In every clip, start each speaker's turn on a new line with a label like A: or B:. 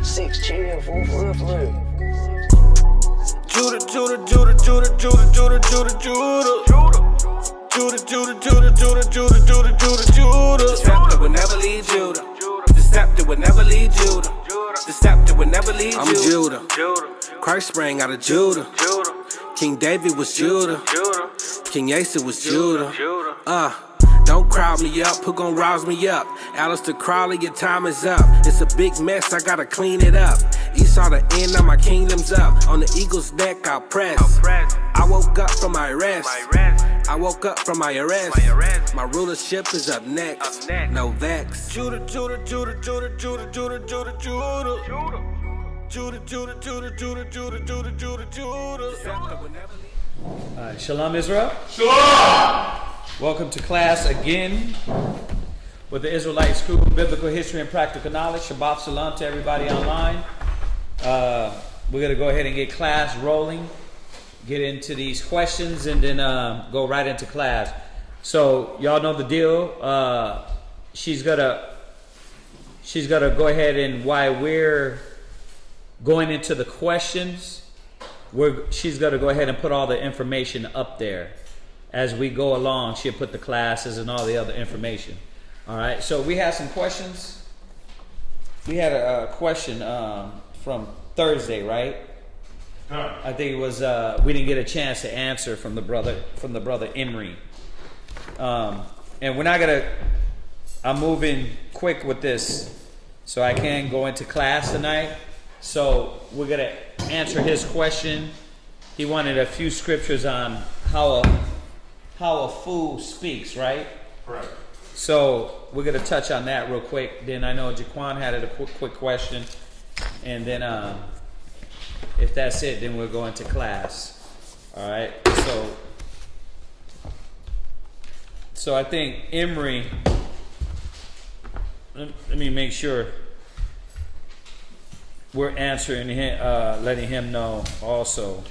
A: Six chill, fool, for real.
B: Judah, Judah, Judah, Judah, Judah, Judah, Judah, Judah. Judah, Judah, Judah, Judah, Judah, Judah, Judah, Judah. The scepter will never leave Judah. The scepter will never leave Judah. The scepter will never leave Judah. I'm Judah. Christ sprang out of Judah. King David was Judah. King Asa was Judah. Don't crowd me up, who gon' rouse me up? Alistair Crowley, your time is up. It's a big mess, I gotta clean it up. Esau, the end of my kingdom's up. On the eagle's neck, I'll press. I woke up from my rest. I woke up from my arrest. My rulership is up next. No vex. Judah, Judah, Judah, Judah, Judah, Judah, Judah, Judah. Judah, Judah, Judah, Judah, Judah, Judah, Judah, Judah.
C: Shalom, Israel.
D: Shalom!
C: Welcome to class again with the Israelite School of Biblical History and Practical Knowledge. Shabbat Shalom to everybody online. We're going to go ahead and get class rolling, get into these questions, and then go right into class. So y'all know the deal. She's gonna go ahead, and while we're going into the questions, she's gonna go ahead and put all the information up there. As we go along, she'll put the classes and all the other information. All right, so we had some questions. We had a question from Thursday, right?
D: Huh.
C: I think it was we didn't get a chance to answer from the brother Emery. And we're not gonna. I'm moving quick with this, so I can go into class tonight. So we're gonna answer his question. He wanted a few scriptures on how a fool speaks, right?
D: Correct.
C: So we're going to touch on that real quick. Then I know Jaquan had a quick question. And then if that's it, then we'll go into class. All right. So I think Emery, let me make sure we're answering him, letting him know also.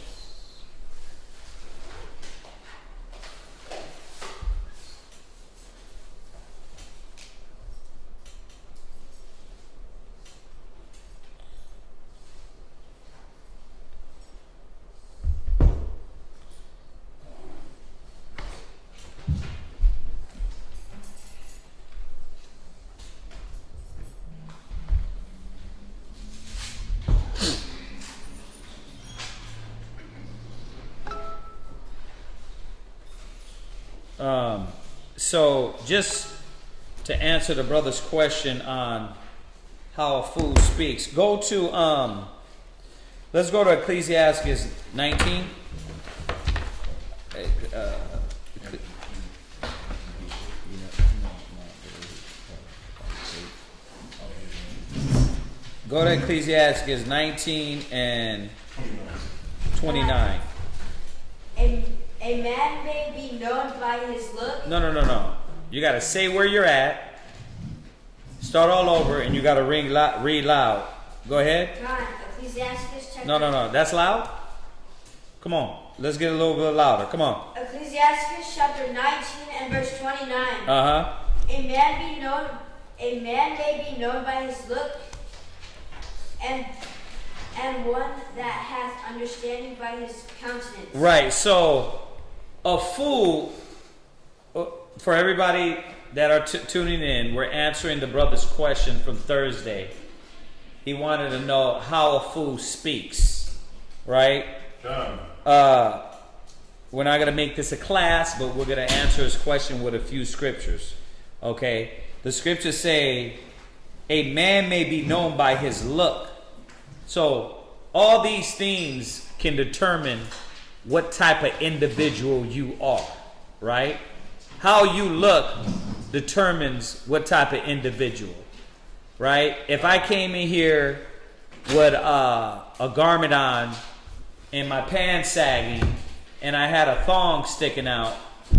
C: So just to answer the brother's question on how a fool speaks, go to let's go to Ecclesiasticus 19. Go to Ecclesiasticus 19 and 29.
E: A man may be known by his look.
C: No. You got to say where you're at. Start all over, and you got to read loud. Go ahead.
E: Ecclesiasticus chapter.
C: No. That's loud. Come on. Let's get a little bit louder. Come on.
E: Ecclesiasticus chapter 19 and verse 29. A man may be known by his look, and one that hath understanding by his countenance.
C: Right. So, a fool, for everybody that are tuning in, we're answering the brother's question from Thursday. He wanted to know how a fool speaks, right?
D: Done.
C: We're not going to make this a class, but we're going to answer his question with a few scriptures, okay? The scriptures say, a man may be known by his look. So, all these things can determine what type of individual you are, right? How you look determines what type of individual, right? If I came in here with a garment on and my pants sagging and I had a thong sticking out,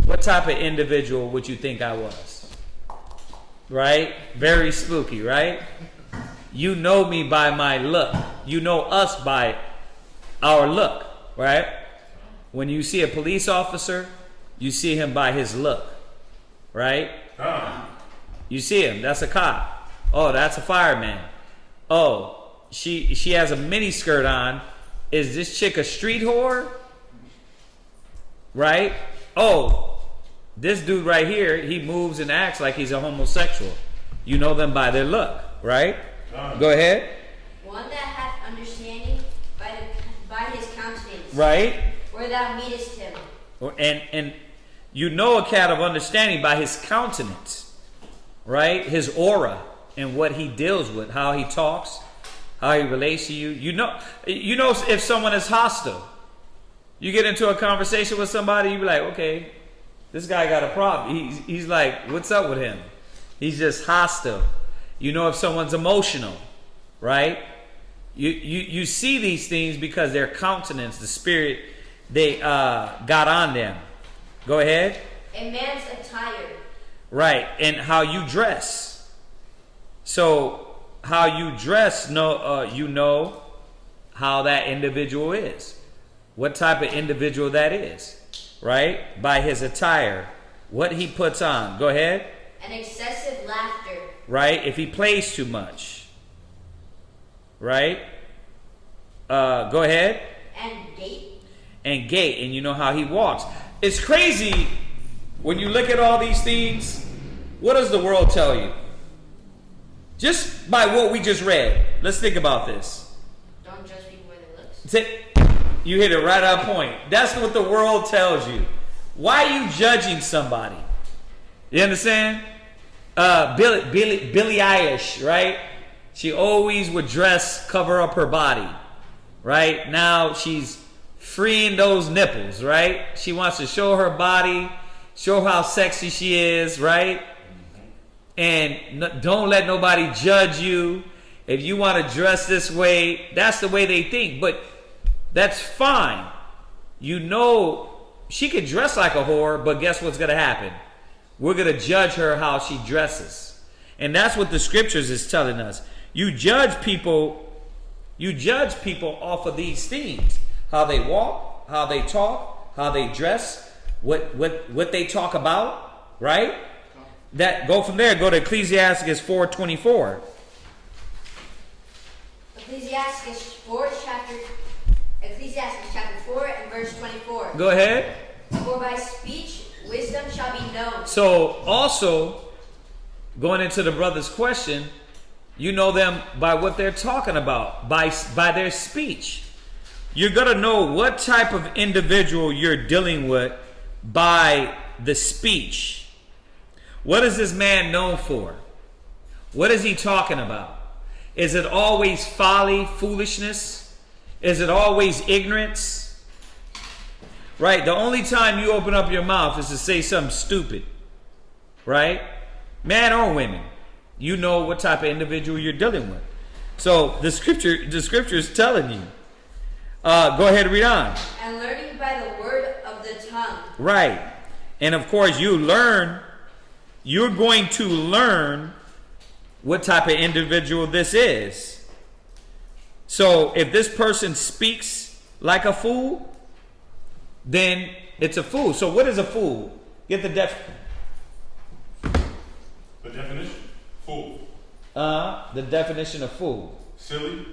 C: what type of individual would you think I was? right? Very spooky, right? You know me by my look. You know us by our look, right? When you see a police officer, you see him by his look, right? You see him, that's a cop. Oh, that's a fireman. Oh, she has a mini skirt on. Is this chick a street whore? Right? Oh, this dude right here, he moves and acts like he's a homosexual. You know them by their look, right? Go ahead.
E: One that hath understanding by his countenance.
C: Right?
E: Where thou meetest him.
C: And you know a cat of understanding by his countenance, right? His aura and what he deals with, how he talks, how he relates to you. You know if someone is hostile. You get into a conversation with somebody, you be like, okay, this guy got a problem. He's like, what's up with him? He's just hostile. You know if someone's emotional, right? You see these things because their countenance, the spirit they got on them. Go ahead.
E: A man's attire.
C: Right, and how you dress. So how you dress, you know how that individual is. What type of individual that is, right? By his attire, what he puts on. Go ahead.
E: An excessive laughter.
C: Right, if he plays too much. Right? Go ahead.
E: And gait.
C: And gait, and you know how he walks. It's crazy when you look at all these things. What does the world tell you? Just by what we just read. Let's think about this.
E: Don't judge people by their looks.
C: You hit it right on point. That's what the world tells you. Why are you judging somebody? You understand? Billie Eilish, right? She always would dress, cover up her body, right? Now she's freeing those nipples, right? She wants to show her body, show how sexy she is, right? And don't let nobody judge you. If you want to dress this way, that's the way they think. But that's fine. You know, she could dress like a whore, but guess what's going to happen? We're going to judge her how she dresses. And that's what the scriptures is telling us. You judge people off of these things. How they walk, how they talk, how they dress, what they talk about, right? That go from there, go to Ecclesiasticus 4:24.
E: Ecclesiasticus chapter 4 and verse 24.
C: Go ahead.
E: For by speech wisdom shall be known.
C: So also, going into the brother's question, you know them by what they're talking about, by their speech. You're going to know what type of individual you're dealing with by the speech. What is this man known for? What is he talking about? Is it always folly, foolishness? Is it always ignorance? Right? The only time you open up your mouth is to say something stupid. Right? Man or women. You know what type of individual you're dealing with. So the scripture is telling you. Go ahead and read on.
E: And learning by the word of the tongue.
C: Right. And of course you're going to learn what type of individual this is. So if this person speaks like a fool, then it's a fool. So what is a fool? Get the definition.
D: Fool.
C: The definition of fool.
D: Silly.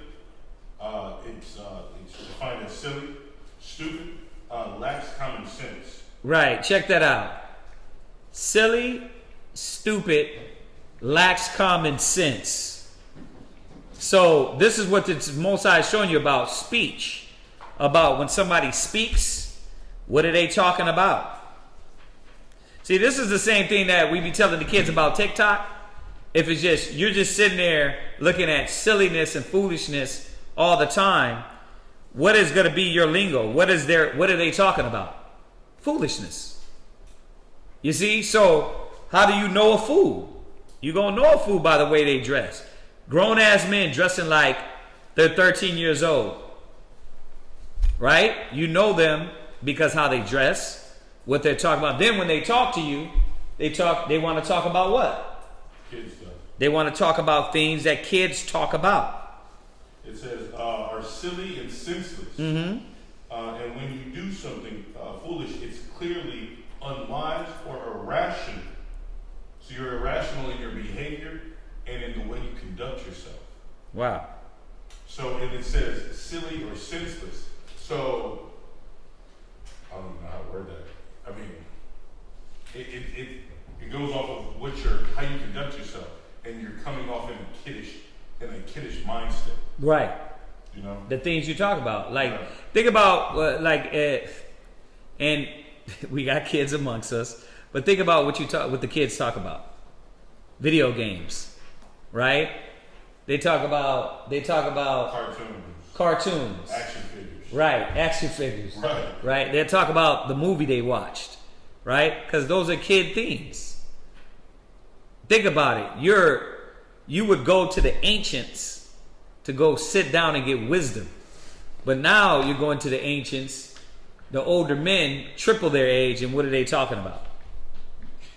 D: It's defined as silly, stupid, lacks common sense.
C: Right. Check that out. Silly, stupid, lacks common sense. So this is what the Most High is showing you about speech. About when somebody speaks, what are they talking about? See, this is the same thing that we be telling the kids about TikTok. If it's just, you're just sitting there looking at silliness and foolishness all the time, what is going to be your lingo? What are they talking about? Foolishness. You see? So, how do you know a fool? You're going to know a fool by the way they dress. Grown-ass men dressing like they're 13 years old. Right? You know them because how they dress, what they're talking about. Then when they talk to you, they want to talk about what?
D: Kids stuff.
C: They want to talk about things that kids talk about.
D: It says, are silly and senseless.
C: Mm-hmm.
D: And when you do something foolish, it's clearly unwise or irrational. So you're irrational in your behavior and in the way you conduct yourself.
C: Wow.
D: So, and it says silly or senseless. So, I don't even know how to word that. I mean, it goes off of how you conduct yourself, and you're coming off in a kiddish mindset.
C: Right.
D: You know
C: the things you talk about. Like,
D: right.
C: Think about and we got kids amongst us, but think about what the kids talk about. Video games, right? They talk about cartoons.
D: Action figures.
C: Right, action figures.
D: Right.
C: They talk about the movie they watched, right? Because those are kid things. Think about it. You would go to the ancients to go sit down and get wisdom. But now you're going to the ancients, the older men, triple their age, and what are they talking about?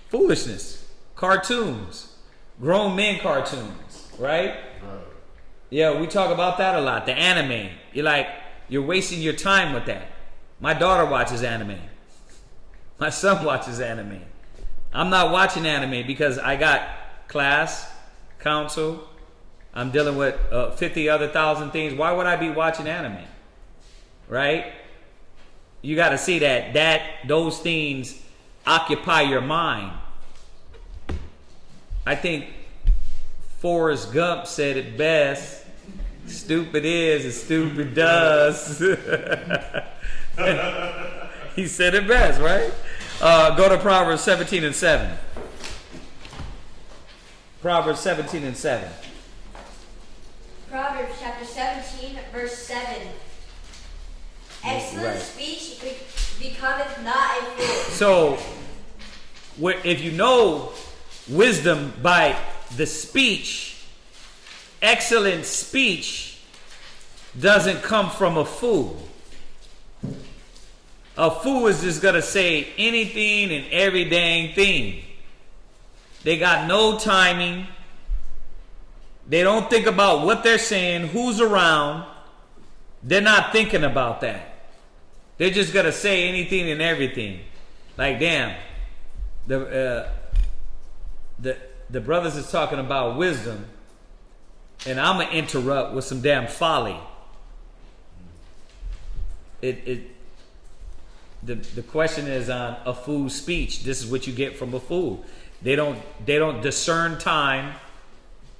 C: Foolishness. Cartoons. Grown men cartoons, right?
D: Right.
C: Yeah, we talk about that a lot. The anime. You're wasting your time with that. My daughter watches anime. My son watches anime. I'm not watching anime because I got class, counsel. I'm dealing with 50 other thousand things. Why would I be watching anime? Right? You got to see that those things occupy your mind. I think Forrest Gump said it best. Stupid is and stupid does. He said it best, right? Go to Proverbs 17 and 7. Proverbs 17 and 7.
E: Proverbs chapter 17, verse 7. Excellent
C: Right.
E: speech becometh not a fool.
C: So, if you know wisdom by the speech, excellent speech doesn't come from a fool. A fool is just going to say anything and every dang thing. They got no timing. They don't think about what they're saying, who's around. They're not thinking about that. They're just going to say anything and everything. Like, damn, the brothers is talking about wisdom, and I'm going to interrupt with some damn folly. The question is on a fool's speech. This is what you get from a fool. They don't discern time.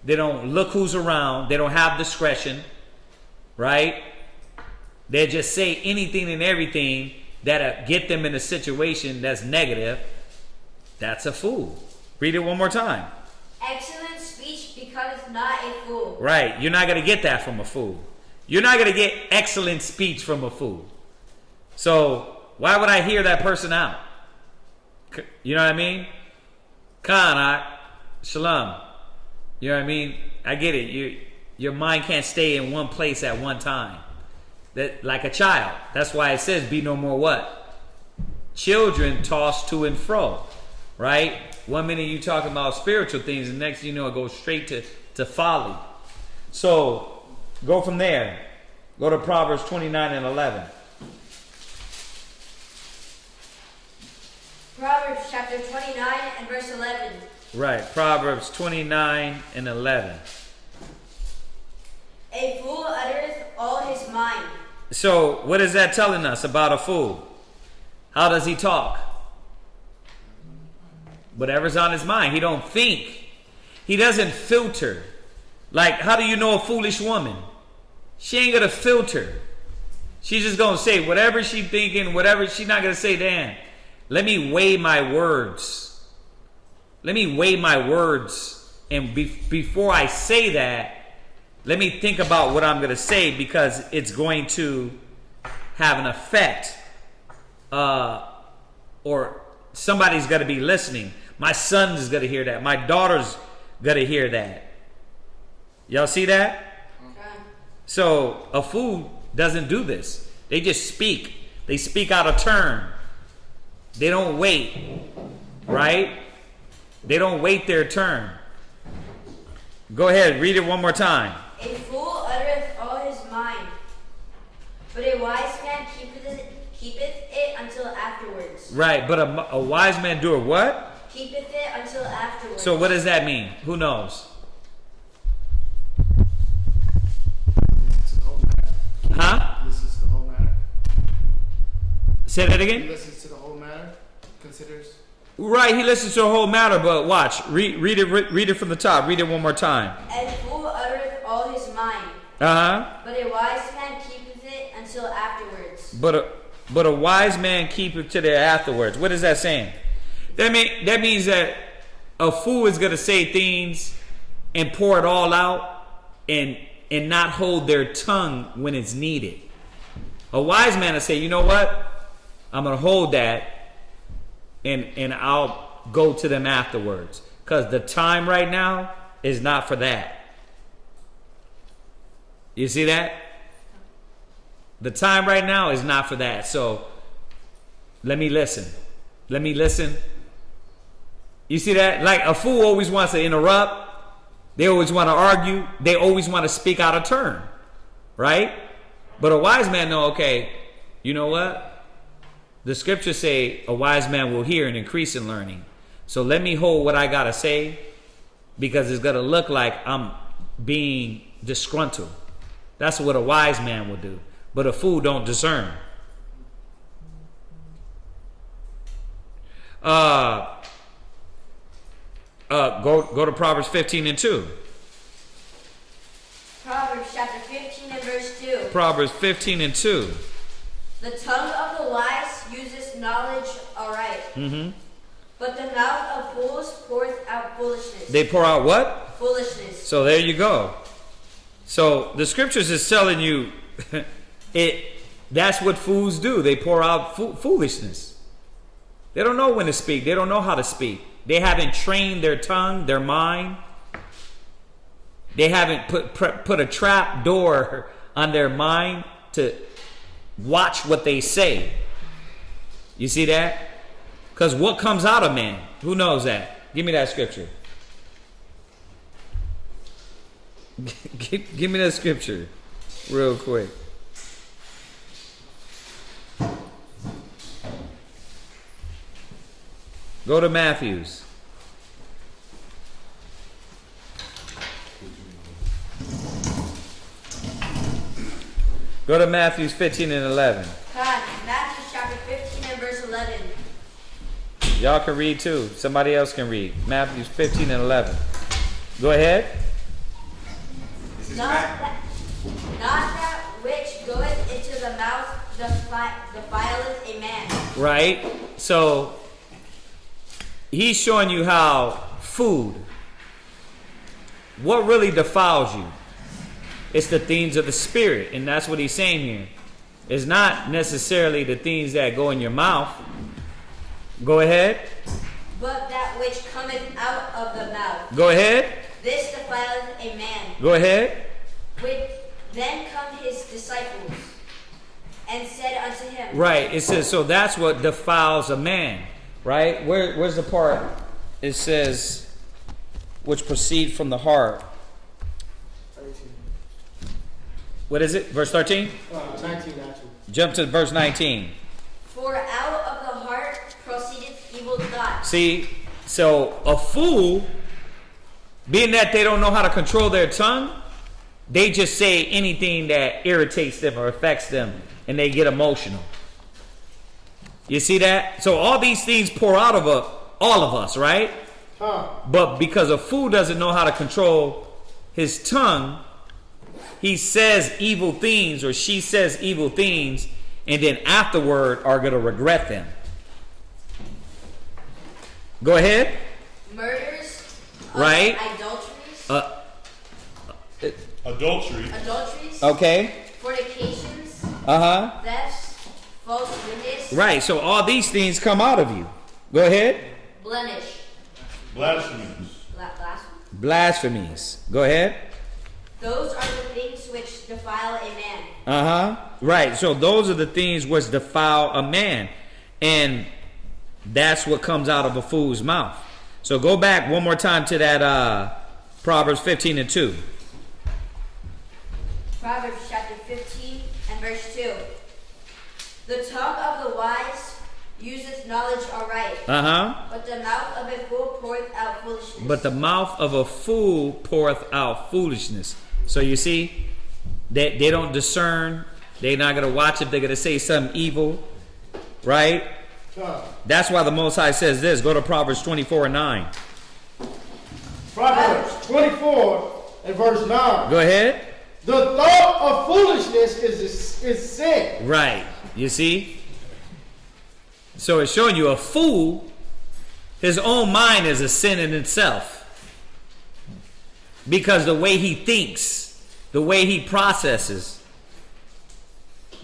C: They don't look who's around. They don't have discretion, right? They just say anything and everything that get them in a situation that's negative. That's a fool. Read it one more time.
E: Excellent speech becometh not a fool.
C: Right. You're not going to get that from a fool. You're not going to get excellent speech from a fool. So why would I hear that person out? You know what I mean? Khan, shalom. You know what I mean? I get it. Your mind can't stay in one place at one time. That, like a child. That's why it says, be no more what? Children tossed to and fro. Right? 1 minute you talking about spiritual things, and next thing you know it goes straight to folly. So go from there. Go to Proverbs 29 and 11.
E: Proverbs chapter 29 and verse 11.
C: Right, Proverbs 29 and 11.
E: A fool uttereth all his mind.
C: So what is that telling us about a fool? How does he talk? Whatever's on his mind. He don't think. He doesn't filter. Like, how do you know a foolish woman? She ain't gonna filter. She's just gonna say whatever she's thinking, whatever. She's not gonna say, damn, let me weigh my words. Let me weigh my words. And before I say that, let me think about what I'm going to say, because it's going to have an effect. Or somebody's going to be listening. My son's going to hear that. My daughter's going to hear that. Y'all see that?
E: Okay.
C: So a fool doesn't do this. They just speak. They speak out of turn. They don't wait. Right? They don't wait their turn. Go ahead, read it one more time.
E: A fool uttereth all his mind, but a wise man keepeth it until afterwards.
C: Right, but a wise man doeth what?
E: Keepeth it until afterwards.
C: So what does that mean? Who knows? Huh?
F: Listens to the whole matter.
C: Say that
F: He
C: again?
F: listens to the whole matter. Considers.
C: Right, he listens to the whole matter, but watch. Read it from the top. Read it one more time.
E: A fool uttereth all his mind,
C: Uh-huh.
E: but a wise man keepeth it until afterwards.
C: But a wise man keepeth to their afterwards. What is that saying? That means that a fool is gonna say things and pour it all out and not hold their tongue when it's needed. A wise man will say, you know what? I'm gonna hold that and I'll go to them afterwards. Because the time right now is not for that. You see that? The time right now is not for that. So let me listen. Let me listen. You see that? Like a fool always wants to interrupt. They always want to argue. They always want to speak out of turn. Right? But a wise man know, okay, you know what? The scriptures say a wise man will hear and increase in learning. So let me hold what I got to say, because it's going to look like I'm being disgruntled. That's what a wise man will do. But a fool don't discern. Go to Proverbs 15:2.
E: Proverbs chapter 15 and verse 2.
C: Proverbs 15:2.
E: The tongue of the wise uses knowledge aright, but the mouth of fools poureth out foolishness.
C: They pour out what?
E: Foolishness.
C: So there you go. So the scriptures is telling you that's what fools do. They pour out foolishness. They don't know when to speak. They don't know how to speak. They haven't trained their tongue, their mind. They haven't put a trap door on their mind to watch what they say. You see that? Because what comes out of man? Who knows that? Give me that scripture. Give me that scripture real quick. Go to Matthew's. Go to Matthew's 15 and 11.
E: Matthew chapter 15 and verse 11.
C: Y'all can read too. Somebody else can read. Matthew's 15 and 11. Go ahead.
E: Not that which goeth into the mouth defileth a man.
C: Right? So he's showing you how food, what really defiles you? It's the things of the spirit. And that's what he's saying here. It's not necessarily the things that go in your mouth. Go ahead.
E: But that which cometh out of the mouth.
C: Go ahead.
E: This defileth a man.
C: Go ahead.
E: Then come his disciples and said unto him.
C: Right. It says, so that's what defiles a man. Right? Where's the part? It says, which proceed from the heart.
F: 13.
C: What is it? Verse 13?
F: 19 actually.
C: Jump to verse 19.
E: For out of the heart proceedeth evil thoughts.
C: See, so a fool, being that they don't know how to control their tongue, they just say anything that irritates them or affects them, and they get emotional. You see that? So all these things pour out of all of us, right? But because a fool doesn't know how to control his tongue, he says evil things, or she says evil things, and then afterward are going to regret them. Go ahead.
E: Murders.
C: Right.
E: Adulteries.
C: Okay.
E: Fornications. Thefts. False witness.
C: Right. So all these things come out of you. Go ahead.
E: Blemish.
D: Blasphemies.
C: Blasphemies. Go ahead.
E: Those are the things which defile a man.
C: Right. So those are the things which defile a man. And that's what comes out of a fool's mouth. So go back one more time to that Proverbs 15 and 2.
E: Proverbs chapter 15 and verse 2. The tongue of the wise useth knowledge aright, but the mouth of a fool poureth out foolishness.
C: But the mouth of a fool poureth out foolishness. So you see, they don't discern. They're not going to watch if they're going to say something evil, right? That's why the Most High says this. Go to Proverbs 24 and 9.
F: Proverbs 24 and verse 9.
C: Go ahead.
F: The thought of foolishness is sin.
C: Right. You see? So it's showing you a fool, his own mind is a sin in itself. Because the way he thinks, the way he processes.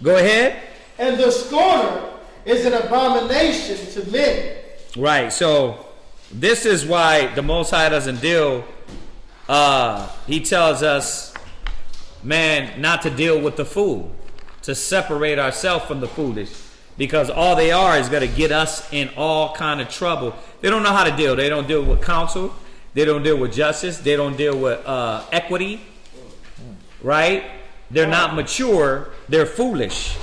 C: Go ahead.
F: And the scorner is an abomination to men.
C: Right. So this is why the Most High doesn't deal. He tells us, man, not to deal with the fool, to separate ourselves from the foolish, because all they are is going to get us in all kind of trouble. They don't know how to deal. They don't deal with counsel. They don't deal with justice. They don't deal with equity. Right? They're not mature. They're foolish.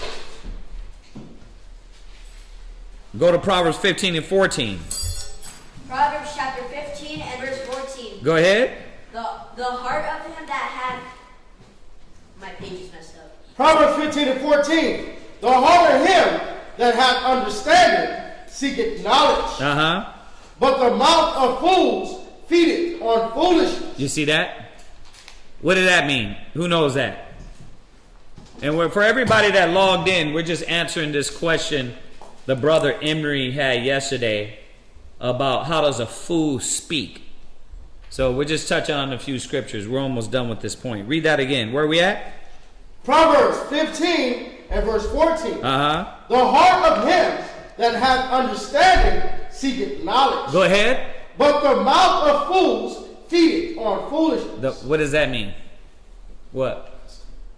C: Go to Proverbs 15 and 14.
E: Proverbs chapter 15 and verse 14.
C: Go ahead.
E: The heart of him that hath... My page is messed up.
F: Proverbs 15 and 14. The heart of him that hath understanding seeketh knowledge. But the mouth of fools feedeth on foolishness.
C: You see that? What did that mean? Who knows that? And for everybody that logged in, we're just answering this question the brother Emery had yesterday about how does a fool speak. So we're just touching on a few scriptures. We're almost done with this point. Read that again. Where are we at?
F: Proverbs 15 and verse 14. The heart of him that hath understanding seeketh knowledge.
C: Go ahead.
F: But the mouth of fools feedeth on foolishness.
C: What does that mean? What?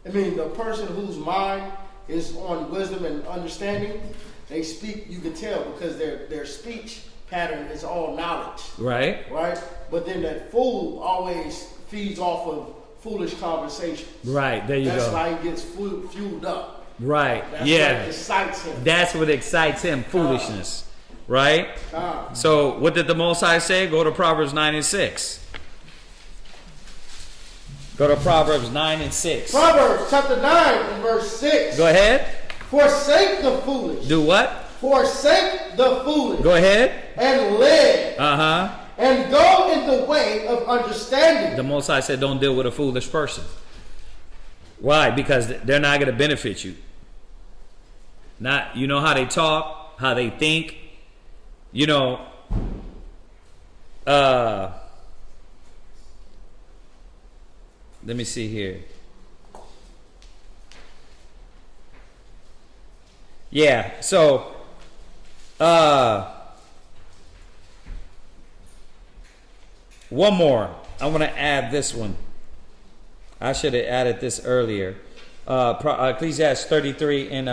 F: I mean, the person whose mind is on wisdom and understanding, they speak, you can tell, because their speech pattern is all knowledge.
C: Right.
F: Right? But then that fool always feeds off of foolish conversation.
C: Right, there you go.
F: That's why he gets fueled up.
C: Right,
F: That's
C: yeah.
F: what excites him.
C: That's what excites him, foolishness. Right? So what did the Most High say? Go to Proverbs 9 and 6. Go to Proverbs 9 and 6.
F: Proverbs chapter 9 and verse 6.
C: Go ahead.
F: Forsake the foolish.
C: Do what?
F: Forsake the foolish.
C: Go ahead.
F: And live. And go in the way of understanding.
C: The Most High said don't deal with a foolish person. Why? Because they're not going to benefit you. Not, you know how they talk, how they think. You know, let me see here. Yeah, so one more. I want to add this one. I should have added this earlier. Ecclesiastes 33 and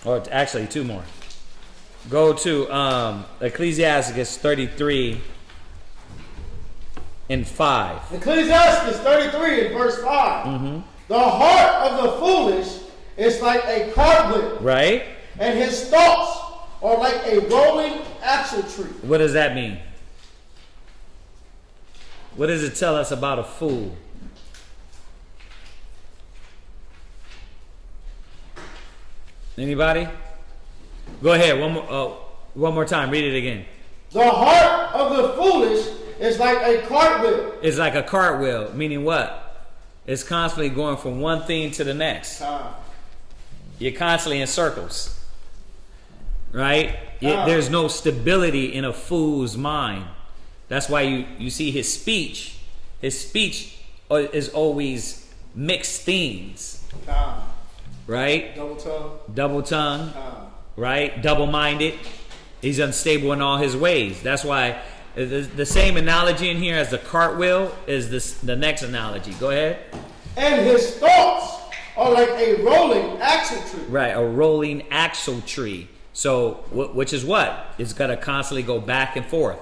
C: or actually two more. Go to Ecclesiasticus 33 and 5.
F: Ecclesiasticus 33 and verse 5. The heart of the foolish is like a cartwheel.
C: Right.
F: And his thoughts are like a rolling axle tree.
C: What does that mean? What does it tell us about a fool? Anybody? Go ahead. One more time. Read it again.
F: The heart of the foolish is like a cartwheel.
C: It's like a cartwheel, meaning what? It's constantly going from one thing to the next. You're constantly in circles. Right? There's no stability in a fool's mind. That's why you see his speech. His speech is always mixed things. Right? Double tongue. Right? Double-minded. He's unstable in all his ways. That's why the same analogy in here as the cartwheel is the next analogy. Go ahead.
F: And his thoughts are like a rolling axle tree.
C: Right, a rolling axle tree. So, which is what? It's going to constantly go back and forth.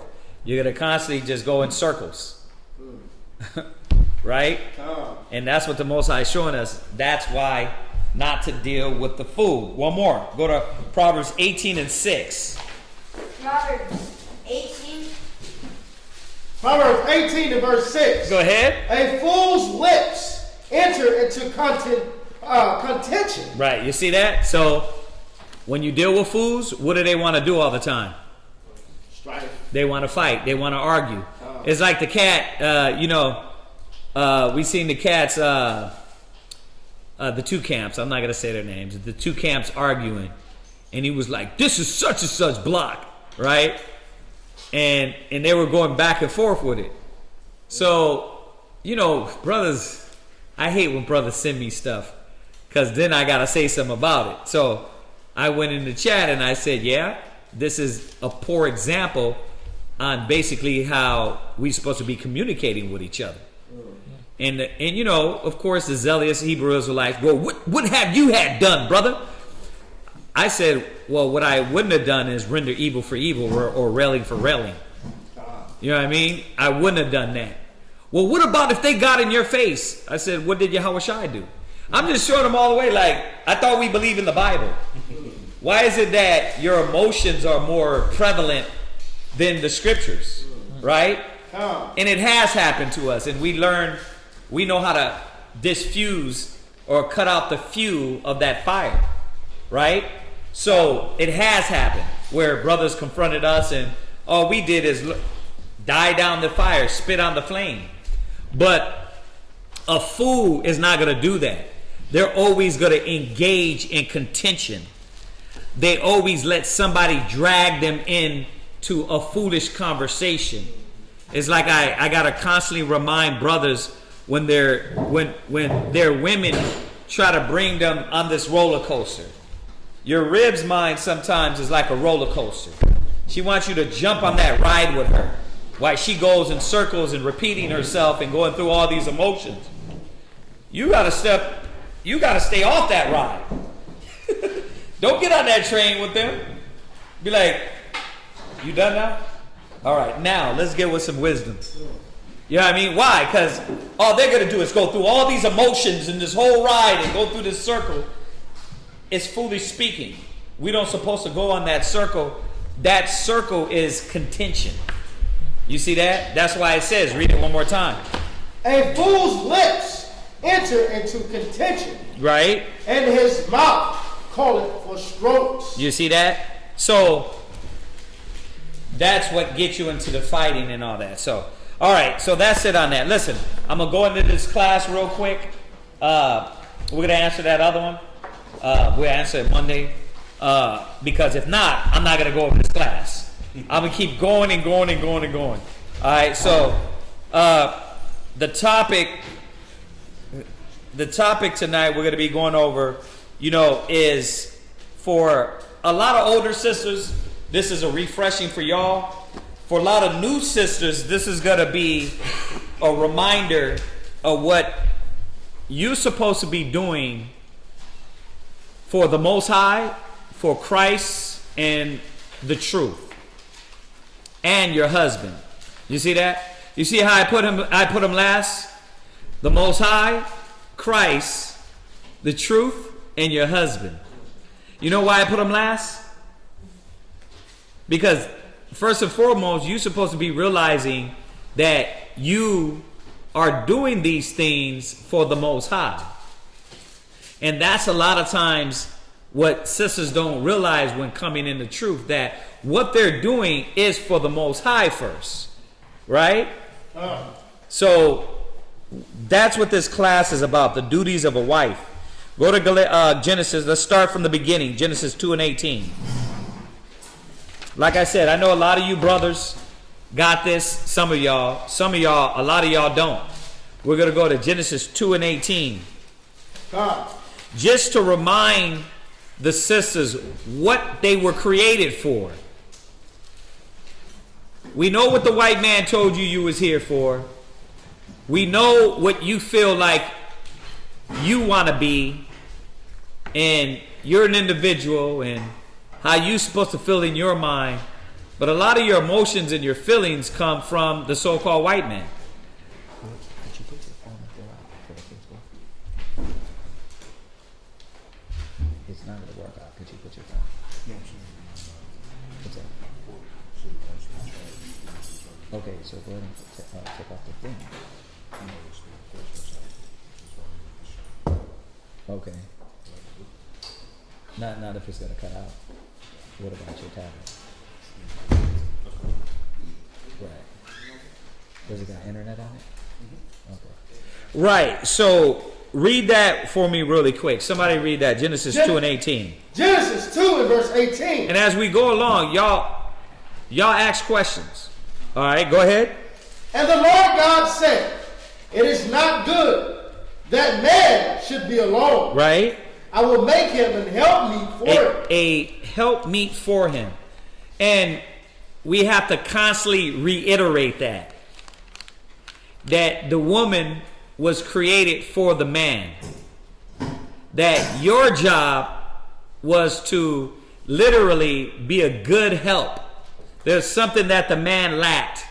C: You're going to constantly just go in circles. Right? And that's what the Most High is showing us. That's why not to deal with the fool. One more. Go to Proverbs 18 and 6.
E: Proverbs 18.
F: Proverbs 18 and verse 6.
C: Go ahead.
F: A fool's lips enter into contention.
C: Right. You see that? So when you deal with fools, what do they want to do all the time?
F: Strife.
C: They want to fight. They want to argue. It's like the cat, we seen the cats, the two camps. I'm not going to say their names. The two camps arguing. And he was like, this is such and such block. Right? And they were going back and forth with it. So, brothers, I hate when brothers send me stuff. Because then I got to say something about it. So I went in the chat and I said, yeah, this is a poor example on basically how we're supposed to be communicating with each other. And of course, the zealous Hebrew Israelites, well, what have you had done, brother? I said, well, what I wouldn't have done is render evil for evil or railing for railing. You know what I mean? I wouldn't have done that. Well, what about if they got in your face? I said, what did Yahushua do? I'm just showing them all the way, like, I thought we believe in the Bible. Why is it that your emotions are more prevalent than the scriptures? Right? And it has happened to us, and we know how to diffuse or cut out the fuel of that fire. Right? So it has happened where brothers confronted us and all we did is die down the fire, spit on the flame. But a fool is not going to do that. They're always going to engage in contention. They always let somebody drag them into a foolish conversation. It's like I got to constantly remind brothers when their women try to bring them on this roller coaster. Your rib's mind sometimes is like a roller coaster. She wants you to jump on that ride with her while she goes in circles and repeating herself and going through all these emotions. You gotta stay off that ride. Don't get on that train with them. Be like, you done now? All right, now let's get with some wisdom. You know what I mean? Why? Because all they're going to do is go through all these emotions in this whole ride and go through this circle. It's foolish speaking. We don't supposed to go on that circle. That circle is contention. You see that? That's why it says, read it one more time.
F: A fool's lips enter into contention.
C: Right.
F: And his mouth calleth for strokes.
C: You see that? So that's what gets you into the fighting and all that. So, all right. So that's it on that. Listen, I'm going to go into this class real quick. We're going to answer that other one. We'll answer it Monday. Because if not, I'm not going to go over this class. I'm going to keep going and going and going and going. All right. So the topic tonight we're going to be going over, is for a lot of older sisters, this is a refreshing for y'all. For a lot of new sisters, this is going to be a reminder of what you're supposed to be doing for the Most High, for Christ and the truth, and your husband. You see that? You see how I put him last? The Most High, Christ, the truth, and your husband. You know why I put him last? Because first and foremost, you're supposed to be realizing that you are doing these things for the Most High. And that's a lot of times what sisters don't realize when coming in the truth, that what they're doing is for the Most High first. Right? So that's what this class is about, the duties of a wife. Go to Genesis. Let's start from the beginning. Genesis 2 and 18. Like I said, I know a lot of you brothers got this. Some of y'all, a lot of y'all don't. We're going to go to Genesis 2 and 18. Just to remind the sisters what they were created for. We know what the white man told you was here for. We know what you feel like you want to be, and you're an individual, and how you're supposed to feel in your mind. But a lot of your emotions and your feelings come from the so-called white man. It's not going to work out. Could you put your phone? What's that? Okay, so go ahead and take off the thing. Okay. Not if it's going to cut out. What about your tablet? Right. Does it got internet on it? Okay. Right. So read that for me really quick. Somebody read that. Genesis 2 and 18.
F: Genesis 2 and verse 18.
C: And as we go along, y'all ask questions. All right, go ahead.
F: And the Lord God said, it is not good that man should be alone.
C: Right.
F: I will make him an helpmeet for him.
C: A helpmeet for him. And we have to constantly reiterate that the woman was created for the man. That your job was to literally be a good help. There's something that the man lacked.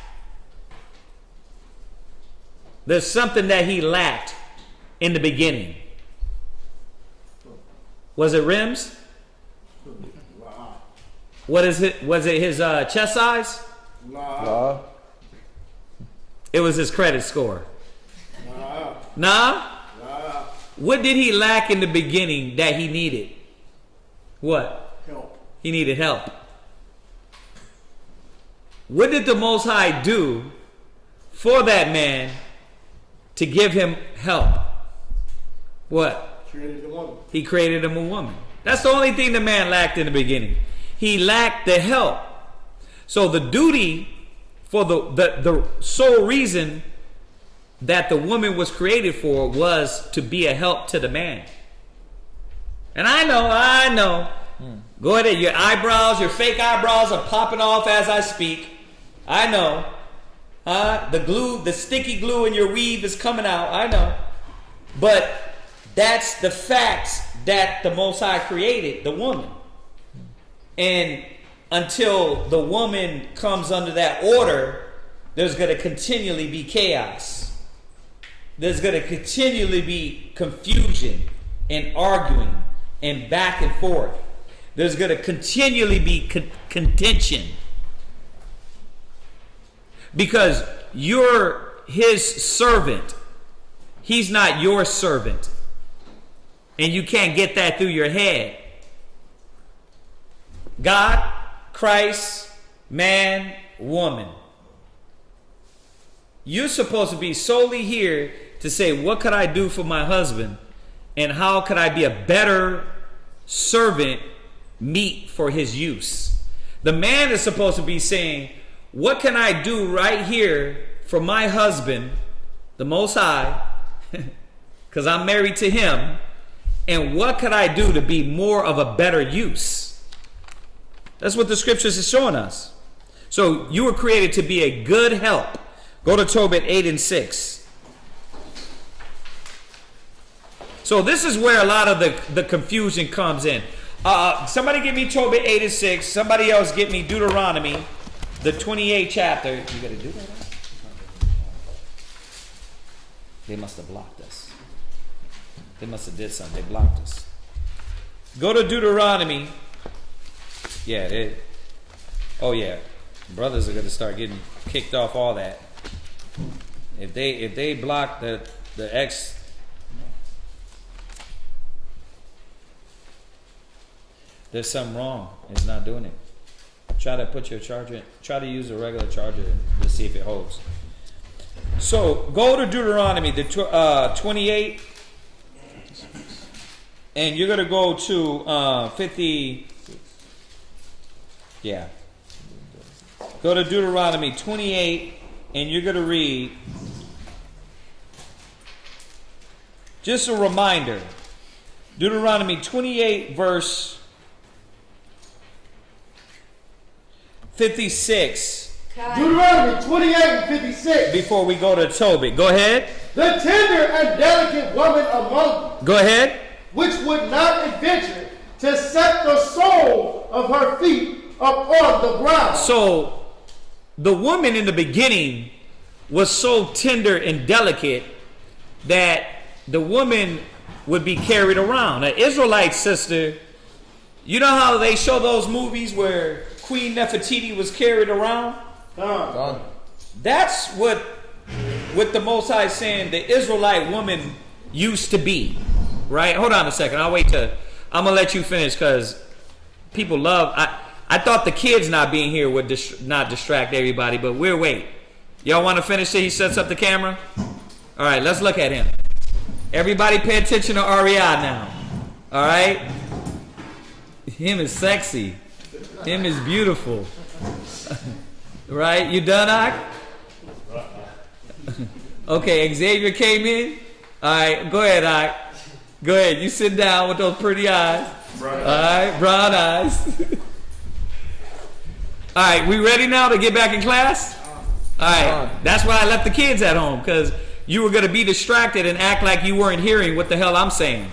C: There's something that he lacked in the beginning. Was it rims?
F: Wow.
C: What is it? Was it his chest size?
F: Nah.
C: It was his credit score.
F: Nah.
C: Nah?
F: Nah.
C: What did he lack in the beginning that he needed? What?
F: Help.
C: He needed help. What did the Most High do for that man to give him help? What?
F: Created a woman.
C: He created him a woman. That's the only thing the man lacked in the beginning. He lacked the help. So the duty for the sole reason that the woman was created for was to be a help to the man. And I know. Go ahead. Your eyebrows, your fake eyebrows are popping off as I speak. I know. The glue, the sticky glue in your weave is coming out. I know. But that's the facts that the Most High created, the woman. And until the woman comes under that order, there's going to continually be chaos. There's going to continually be confusion and arguing and back and forth. There's going to continually be contention. Because you're his servant. He's not your servant. And you can't get that through your head. God, Christ, man, woman. You're supposed to be solely here to say, what could I do for my husband? And how could I be a better servant, meet for his use? The man is supposed to be saying, what can I do right here for my husband, the Most High, because I'm married to him, and what could I do to be more of a better use? That's what the scriptures is showing us. So you were created to be a good help. Go to Tobit 8 and 6. So this is where a lot of the confusion comes in. Somebody give me Tobit 8 and 6. Somebody else get me Deuteronomy, the 28th chapter. You got to do that? They must have blocked us. They must have did something. They blocked us. Go to Deuteronomy. Yeah, oh yeah. Brothers are going to start getting kicked off all that. If they block the X, there's something wrong. It's not doing it. Try to put your charger in. Try to use a regular charger to see if it holds. So go to Deuteronomy, the 28, and you're going to go to 50. Yeah. Go to Deuteronomy 28, and you're going to read. Just a reminder. Deuteronomy 28, verse 56.
F: Deuteronomy 28 and 56.
C: Before we go to Tobit. Go ahead.
F: The tender and delicate woman among you,
C: Go ahead.
F: which would not adventure to set the sole of her feet upon the ground.
C: So the woman in the beginning was so tender and delicate that the woman would be carried around. An Israelite sister, you know how they show those movies where Queen Nefertiti was carried around? That's what the Most High is saying the Israelite woman used to be. Right? Hold on a second. I'm going to let you finish because people love... I thought the kids not being here would not distract everybody, but we'll wait. Y'all want to finish till he sets up the camera? All right, let's look at him. Everybody pay attention to AHRAYAH now. All right? Him is sexy. Him is beautiful. Right? You done, Ak? Okay, Xavier came in. All right, go ahead, Ak. Go ahead. You sit down with those pretty eyes. All right, brown eyes. All right, we ready now to get back in class? All right, that's why I left the kids at home, because you were going to be distracted and act like you weren't hearing what the hell I'm saying.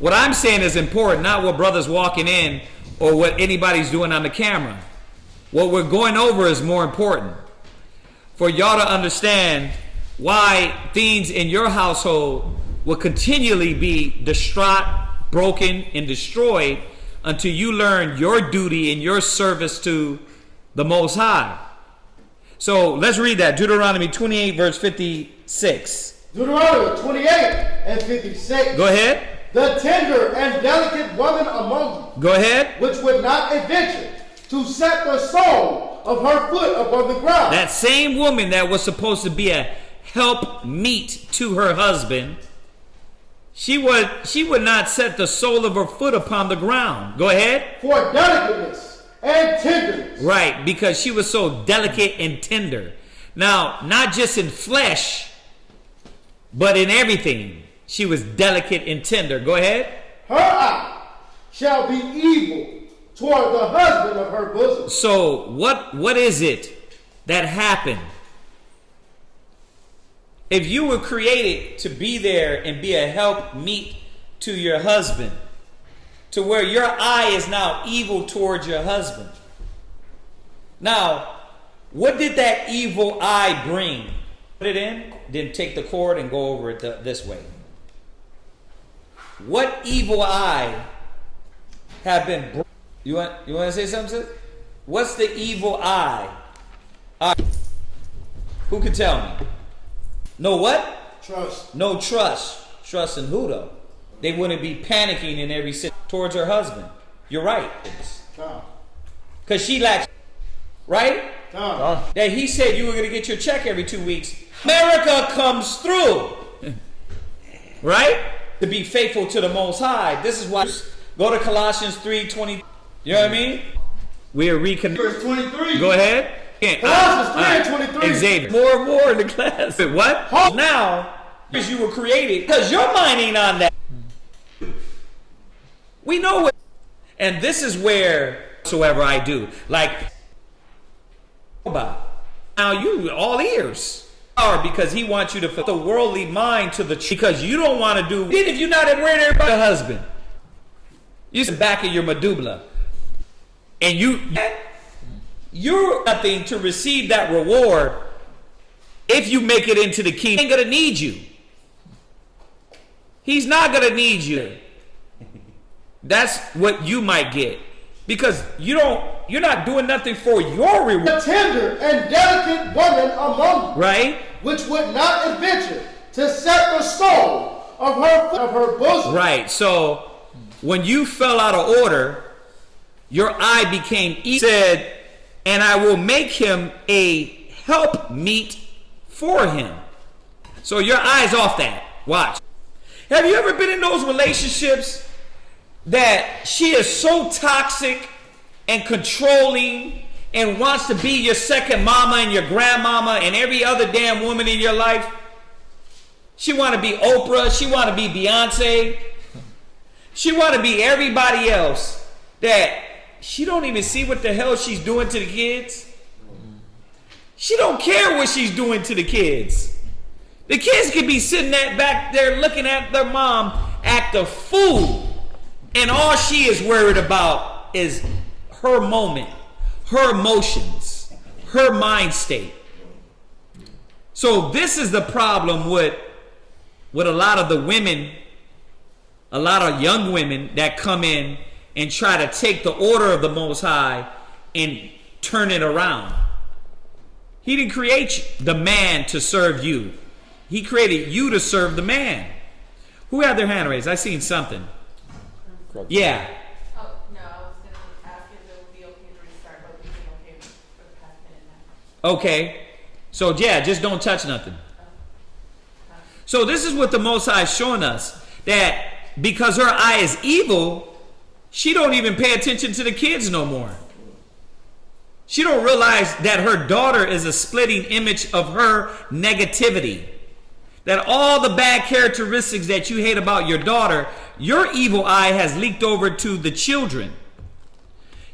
C: What I'm saying is important, not what brother's walking in or what anybody's doing on the camera. What we're going over is more important. For y'all to understand why things in your household will continually be distraught, broken, and destroyed until you learn your duty and your service to the Most High. So let's read that. Deuteronomy 28 verse 56.
F: Deuteronomy 28 and 56.
C: Go ahead.
F: The tender and delicate woman among you.
C: Go ahead.
F: Which would not adventure to set the sole of her foot upon the ground.
C: That same woman that was supposed to be a help meet to her husband, she would not set the sole of her foot upon the ground. Go ahead.
F: For delicateness and tenderness.
C: Right, because she was so delicate and tender. Now, not just in flesh, but in everything. She was delicate and tender. Go ahead.
F: Her eye shall be evil toward the husband of her bosom.
C: So, what is it that happened? If you were created to be there and be a help meet to your husband, to where your eye is now evil towards your husband. Now, what did that evil eye bring? Put it in, then take the cord and go over it this way. What evil eye have been... You want to say something, sis? What's the evil eye? Who can tell me? No what?
F: Trust.
C: No trust. Trust in who though? They wouldn't be panicking in every situation towards her husband. You're right. Because she lacks, right? That he said you were going to get your check every 2 weeks. America comes through. Right? To be faithful to the Most High. This is why. Go to Colossians 3:20. You know what I mean? We are
F: Verse 23.
C: Go ahead.
F: Colossians 3 and 23.
C: Xavier. More and more in the class. What? Now, because you were created, because your mind ain't on that. We know it. And this is where whatsoever I do. Like, now you all ears. Because he wants you to put the worldly mind to the truth. Because you don't want to do. Even if you're not at where everybody husband. You sit back of your medulla. And you're nothing to receive that reward if you make it into the kingdom. He ain't going to need you. He's not going to need you. That's what you might get. Because you're not doing nothing for your reward.
F: A tender and delicate woman among you.
C: Right?
F: Which would not adventure to set the sole of her bosom.
C: Right. So when you fell out of order, your eye became evil. Said, and I will make him a help meet for him. So your eye's off that. Watch. Have you ever been in those relationships that she is so toxic and controlling and wants to be your second mama and your grandmama and every other damn woman in your life? She want to be Oprah. She want to be Beyonce. She want to be everybody else that she don't even see what the hell she's doing to the kids. She don't care what she's doing to the kids. The kids could be sitting back there looking at their mom act a fool. And all she is worried about is her moment. her emotions, her mind state. So this is the problem with a lot of the women, a lot of young women that come in and try to take the order of the Most High and turn it around. He didn't create the man to serve you. He created you to serve the man. Who had their hand raised? I seen something. Yeah.
G: Oh, no, I was going to ask if it would be okay to restart, but we can okay for the past minute now.
C: Okay. So yeah, just don't touch nothing. So this is what the Most High is showing us, that because her eye is evil, she don't even pay attention to the kids no more. She don't realize that her daughter is a splitting image of her negativity. That all the bad characteristics that you hate about your daughter, your evil eye has leaked over to the children.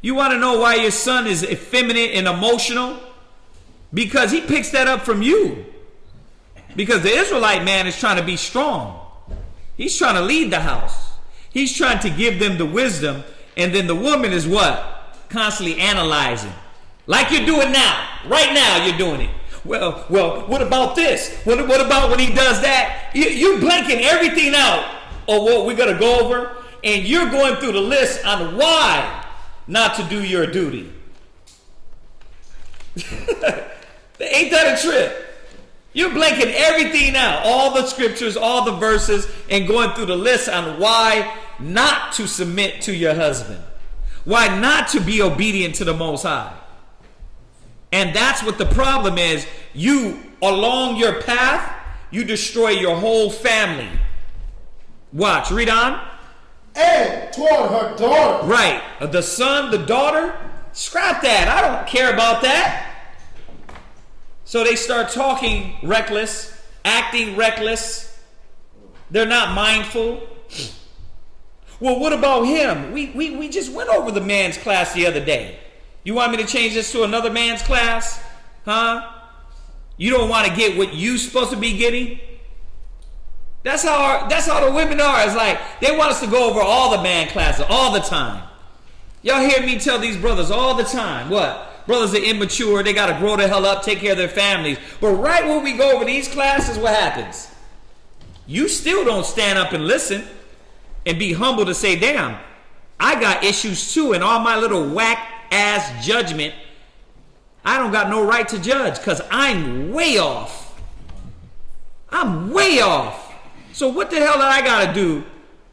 C: You want to know why your son is effeminate and emotional? Because he picks that up from you. Because the Israelite man is trying to be strong. He's trying to lead the house. He's trying to give them the wisdom. And then the woman is what? Constantly analyzing. Like you're doing now. Right now you're doing it. Well, what about this? What about when he does that? You're blanking everything out of what we're going to go over. And you're going through the list on why not to do your duty. Ain't that a trip? You're blanking everything out. All the scriptures, all the verses, and going through the list on why not to submit to your husband. Why not to be obedient to the Most High. And that's what the problem is. You, along your path, you destroy your whole family. Watch, read on.
F: And toward her daughter.
C: Right. The son, the daughter, scrap that. I don't care about that. So they start talking reckless, acting reckless. They're not mindful. Well, what about him? We just went over the man's class the other day. You want me to change this to another man's class? Huh? You don't want to get what you're supposed to be getting? That's how the women are. It's like they want us to go over all the man classes all the time. Y'all hear me tell these brothers all the time. What? Brothers are immature. They got to grow the hell up, take care of their families. But right when we go over these classes, what happens? You still don't stand up and listen and be humble to say, damn, I got issues too. And all my little whack ass judgment, I don't got no right to judge because I'm way off. I'm way off. So what the hell did I got to do?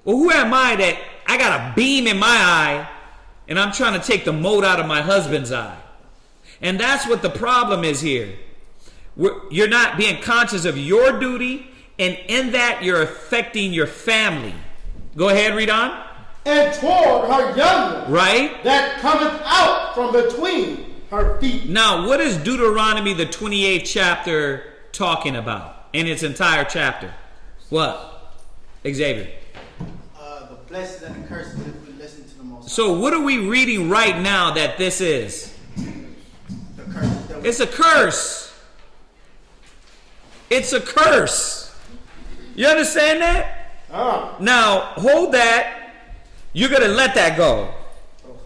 C: Well, who am I that I got a beam in my eye and I'm trying to take the mote out of my husband's eye? And that's what the problem is here. You're not being conscious of your duty, and in that you're affecting your family. Go ahead, read on.
F: And toward her young one,
C: right,
F: that cometh out from between her feet.
C: Now, what is Deuteronomy, the 28th chapter, talking about in its entire chapter? What? Xavier?
H: The blessings and the curses if we listen to the Most High.
C: So what are we reading right now that this is? It's a curse. It's a curse. You understand that? Now, hold that. You're going to let that go.
F: Okay.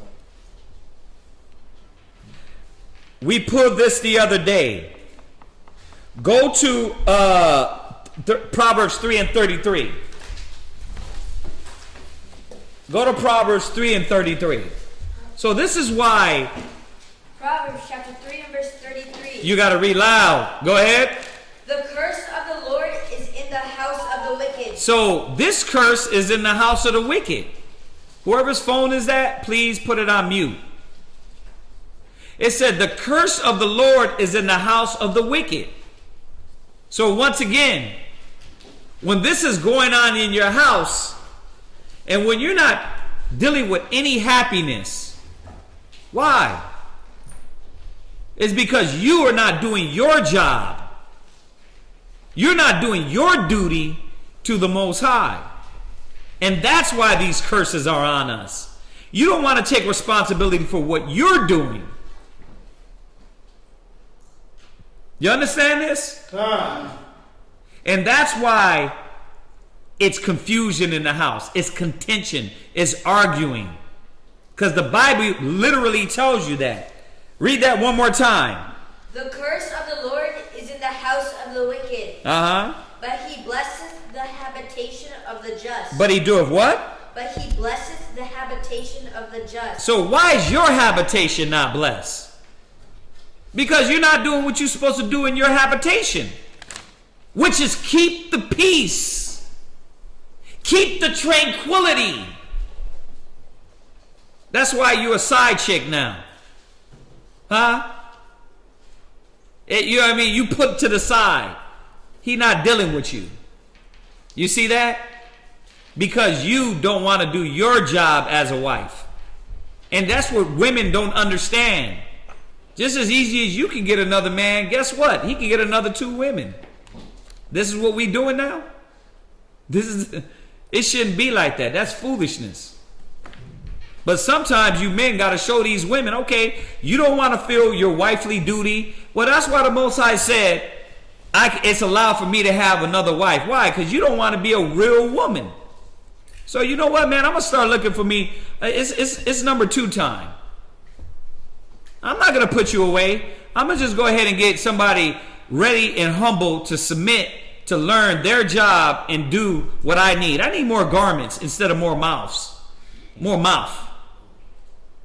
C: We pulled this the other day. Go to Proverbs 3 and 33. Go to Proverbs 3 and 33. So this is why
E: Proverbs chapter 3 and verse 33.
C: you got to read loud. Go ahead.
E: The curse of the Lord is in the house of the wicked.
C: So this curse is in the house of the wicked. Whoever's phone is that, please put it on mute. It said the curse of the Lord is in the house of the wicked. So once again, when this is going on in your house, and when you're not dealing with any happiness, why? It's because you are not doing your job. You're not doing your duty to the Most High. And that's why these curses are on us. You don't want to take responsibility for what you're doing. You understand this? And that's why it's confusion in the house. It's contention. It's arguing. Because the Bible literally tells you that. Read that one more time.
E: The curse of the Lord is in the house of the wicked. But he blesseth the habitation of the just.
C: But he doeth what?
E: But he blesseth the habitation of the just.
C: So why is your habitation not blessed? Because you're not doing what you're supposed to do in your habitation, which is keep the peace, keep the tranquility. That's why you're a side chick now. Huh? You know what I mean? You put to the side. He not dealing with you. You see that? Because you don't want to do your job as a wife. And that's what women don't understand. Just as easy as you can get another man, guess what? He can get another 2 women. This is what we doing now? It shouldn't be like that. That's foolishness. But sometimes you men got to show these women, okay, you don't want to feel your wifely duty. Well, that's why the Most High said, it's allowed for me to have another wife. Why? Because you don't want to be a real woman. So you know what, man? I'm going to start looking for me. It's number 2 time. I'm not going to put you away. I'm going to just go ahead and get somebody ready and humble to submit, to learn their job and do what I need. I need more garments instead of more mouths. More mouth.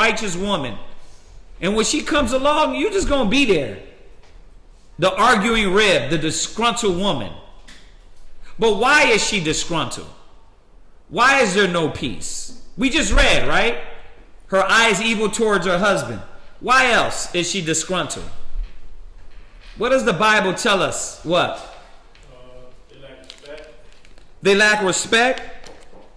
C: Righteous woman. And when she comes along, you're just going to be there. The arguing rib, the disgruntled woman. But why is she disgruntled? Why is there no peace? We just read, right? Her eyes evil towards her husband. Why else is she disgruntled? What does the Bible tell us? What?
D: They lack respect.
C: They lack respect?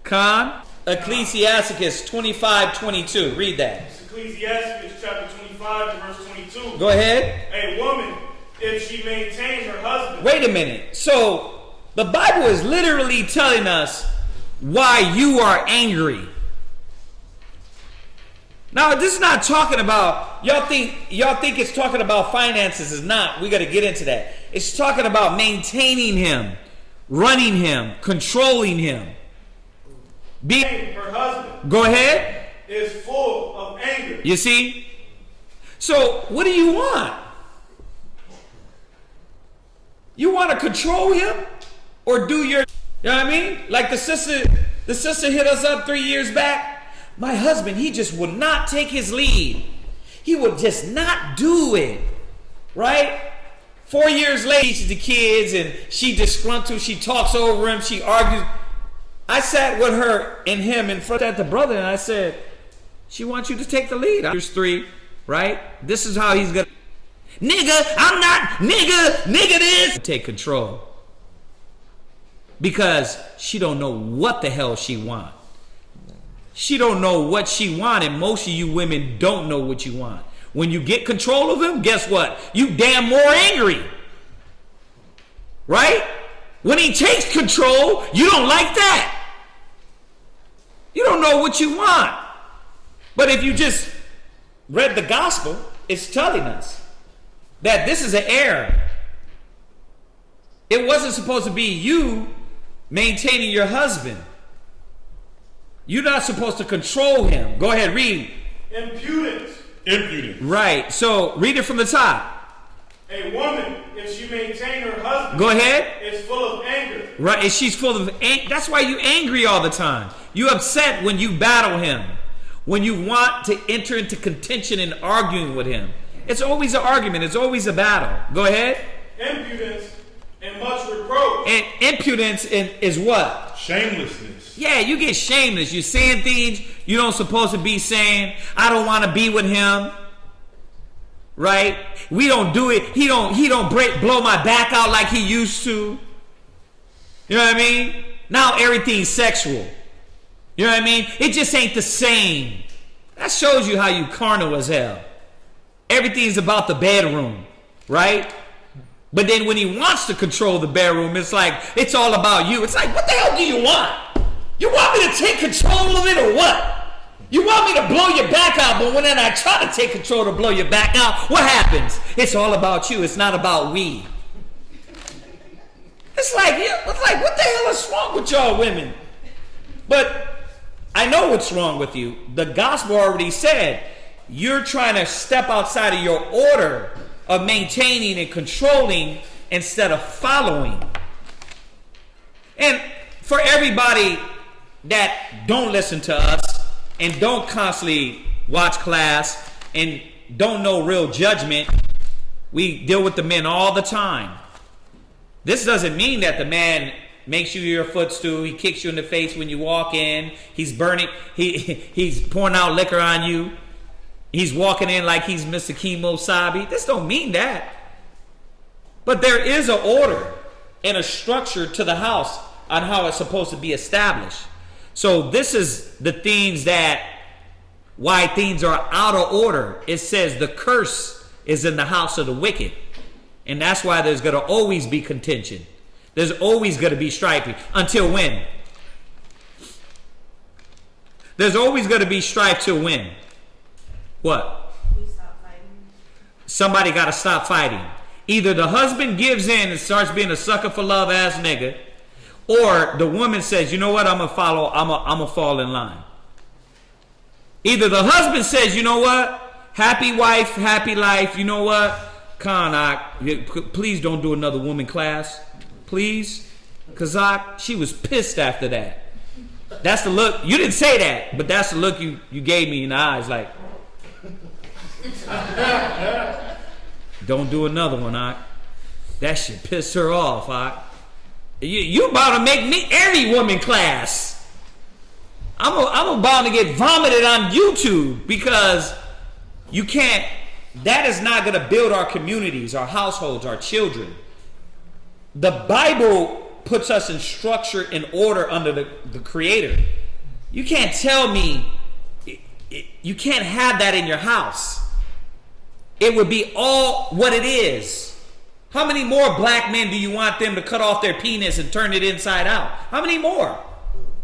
C: Con? Ecclesiasticus 25:22. Read that.
D: It's Ecclesiasticus chapter 25 and verse 22.
C: Go ahead.
D: A woman, if she maintains her husband.
C: Wait a minute. So the Bible is literally telling us why you are angry. Now, this is not talking about, y'all think it's talking about finances. It's not. We got to get into that. It's talking about maintaining him, running him, controlling him.
D: Her husband.
C: Go ahead.
D: Is full of anger.
C: You see? So, what do you want? You want to control him or do your, you know what I mean? Like the sister hit us up 3 years back. My husband, he just would not take his lead. He would just not do it. Right? 4 years later, he teaches the kids and she disgruntled. She talks over him. She argues. I sat with her and him in front of the brother and I said, she wants you to take the lead. Here's 3, right? This is how he's going to. Nigga, I'm not, nigga this. Take control. Because she don't know what the hell she want. She don't know what she want, and most of you women don't know what you want. When you get control of him, guess what? You damn more angry. Right? When he takes control, you don't like that. You don't know what you want. But if you just read the gospel, it's telling us that this is an error. It wasn't supposed to be you maintaining your husband. You're not supposed to control him. Go ahead, read.
D: Impudence.
C: Right. So read it from the top.
D: A woman, if she maintain her husband,
C: go ahead,
D: is full of anger.
C: Right, and she's full of anger. That's why you angry all the time. You upset when you battle him. When you want to enter into contention and arguing with him. It's always an argument. It's always a battle. Go ahead.
D: Impudence and much reproach.
C: And impudence is what?
D: Shamelessness.
C: Yeah, you get shameless. You're saying things you don't supposed to be saying. I don't want to be with him. Right? We don't do it. He don't blow my back out like he used to. You know what I mean? Now everything's sexual. You know what I mean? It just ain't the same. That shows you how you carnal as hell. Everything's about the bedroom, right? But then when he wants to control the bedroom, it's like, it's all about you. It's like, what the hell do you want? You want me to take control of it or what? You want me to blow your back out, but when then I try to take control to blow your back out, what happens? It's all about you. It's not about we. It's like, what the hell is wrong with y'all women? But I know what's wrong with you. The gospel already said, you're trying to step outside of your order of maintaining and controlling instead of following. And for everybody that don't listen to us and don't constantly watch class and don't know real judgment, we deal with the men all the time. This doesn't mean that the man makes you your footstool, he kicks you in the face when you walk in, he's burning, he's pouring out liquor on you, he's walking in like he's Mr. Kemo-sabe. This don't mean that. But there is an order and a structure to the house on how it's supposed to be established. So this is the things that, why things are out of order. It says the curse is in the house of the wicked. And that's why there's going to always be contention. There's always going to be strife. Until when? There's always going to be strife till when? What?
G: We stop fighting.
C: Somebody got to stop fighting. Either the husband gives in and starts being a sucker for love ass nigga, or the woman says, you know what, I'm going to follow, I'm going to fall in line. Either the husband says, you know what, happy wife, happy life, you know what, please don't do another woman class. Please. Kazak, she was pissed after that. That's the look. You didn't say that, but that's the look you gave me in the eyes, like, don't do another one, that shit pissed her off, You about to make me every woman class. I'm about to get vomited on YouTube because you can't. That is not going to build our communities, our households, our children. The Bible puts us in structure and order under the Creator. You can't tell me you can't have that in your house. It would be all what it is. How many more black men do you want them to cut off their penis and turn it inside out? How many more?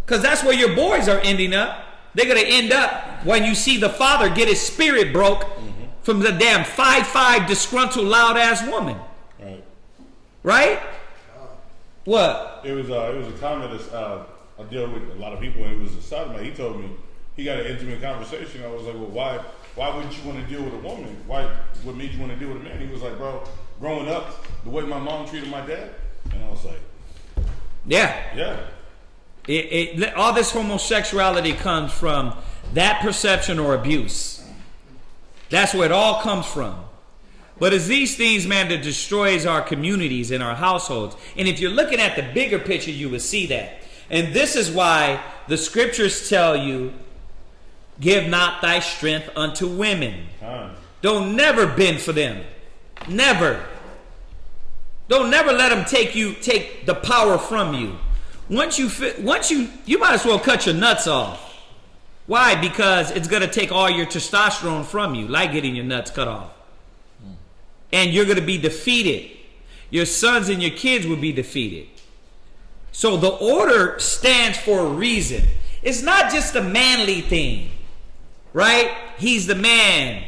C: Because that's where your boys are ending up. They're going to end up when you see the father get his spirit broke from the damn 5'5" disgruntled loud ass woman. Right? What?
D: It was a comment that I deal with a lot of people, and it was a sodomite. He told me he got an intimate conversation. I was like, well, why wouldn't you want to deal with a woman? What made you want to deal with a man? He was like, bro, growing up, the way my mom treated my dad. And I was like, yeah.
C: All this homosexuality comes from that perception or abuse. That's where it all comes from. But it's these things, man, that destroys our communities and our households. And if you're looking at the bigger picture, you will see that. And this is why the scriptures tell you, give not thy strength unto women. Don't never bend for them. Never. Don't never let them take the power from you. Once you might as well cut your nuts off. Why? Because it's going to take all your testosterone from you, like getting your nuts cut off. And you're going to be defeated. Your sons and your kids will be defeated. So the order stands for a reason. It's not just a manly thing, right? He's the man.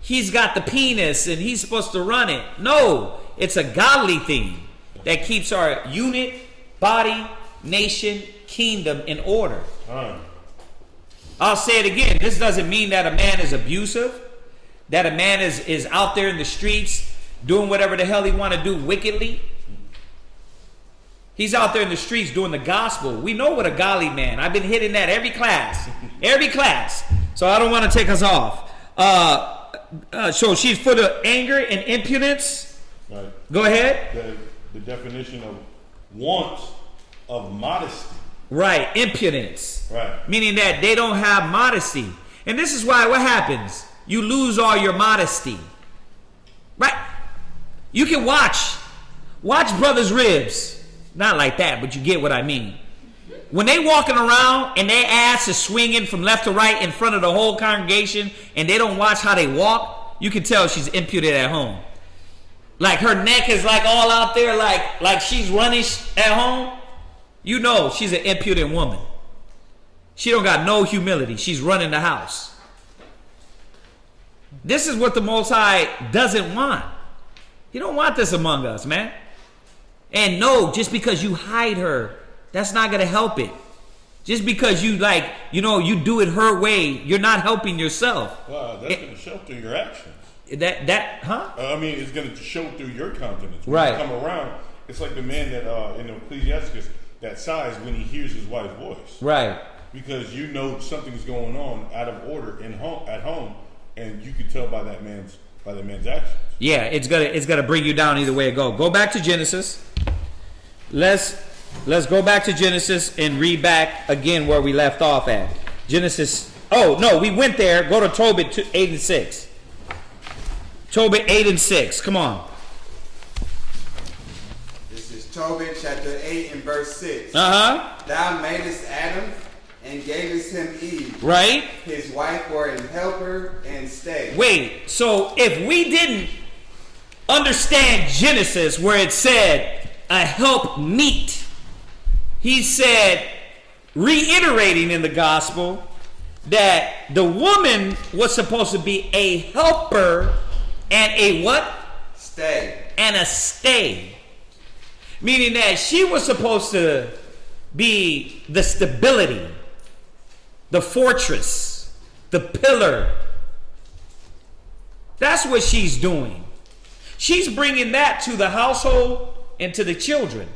C: He's got the penis and he's supposed to run it. No, it's a godly thing that keeps our unit, body, nation, kingdom in order. I'll say it again. This doesn't mean that a man is abusive, that a man is out there in the streets doing whatever the hell he want to do wickedly. He's out there in the streets doing the gospel. We know what a godly man. I've been hitting that every class. Every class. So I don't want to take us off. So she's full of anger and impudence.
D: Right.
C: Go ahead.
D: The definition of want of modesty.
C: Right. Impudence.
D: Right.
C: Meaning that they don't have modesty. And this is why what happens? You lose all your modesty. Right? You can watch brothers' ribs. Not like that, but you get what I mean. When they walking around and their ass is swinging from left to right in front of the whole congregation and they don't watch how they walk, you can tell she's impudent at home. Like her neck is like all out there like she's running at home. You know she's an impudent woman. She don't got no humility. She's running the house. This is what the Most High doesn't want. He don't want this among us, man. And no, just because you hide her, that's not going to help it. Just because you you do it her way, you're not helping yourself.
D: Wow, that's going to show through your actions.
C: I
D: mean, it's going to show through your countenance. When
C: right.
D: you come around, it's like the man that in Ecclesiasticus that sighs when he hears his wife's voice.
C: Right.
D: Because you know something's going on out of order at home, and you can tell by that man's actions.
C: Yeah, it's gonna bring you down either way it go. Go back to Genesis. Let's go back to Genesis and read back again where we left off at. Genesis. Oh no, we went there. Go to Tobit 8 and 6. Tobit 8 and 6. Come on.
I: This is Tobit chapter 8 and verse 6.
C: Thou
I: madest Adam and gavest him Eve,
C: right,
I: his wife, for an helper and stay.
C: Wait, so if we didn't understand Genesis where it said a help meet, he said, reiterating in the gospel, that the woman was supposed to be a helper and a what?
I: Stay.
C: And a stay. Meaning that she was supposed to be the stability, the fortress, the pillar. That's what she's doing. She's bringing that to the household and to the children.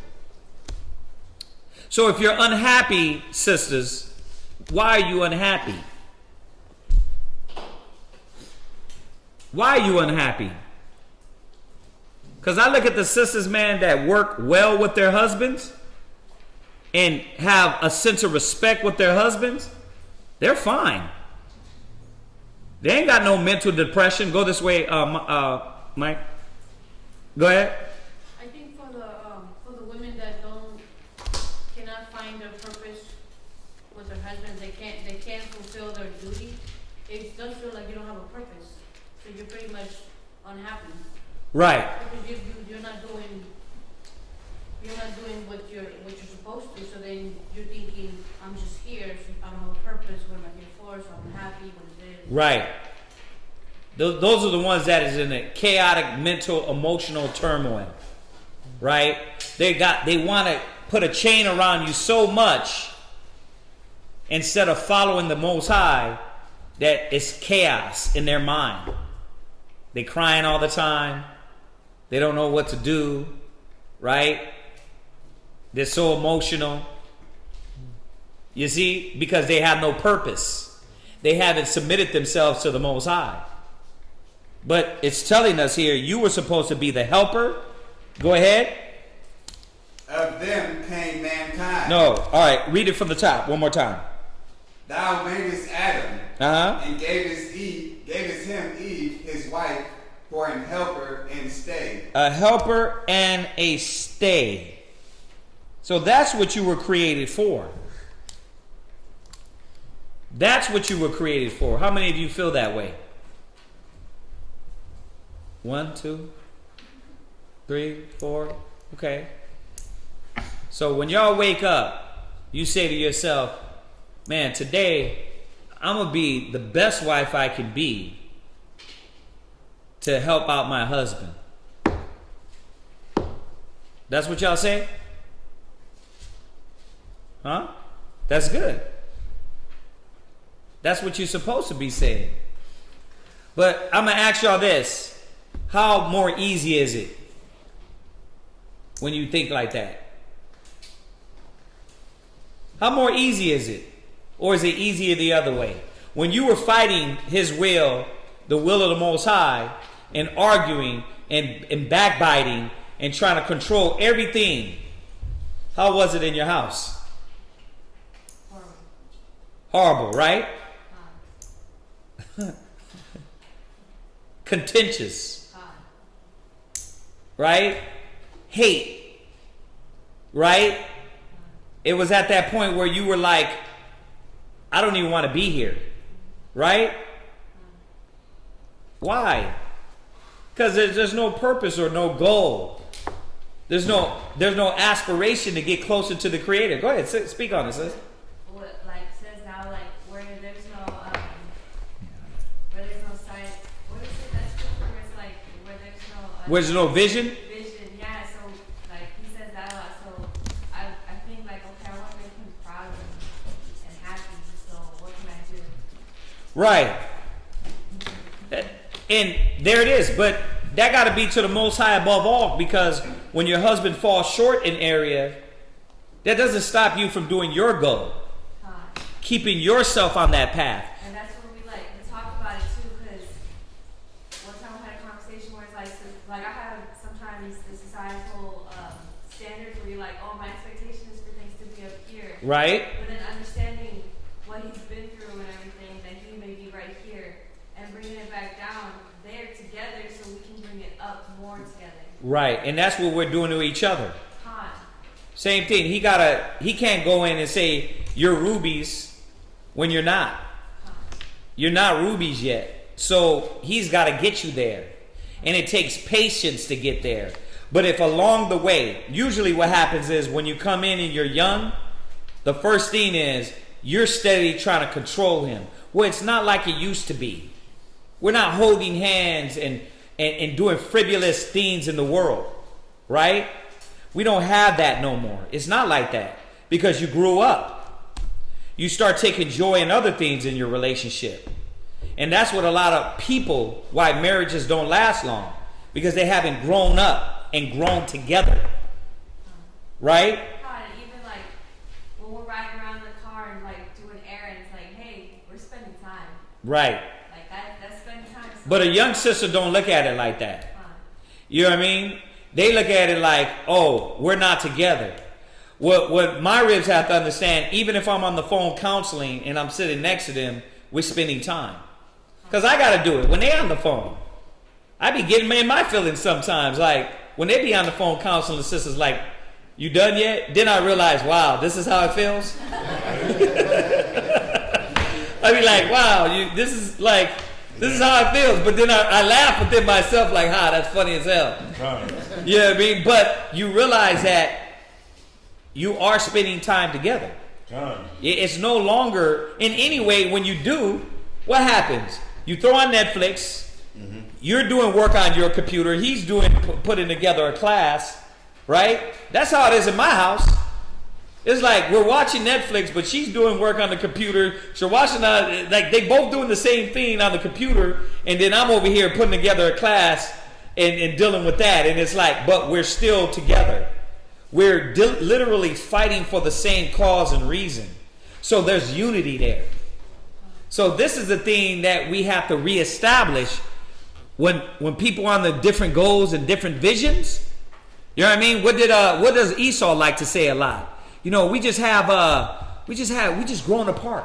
C: So if you're unhappy, sisters, why are you unhappy? Why are you unhappy? Because I look at the sisters, man, that work well with their husbands and have a sense of respect with their husbands. They're fine. They ain't got no mental depression. Go this way, Mike. Go ahead.
G: I think for the women that cannot find their purpose with their husbands, they can't fulfill their duty. It does feel like you don't have a purpose, so you're pretty much unhappy.
C: Right.
G: Because you're not doing what you're supposed to. So then you're thinking, I'm just here. So I don't have a purpose. What am I here for? So I'm happy. What is this?
C: Right. Those are the ones that is in a chaotic mental, emotional turmoil. Right? They want to put a chain around you so much instead of following the Most High that it's chaos in their mind. They crying all the time. They don't know what to do. Right? They're so emotional. You see? Because they have no purpose. They haven't submitted themselves to the Most High. But it's telling us here, you were supposed to be the helper. Go ahead.
I: Of them came mankind.
C: No. All right. Read it from the top one more time.
I: Thou madest Adam and gavest him Eve, his wife, for an helper and stay.
C: A helper and a stay. So that's what you were created for. That's what you were created for. How many of you feel that way? 1, 2, 3, 4. Okay. So when y'all wake up, you say to yourself, man, today I'm going to be the best wife I can be to help out my husband. That's what y'all say? Huh? That's good. That's what you're supposed to be saying. But I'm going to ask y'all this. How more easy is it when you think like that? How more easy is it? Or is it easier the other way? When you were fighting his will, the will of the Most High, and arguing and backbiting and trying to control everything, how was it in your house? Horrible, right? Contentious. Right? Hate. Right? It was at that point where you were like, I don't even want to be here. Right? Why? Because there's no purpose or no goal. There's no aspiration to get closer to the Creator. Go ahead, speak on it, sis.
E: What says now, where there's no sight. What is it? That's where it's where there's no.
C: Where's no vision?
E: Vision, yeah. So he says that a lot. So I think okay, I want to make him proud of me.
C: Right. And there it is. But that got to be to the Most High above all, because when your husband falls short in area, that doesn't stop you from doing your goal. Keeping yourself on that path.
J: And that's when we talk about it too, because one time we had a conversation where it's like I have sometimes the societal standards where you're like, oh, my expectation is for things to be up here.
C: Right.
J: But then understanding what he's been through and everything, that he may be right here, and bringing it back down there together so we can bring it up more together.
C: Right. And that's what we're doing to each other. Same thing. He can't go in and say you're rubies when you're not. You're not rubies yet. So he's got to get you there. And it takes patience to get there. But if along the way, usually what happens is when you come in and you're young, the first thing is you're steadily trying to control him. Well, it's not like it used to be. We're not holding hands and doing frivolous things in the world. Right? We don't have that no more. It's not like that because you grew up. You start taking joy in other things in your relationship. And that's what a lot of people, why marriages don't last long, because they haven't grown up and grown together. Right?
J: God, even when we're riding around in the car and doing errands, hey, we're spending time.
C: Right.
J: That's spending time.
C: But a young sister don't look at it like that. You know what I mean? They look at it like, oh, we're not together. What my ribs have to understand, even if I'm on the phone counseling and I'm sitting next to them, we're spending time. Because I got to do it when they're on the phone. I be getting in my feelings sometimes. When they be on the phone counseling, the sister's like, you done yet? Then I realize, wow, this is how it feels? I be like, wow, this is how it feels. But then I laugh within myself like, that's funny as hell. You know what I mean? But you realize that you are spending time together. It's no longer, in any way, when you do, what happens? You throw on Netflix. Mm-hmm. You're doing work on your computer. He's putting together a class. Right? That's how it is in my house. It's like we're watching Netflix, but she's doing work on the computer. She's watching, they both doing the same thing on the computer. And then I'm over here putting together a class and dealing with that. And it's but we're still together. We're literally fighting for the same cause and reason. So there's unity there. So this is the thing that we have to reestablish when people are on the different goals and different visions. You know what I mean? What does Esau like to say a lot? We just grown apart.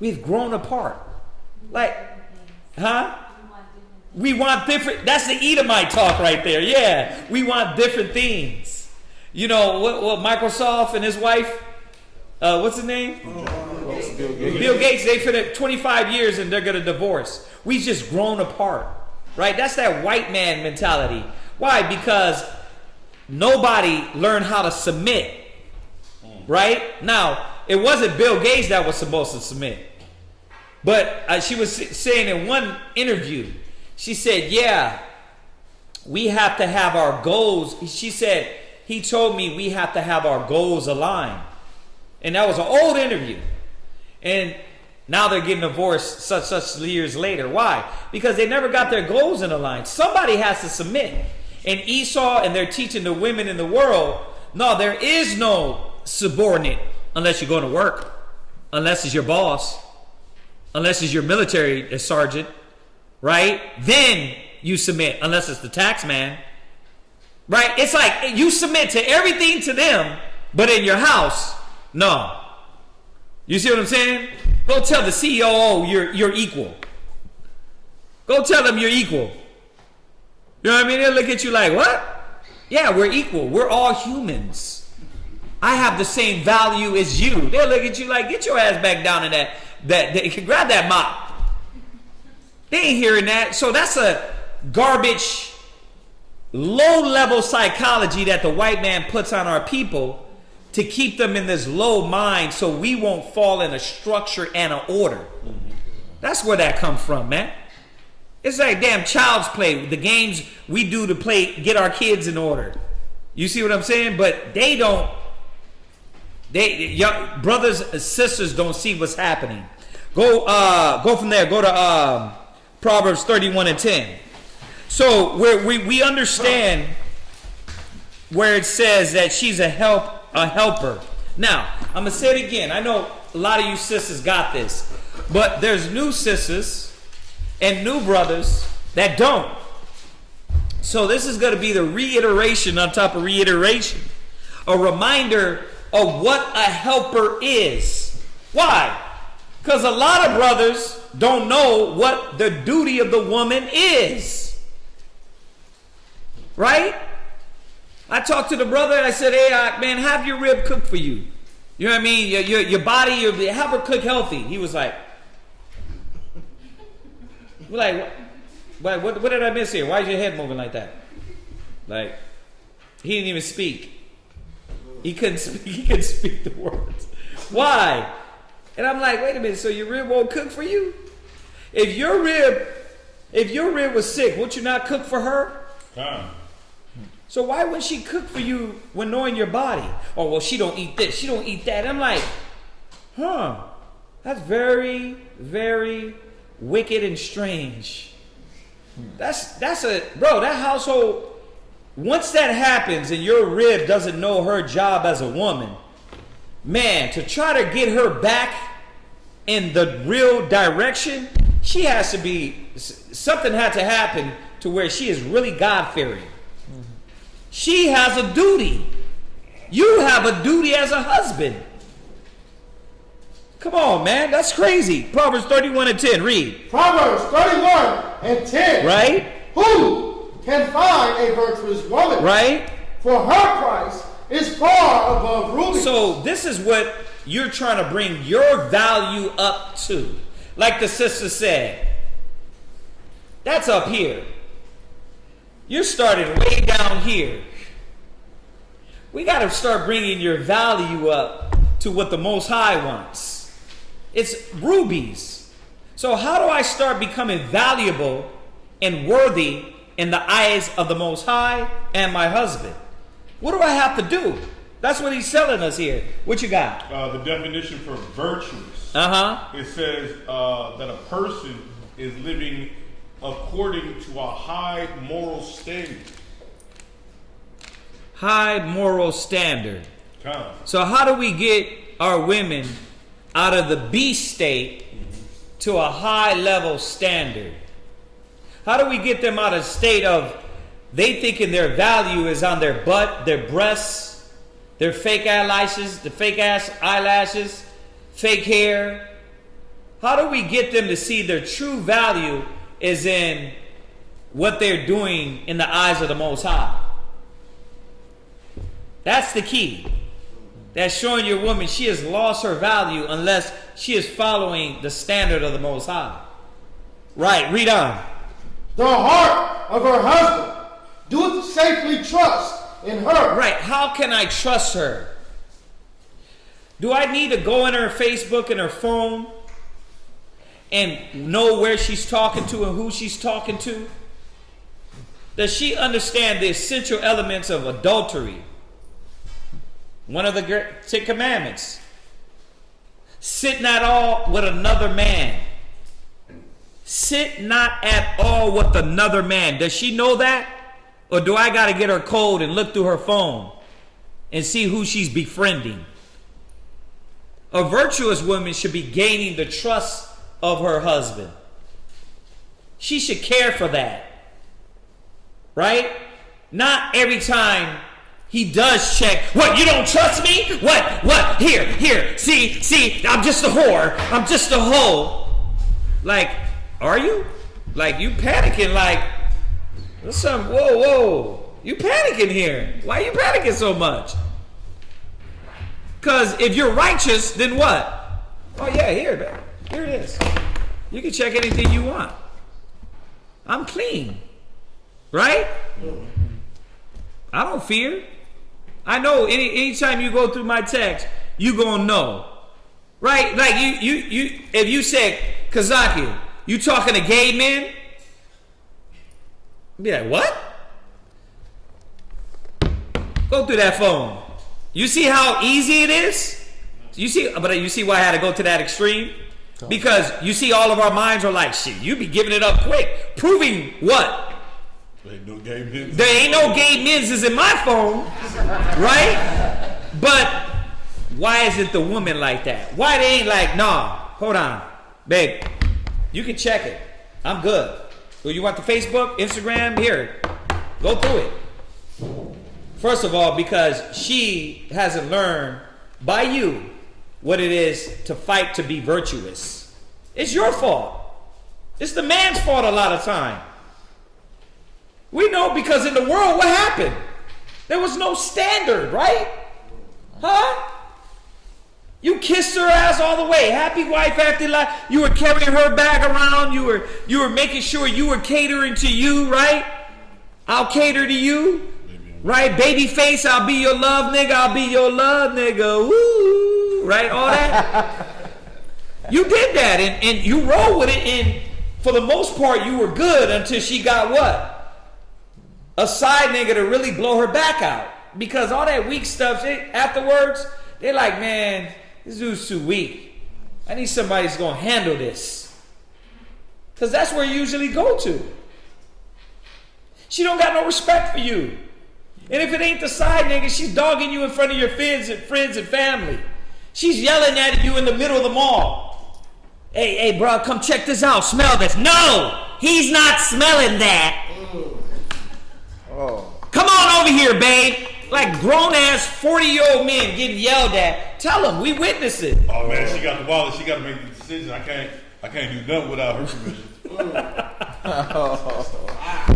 C: We've grown apart. We want different. That's the Edomite talk right there. Yeah, we want different things. What Microsoft and his wife, what's his name? Bill Gates. They for 25 years and they're gonna divorce. We've just grown apart, right? That's that white man mentality. Why? Because nobody learned how to submit. Right? Now, it wasn't Bill Gates that was supposed to submit. But she was saying in one interview, she said, yeah, we have to have our goals. She said, he told me we have to have our goals aligned. And that was an old interview. And now they're getting divorced such years later. Why? Because they never got their goals in a line. Somebody has to submit. And Esau, and they're teaching the women in the world, no, there is no subordinate unless you're going to work, unless it's your boss, unless it's your military sergeant, right? Then you submit, unless it's the tax man, right? It's like you submit to everything to them, but in your house, no. You see what I'm saying? Go tell the CEO you're equal. Go tell them you're equal. You know what I mean? They'll look at you like, what? Yeah, we're equal. We're all humans. I have the same value as you. They'll look at you like, get your ass back down in that grab that mop. They ain't hearing that. So that's a garbage, low-level psychology that the white man puts on our people to keep them in this low mind so we won't fall in a structure and an order. That's where that comes from, man. It's like damn child's play, the games we do to get our kids in order. You see what I'm saying? But they don't. Young brothers and sisters don't see what's happening. Go from there. Go to Proverbs 31:10. So we understand where it says that she's a helper. Now, I'm going to say it again. I know a lot of you sisters got this. But there's new sisters and new brothers that don't. So this is going to be the reiteration on top of reiteration. A reminder of what a helper is. Why? Because a lot of brothers don't know what the duty of the woman is. Right? I talked to the brother and I said, hey, man, have your rib cooked for you. You know what I mean? Your body, have her cook healthy. He was like, what did I miss here? Why is your head moving like that? Like, he didn't even speak. He couldn't speak the words. Why? And I'm like, wait a minute, so your rib won't cook for you? If your rib was sick, would you not cook for her? So why would she cook for you when knowing your body? Oh, well, she don't eat this, she don't eat that. I'm like, that's very, very wicked and strange. Bro, that household, once that happens and your rib doesn't know her job as a woman, man, to try to get her back in the real direction, something had to happen to where she is really God-fearing. She has a duty. You have a duty as a husband. Come on, man. That's crazy. Proverbs 31:10. Read.
F: Proverbs 31:10.
C: Right?
F: Who can find a virtuous woman?
C: Right?
F: For her price is far above rubies.
C: So this is what you're trying to bring your value up to. Like the sister said. That's up here. You're starting way down here. We got to start bringing your value up to what the Most High wants. It's rubies. So how do I start becoming valuable and worthy in the eyes of the Most High and my husband? What do I have to do? That's what he's telling us here. What you got?
D: The definition for virtuous. It says that a person is living according to a high moral standard.
C: High moral standard. So how do we get our women out of the beast state to a high level standard? How do we get them out of state of they thinking their value is on their butt, their breasts, their fake eyelashes, the fake ass eyelashes, fake hair? How do we get them to see their true value is in what they're doing in the eyes of the Most High? That's the key. That's showing your woman she has lost her value unless she is following the standard of the Most High. Right, read on.
F: The heart of her husband doeth safely trust in her.
C: Right, how can I trust her? Do I need to go in her Facebook and her phone and know where she's talking to and who she's talking to? Does she understand the essential elements of adultery? One of the 10 commandments. Sit not all with another man. Sit not at all with another man. Does she know that? Or do I got to get her code and look through her phone and see who she's befriending? A virtuous woman should be gaining the trust of her husband. She should care for that. Right? Not every time he does check. What, you don't trust me? What? Here. See, I'm just a whore. I'm just a hoe. Like, are you? Like, you panicking like, whoa. You panicking here. Why are you panicking so much? Because if you're righteous, then what? Oh yeah, here it is. You can check anything you want. I'm clean. Right? I don't fear. I know anytime you go through my text, you gonna know. Right? Like you if you say, CHAAZAQYA, you talking to gay men? Be like, what? Go through that phone. You see how easy it is? You see why I had to go to that extreme? Because you see, all of our minds are like, shit, you be giving it up quick. Proving what?
D: There ain't no gay men's.
C: There ain't no gay men's in my phone. Right? But why isn't the woman like that? Why they ain't like, nah, hold on. Babe, you can check it. I'm good. So you want the Facebook, Instagram? Here, go through it. First of all, because she hasn't learned by you what it is to fight to be virtuous. It's your fault. It's the man's fault a lot of time. We know because in the world, what happened? There was no standard, right? Huh? You kissed her ass all the way. Happy wife, happy life. You were carrying her bag around. You were making sure you were catering to you, right? I'll cater to you. Right? Baby face, I'll be your love nigga. I'll be your love nigga. Woo. Right? All that. You did that and you rolled with it, and for the most part you were good until she got what? A side nigga to really blow her back out. Because all that weak stuff, afterwards, they're like, man, this dude's too weak. I need somebody who's going to handle this. Because that's where you usually go to. She don't got no respect for you. And if it ain't the side nigga, she's dogging you in front of your friends and family. She's yelling at you in the middle of the mall. Hey, bro, come check this out. Smell this. No, he's not smelling that. Oh. Come on over here, babe. Like grown-ass 40-year-old men getting yelled at. Tell them, we witness it.
D: Oh, man, she got the wallet. She got to make the decision. I can't do nothing without her permission.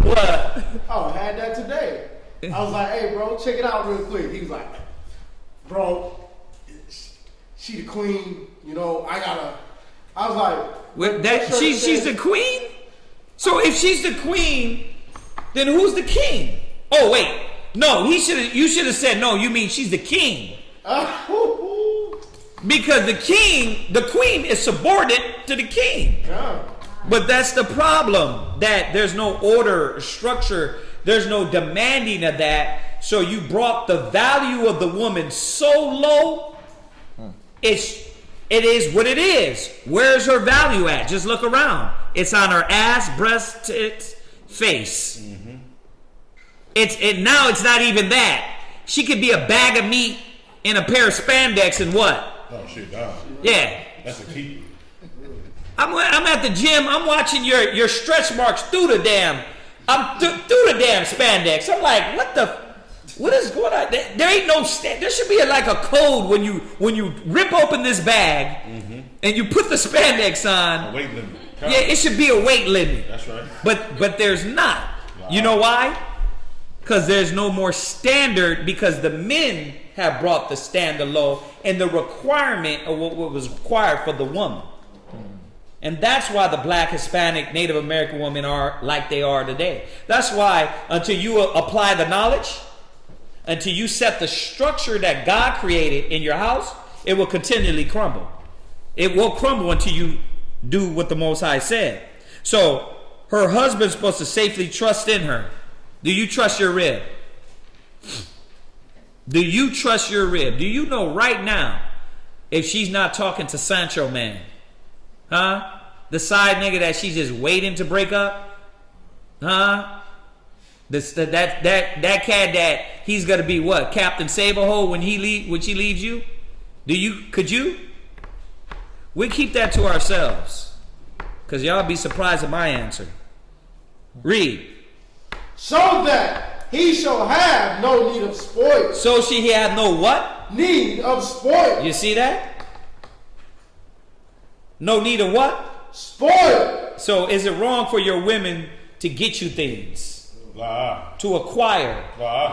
C: What?
F: Oh, I had that today. I was like, hey, bro, check it out real quick. He was like, bro, she the queen. You know, I was like,
C: with that, she's the queen? So if she's the queen, then who's the king? Oh, wait. No, you should have said, no, you mean she's the king. Because the queen is subordinate to the king. Yeah. But that's the problem, that there's no order, structure, there's no demanding of that. So you brought the value of the woman so low, it is what it is. Where's her value at? Just look around. It's on her ass, breast, tits, face. Mm-hmm. Now it's not even that. She could be a bag of meat in a pair of spandex and what?
D: Oh shit, nah.
C: Yeah.
D: That's a keeper.
C: I'm at the gym. I'm watching your stretch marks through the damn. Through the damn spandex. I'm like, what is going on? There ain't no there should be like a code when you rip open this bag and you put the spandex on.
D: A weight limit.
C: Yeah, it should be a weight limit.
D: That's right.
C: But there's not. Wow. You know why? Because there's no more standard, because the men have brought the standard low and the requirement of what was required for the woman. And that's why the black, Hispanic, Native American women are like they are today. That's why until you apply the knowledge, until you set the structure that God created in your house, it will continually crumble. It will crumble until you do what the Most High said. So her husband's supposed to safely trust in her. Do you trust your rib? Do you trust your rib? Do you know right now if she's not talking to Sancho Man? Huh? The side nigga that she's just waiting to break up? Huh? That cat that he's gonna be what? Captain Saberhole when she leaves you? Could you? We keep that to ourselves. Cause y'all be surprised at my answer. Read.
F: So that he shall have no need of spoil.
C: So she had no what?
F: Need of spoil.
C: You see that? No need of what?
F: Spoil.
C: So is it wrong for your women to get you things? To acquire?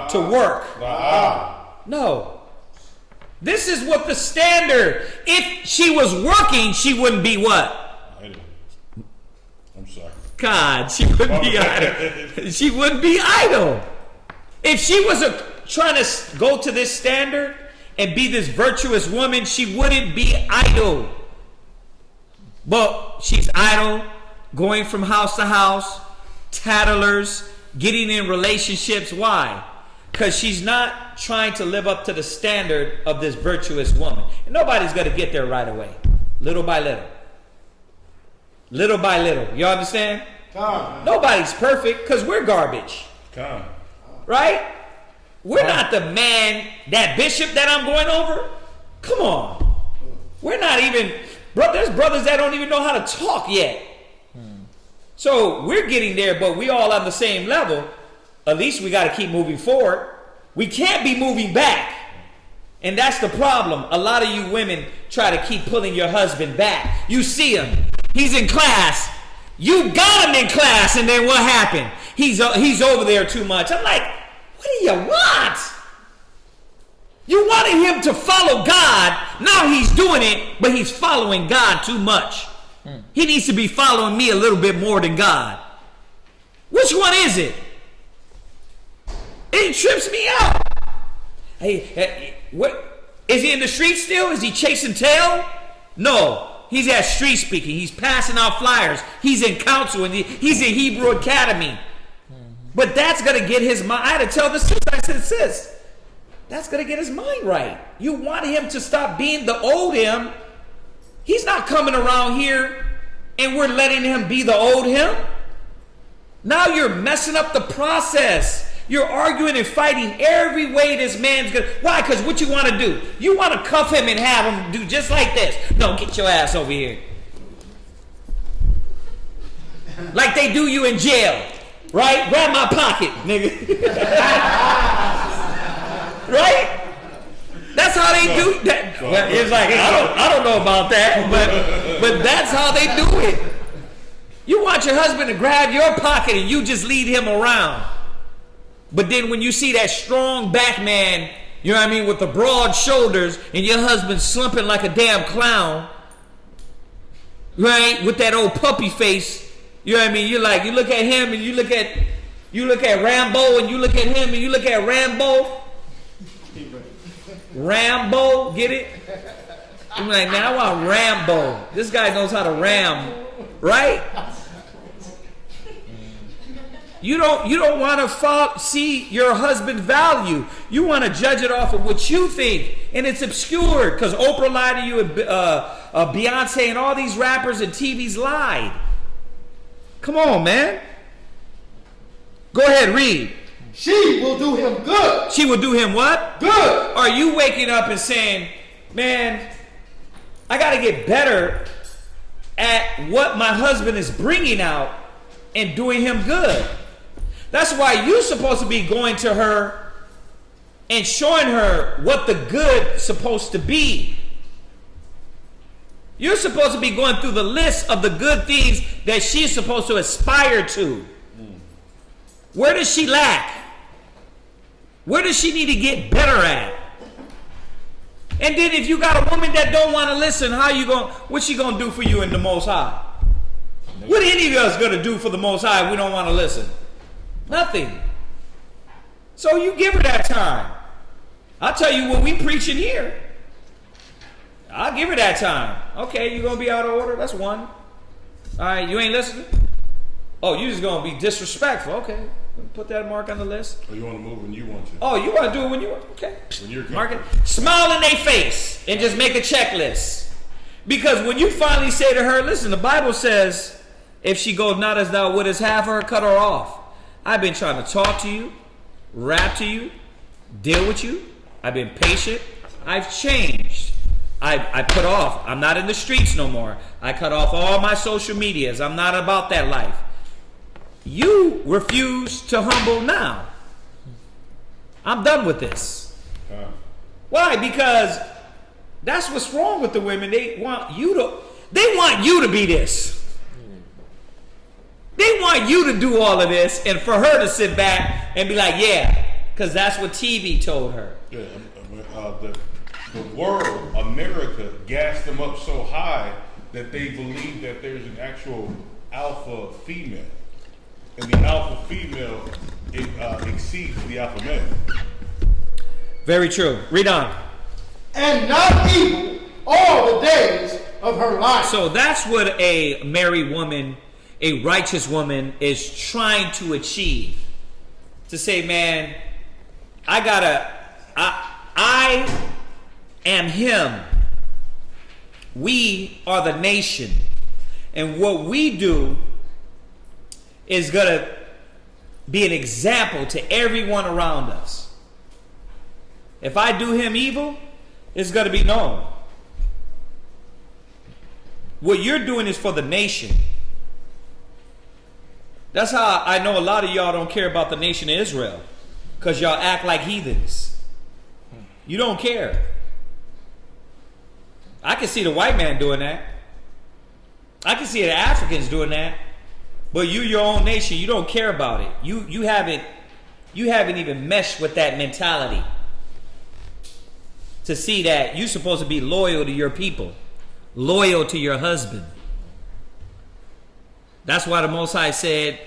C: To work? No. This is what the standard. If she was working, she wouldn't be what?
D: I'm sorry.
C: God, she wouldn't be idle. She wouldn't be idle. If she was trying to go to this standard and be this virtuous woman, she wouldn't be idle. But she's idle, going from house to house, tattlers, getting in relationships. Why? Because she's not trying to live up to the standard of this virtuous woman. And nobody's going to get there right away, little by little. Little by little. You understand? Nobody's perfect because we're garbage. Right? We're not the man, that bishop that I'm going over. Come on. We're not even, there's brothers that don't even know how to talk yet. So we're getting there, but we all on the same level. At least we got to keep moving forward. We can't be moving back. And that's the problem. A lot of you women try to keep pulling your husband back. You see him. He's in class. You got him in class, and then what happened? He's over there too much. I'm like, what do you want? You wanted him to follow God. Now he's doing it, but he's following God too much. He needs to be following me a little bit more than God. Which one is it? It trips me out. Hey, what is he in the street still? Is he chasing tail? No, he's at street speaking. He's passing out flyers. He's in council and he's in Hebrew Academy. But that's gonna get his mind. I had to tell the sis. I said, sis, that's gonna get his mind right. You want him to stop being the old him. He's not coming around here and we're letting him be the old him. Now you're messing up the process. You're arguing and fighting every way this man's gonna. Why? Because what you want to do? You want to cuff him and have him do just like this. No, get your ass over here. Like they do you in jail. Right? Grab my pocket, nigga. Right? That's how they do that. Well, it's like, I don't know about that, but that's how they do it. You want your husband to grab your pocket and you just lead him around. But then when you see that strong back man, you know what I mean, with the broad shoulders, and your husband slumping like a damn clown, right, with that old puppy face, you know what I mean, you look at him and you look at Rambo, and you look at him and you look at Rambo. Rambo, get it? I'm like, now I want Rambo. This guy knows how to ram, right? You don't want to see your husband's value. You want to judge it off of what you think, and it's obscured because Oprah lied to you, and Beyonce and all these rappers and TVs lied. Come on, man. Go ahead, read.
F: She will do him good.
C: She will do him what?
F: Good.
C: Are you waking up and saying, man, I got to get better at what my husband is bringing out and doing him good? That's why you're supposed to be going to her and showing her what the good is supposed to be. You're supposed to be going through the list of the good things that she's supposed to aspire to. Where does she lack? Where does she need to get better at? And then if you got a woman that don't want to listen, what's she going to do for you in the Most High? What any of us going to do for the Most High if we don't want to listen? Nothing. So you give her that time. I'll tell you what we preaching here. I'll give her that time. Okay, you going to be out of order? That's one. All right, you ain't listening? Oh, you just going to be disrespectful. Okay, put that mark on the list.
D: Or you want to move when you want to.
C: Oh, you want to do it when you want. Okay.
D: When you're
C: mark it. Smile in their face and just make a checklist. Because when you finally say to her, listen, the Bible says, if she goes not as thou wouldest have her, cut her off. I've been trying to talk to you, rap to you, deal with you. I've been patient. I've changed. I put off. I'm not in the streets no more. I cut off all my social medias. I'm not about that life. You refuse to humble now. I'm done with this. Why? Because that's what's wrong with the women. They want you to be this. They want you to do all of this and for her to sit back and be like, yeah, because that's what TV told her.
D: Yeah, the world, America, gassed them up so high that they believe that there's an actual alpha female. And the alpha female exceeds the alpha male.
C: Very true. Read on.
F: And not evil all the days of her life.
C: So that's what a married woman, a righteous woman, is trying to achieve. To say, man, I am him. We are the nation. And what we do is going to be an example to everyone around us. If I do him evil, it's going to be known. What you're doing is for the nation. That's how I know a lot of y'all don't care about the nation of Israel. Because y'all act like heathens. You don't care. I can see the white man doing that. I can see the Africans doing that. But you, your own nation, you don't care about it. You haven't even meshed with that mentality to see that you're supposed to be loyal to your people, loyal to your husband. That's why the Most High said,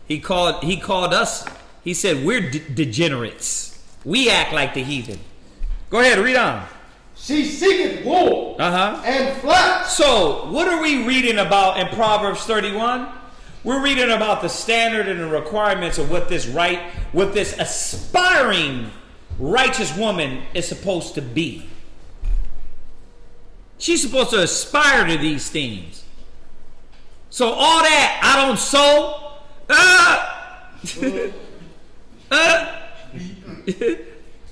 C: he called us, he said we're degenerates. We act like the heathen. Go ahead, read on.
F: She seeketh wool and flax.
C: So, what are we reading about in Proverbs 31? We're reading about the standard and the requirements of what this aspiring righteous woman is supposed to be. She's supposed to aspire to these things. So all that, I don't sew,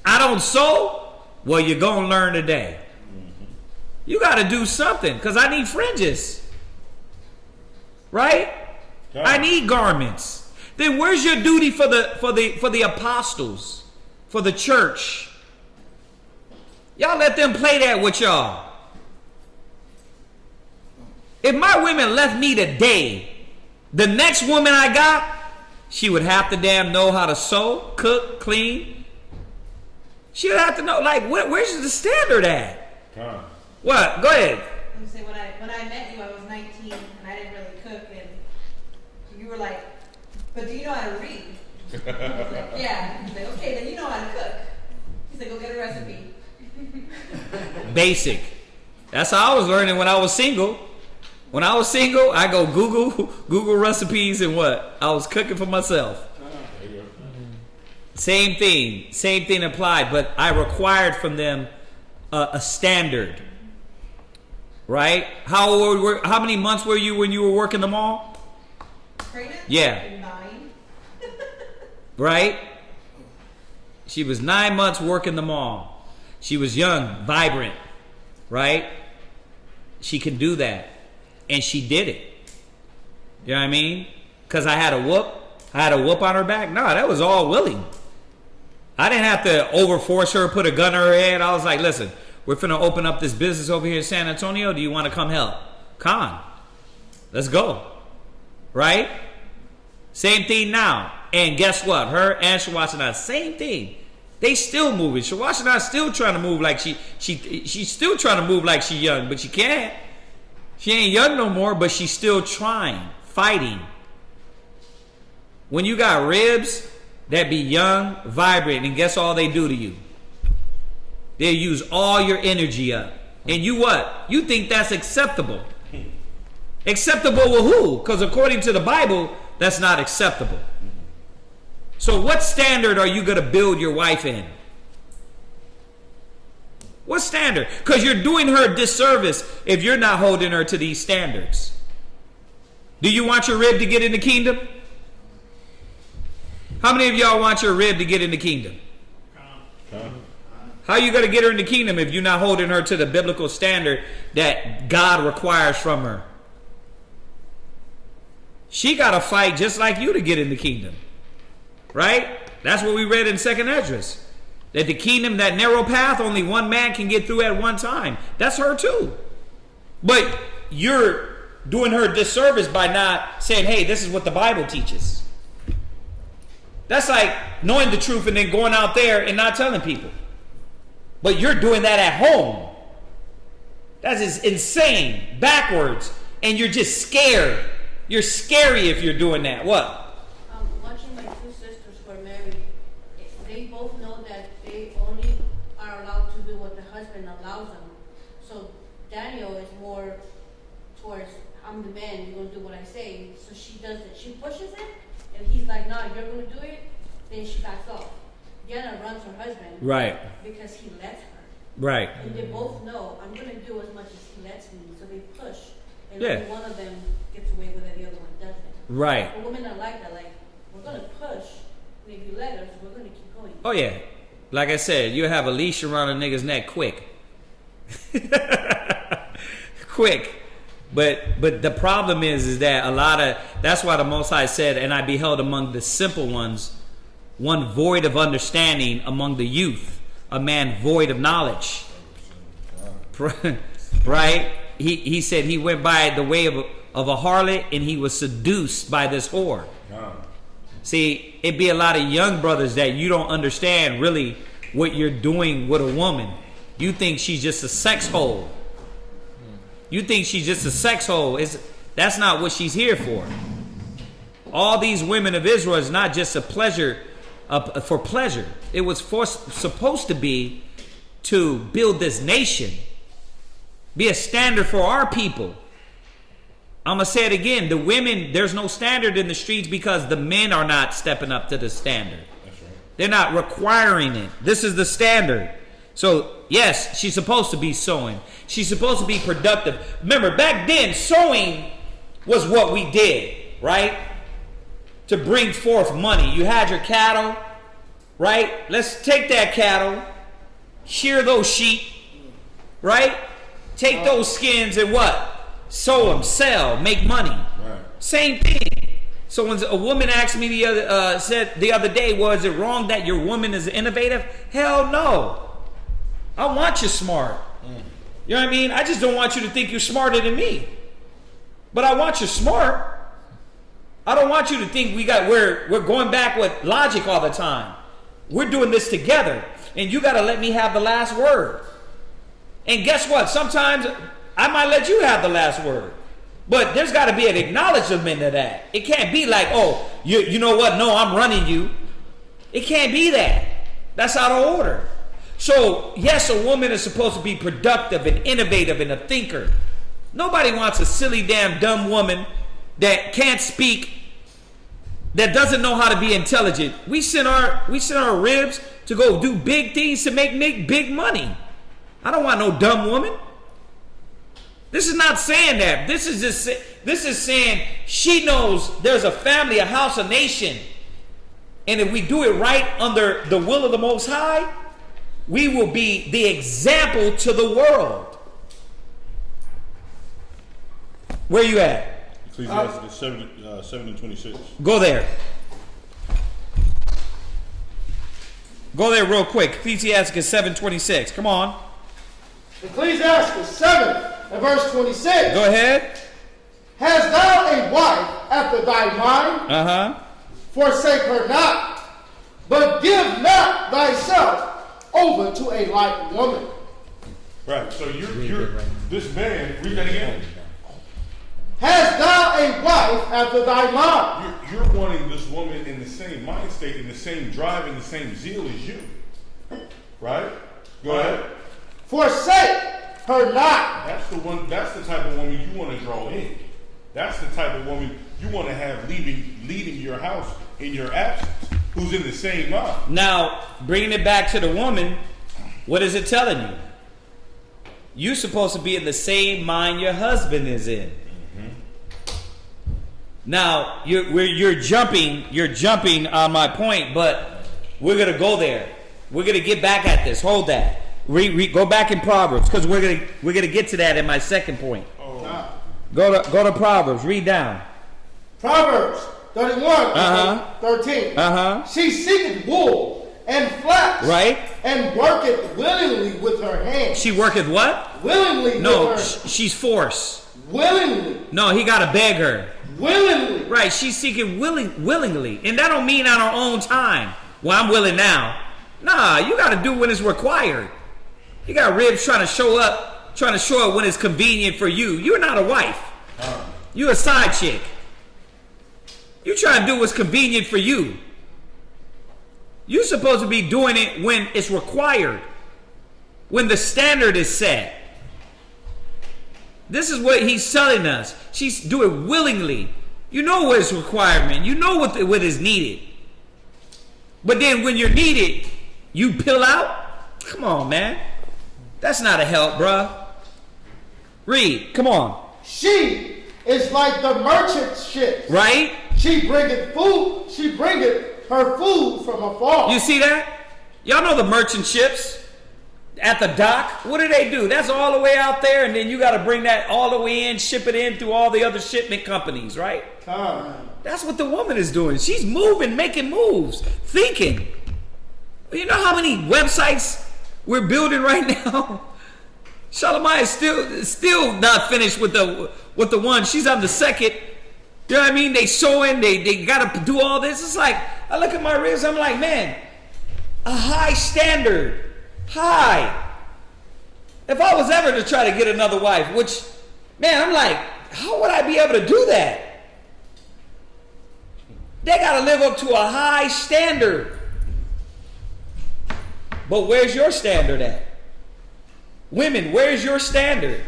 C: I don't sew, well, you're going to learn today. You got to do something, because I need fringes. Right? I need garments. Then where's your duty for the apostles, for the church? Y'all let them play that with y'all. If my women left me today, the next woman I got, she would have to damn know how to sew, cook, clean. She would have to know, like, where's the standard at? What? Go ahead.
K: Let me say, when I met you, I was 19 and I didn't really cook, and you were like, but do you know how to read? I was like, yeah. He's like, okay, then you know how to cook. He's like, go get a recipe.
C: Basic. That's how I was learning when I was single. When I was single, I go Google recipes, and what? I was cooking for myself. Same thing applied, but I required from them a standard. Right? How many months were you when you were working the mall?
K: Pregnant?
C: Yeah.
K: 9.
C: Right? She was 9 months working the mall. She was young, vibrant. Right? She can do that. And she did it. You know what I mean? Because I had a whoop on her back. No, that was all willing. I didn't have to overforce her, put a gun in her head. I was like, listen, we're finna open up this business over here in San Antonio. Do you want to come help? Come on. Let's go. Right? Same thing now. And guess what? Her and SHAQAT, same thing. They still moving. SHAQAT still trying to move like she's still trying to move like she's young, but she can't. She ain't young no more, but she's still trying, fighting. When you got ribs that be young, vibrant, and guess all they do to you? They use all your energy up. And you what? You think that's acceptable. Acceptable with who? Because according to the Bible, that's not acceptable. So what standard are you going to build your wife in? What standard? Because you're doing her a disservice if you're not holding her to these standards. Do you want your rib to get in the kingdom? How many of y'all want your rib to get in the kingdom? How are you going to get her in the kingdom if you're not holding her to the biblical standard that God requires from her? She got to fight just like you to get in the kingdom. Right? That's what we read in 2nd Esdras. That the kingdom, that narrow path, only one man can get through at one time. That's her too. But you're doing her a disservice by not saying, hey, this is what the Bible teaches. That's like knowing the truth and then going out there and not telling people. But you're doing that at home. That is insane, backwards, and you're just scared. You're scary if you're doing that. What?
G: Watching my two sisters who are married, they both know that they only are allowed to do what the husband allows them. So Daniel is more towards, I'm the man, you're going to do what I say. So she does it. She pushes it, and he's like, no, you're going to do it. Then she backs off. Diana runs her husband.
C: Right.
G: Because he lets her.
C: Right.
G: And they both know, I'm going to do as much as he lets me. So they push. and
C: Yeah.
G: only one of them gets away with it, the other one doesn't.
C: Right.
G: But women are like that. Like, we're gonna push, and if you let us, we're gonna keep going.
C: Oh yeah. Like I said, you have a leash around a nigga's neck quick. Quick. But the problem is that a lot of, that's why the Most High said, and I beheld among the simple ones one void of understanding among the youth, a man void of knowledge. Right? He said he went by the way of a harlot and he was seduced by this whore. See, it be a lot of young brothers that you don't understand really what you're doing with a woman. You think she's just a sex hole. You think she's just a sex hole. That's not what she's here for. All these women of Israel is not just a pleasure, for pleasure. It was supposed to be to build this nation, be a standard for our people. I'm going to say it again. The women, there's no standard in the streets because the men are not stepping up to the standard. That's right. They're not requiring it. This is the standard. So, yes, she's supposed to be sewing. She's supposed to be productive. Remember, back then, sewing was what we did, right? To bring forth money. You had your cattle, right? Let's take that cattle, shear those sheep, right? Take those skins and what? Sew them, sell, make money. Right. Same thing. So when a woman asked me said the other day, was it wrong that your woman is innovative? Hell no. I want you smart. You know what I mean? I just don't want you to think you're smarter than me. But I want you smart. I don't want you to think we're going back with logic all the time. We're doing this together. And you got to let me have the last word. And guess what? Sometimes I might let you have the last word. But there's got to be an acknowledgement of that. It can't be like, oh, you know what? No, I'm running you. It can't be that. That's out of order. So, yes, a woman is supposed to be productive and innovative and a thinker. Nobody wants a silly, damn, dumb woman that can't speak, that doesn't know how to be intelligent. We send our ribs to go do big things to make big money. I don't want no dumb woman. This is not saying that. This is saying she knows there's a family, a house, a nation. And if we do it right under the will of the Most High, we will be the example to the world. Where you at?
D: Ecclesiasticus 7 and 26.
C: Go there. Go there real quick. Ecclesiasticus 7:26. Come on.
F: Ecclesiasticus 7 and verse 26.
C: Go ahead.
F: Hast thou a wife after thy mind? Forsake her not, but give not thyself over to a like woman.
D: Right. So you're this man. Read that again.
F: Hast thou a wife after thy mind?
D: You're wanting this woman in the same mind state, in the same drive, in the same zeal as you. Right? Go ahead.
F: Forsake her not.
D: That's the one. That's the type of woman you want to draw in. That's the type of woman you want to have leading your house in your absence. Who's in the same mind.
C: Now, bringing it back to the woman, what is it telling you? You're supposed to be in the same mind your husband is in. Now, you're jumping on my point, but we're gonna go there. We're gonna get back at this. Hold that. Go back in Proverbs, because we're gonna get to that in my second point. Go to Proverbs. Read down.
F: Proverbs 31, 13. She seeketh wool and flax,
C: right,
F: and worketh willingly with her hands.
C: She worketh what?
F: Willingly.
C: No,
F: with her.
C: she's forced.
F: Willingly.
C: No, he gotta beg her.
F: Willingly.
C: Right, she's seeking willingly. And that don't mean on her own time. Well, I'm willing now. Nah, you gotta do when it's required. You got ribs trying to show up when it's convenient for you. You're not a wife. You a side chick. You try to do what's convenient for you. You're supposed to be doing it when it's required. When the standard is set. This is what he's telling us. She's doing it willingly. You know what is requirement. You know what is needed. But then when you're needed, you pill out? Come on, man. That's not a help, bruh. Read. Come on.
F: She is like the merchant ship.
C: Right?
F: She bringeth food. She bringeth her food from afar.
C: You see that? Y'all know the merchant ships at the dock. What do? That's all the way out there, and then you got to bring that all the way in, ship it in through all the other shipment companies, right? That's what the woman is doing. She's moving, making moves, thinking. You know how many websites we're building right now? Shalamai is still not finished with the one. She's on the second. You know what I mean? They sewing, they got to do all this. It's like, I look at my ribs, I'm like, man, a high standard. High. If I was ever to try to get another wife, which, man, I'm like, how would I be able to do that? They got to live up to a high standard. But where's your standard at? Women, where's your standard?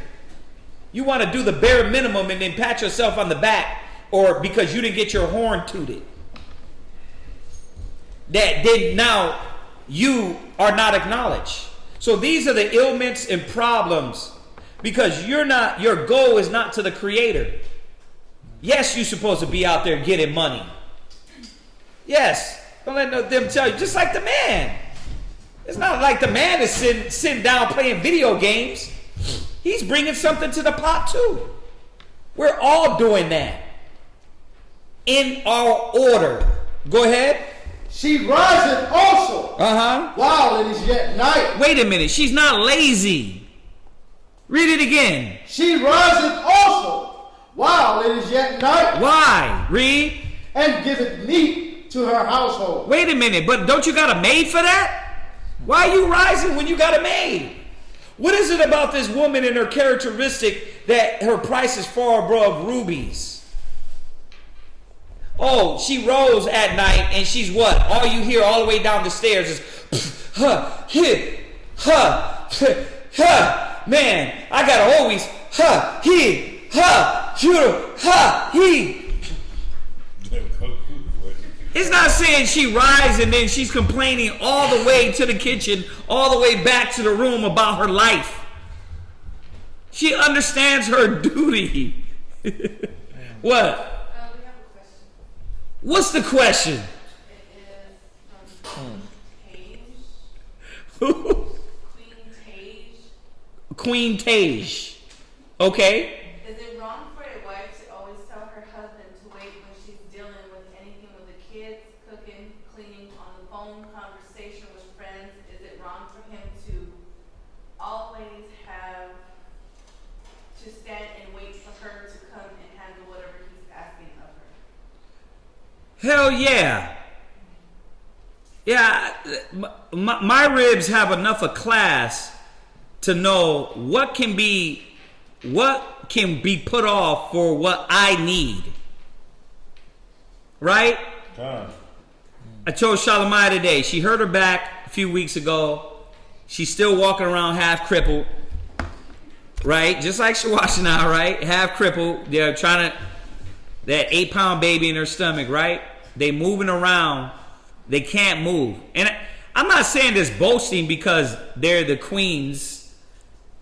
C: You want to do the bare minimum and then pat yourself on the back, or because you didn't get your horn tooted. That then now you are not acknowledged. So these are the ailments and problems, because your goal is not to the Creator. Yes, you're supposed to be out there getting money. Yes, don't let them tell you. Just like the man. It's not like the man is sitting down playing video games. He's bringing something to the pot too. We're all doing that in our order. Go ahead.
F: She riseth also while it is yet night.
C: Wait a minute. She's not lazy. Read it again.
F: She riseth also while it is yet night.
C: Why? Read.
F: And giveth meat to her household.
C: Wait a minute. But don't you got a maid for that? Why are you rising when you got a maid? What is it about this woman and her characteristic that her price is far above rubies? Oh, she rose at night and she's what? All you hear all the way down the stairs is man, I gotta always he. It's not saying she rises and then she's complaining all the way to the kitchen, all the way back to the room about her life. She understands her duty. What?
J: We have a question.
C: What's the question?
J: It is from Tage.
C: Queen Tage. Okay.
J: Is it wrong for a wife to always tell her husband to wait when she's dealing with anything with the kids, cooking, cleaning, on the phone, conversation with friends? Is it wrong for him to always have to stand and wait for her to come and handle whatever he's asking of her?
C: Hell yeah. Yeah, my ribs have enough of class to know what can be put off for what I need. Right? I told Shalamai today, she hurt her back a few weeks ago. She's still walking around half crippled. Right? Just like Shawasha now, right? Half crippled. They're trying to, that 8-pound baby in her stomach, right? They moving around. They can't move. And I'm not saying this boasting because they're the queens.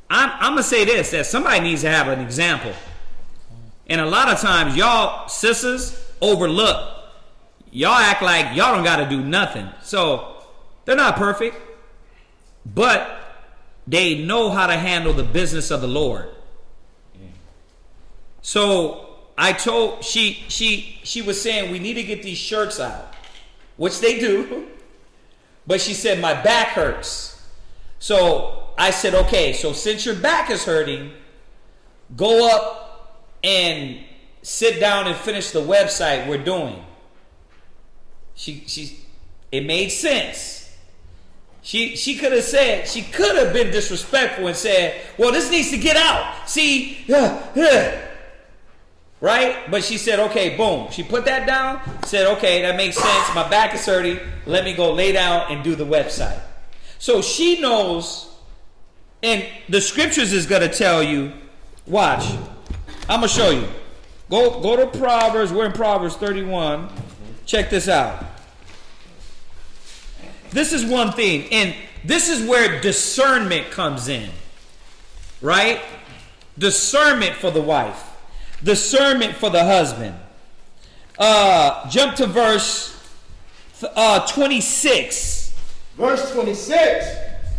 C: I'm going to say this, that somebody needs to have an example. And a lot of times, y'all sisters overlook. Y'all act like y'all don't got to do nothing. So, they're not perfect. But they know how to handle the business of the Lord. So, I told, she was saying, we need to get these shirts out. Which they do. But she said, my back hurts. So, I said, okay, so since your back is hurting, go up and sit down and finish the website we're doing. It made sense. She could have said, she could have been disrespectful and said, well, this needs to get out. See, right? But she said, okay, boom. She put that down, said, okay, that makes sense. My back is hurting. Let me go lay down and do the website. So she knows. And the scriptures is going to tell you, watch, I'm going to show you. Go to Proverbs. We're in Proverbs 31. Check this out. This is one thing. And this is where discernment comes in. Right? discernment for the wife, discernment for the husband. Jump to verse 26.
F: Verse 26.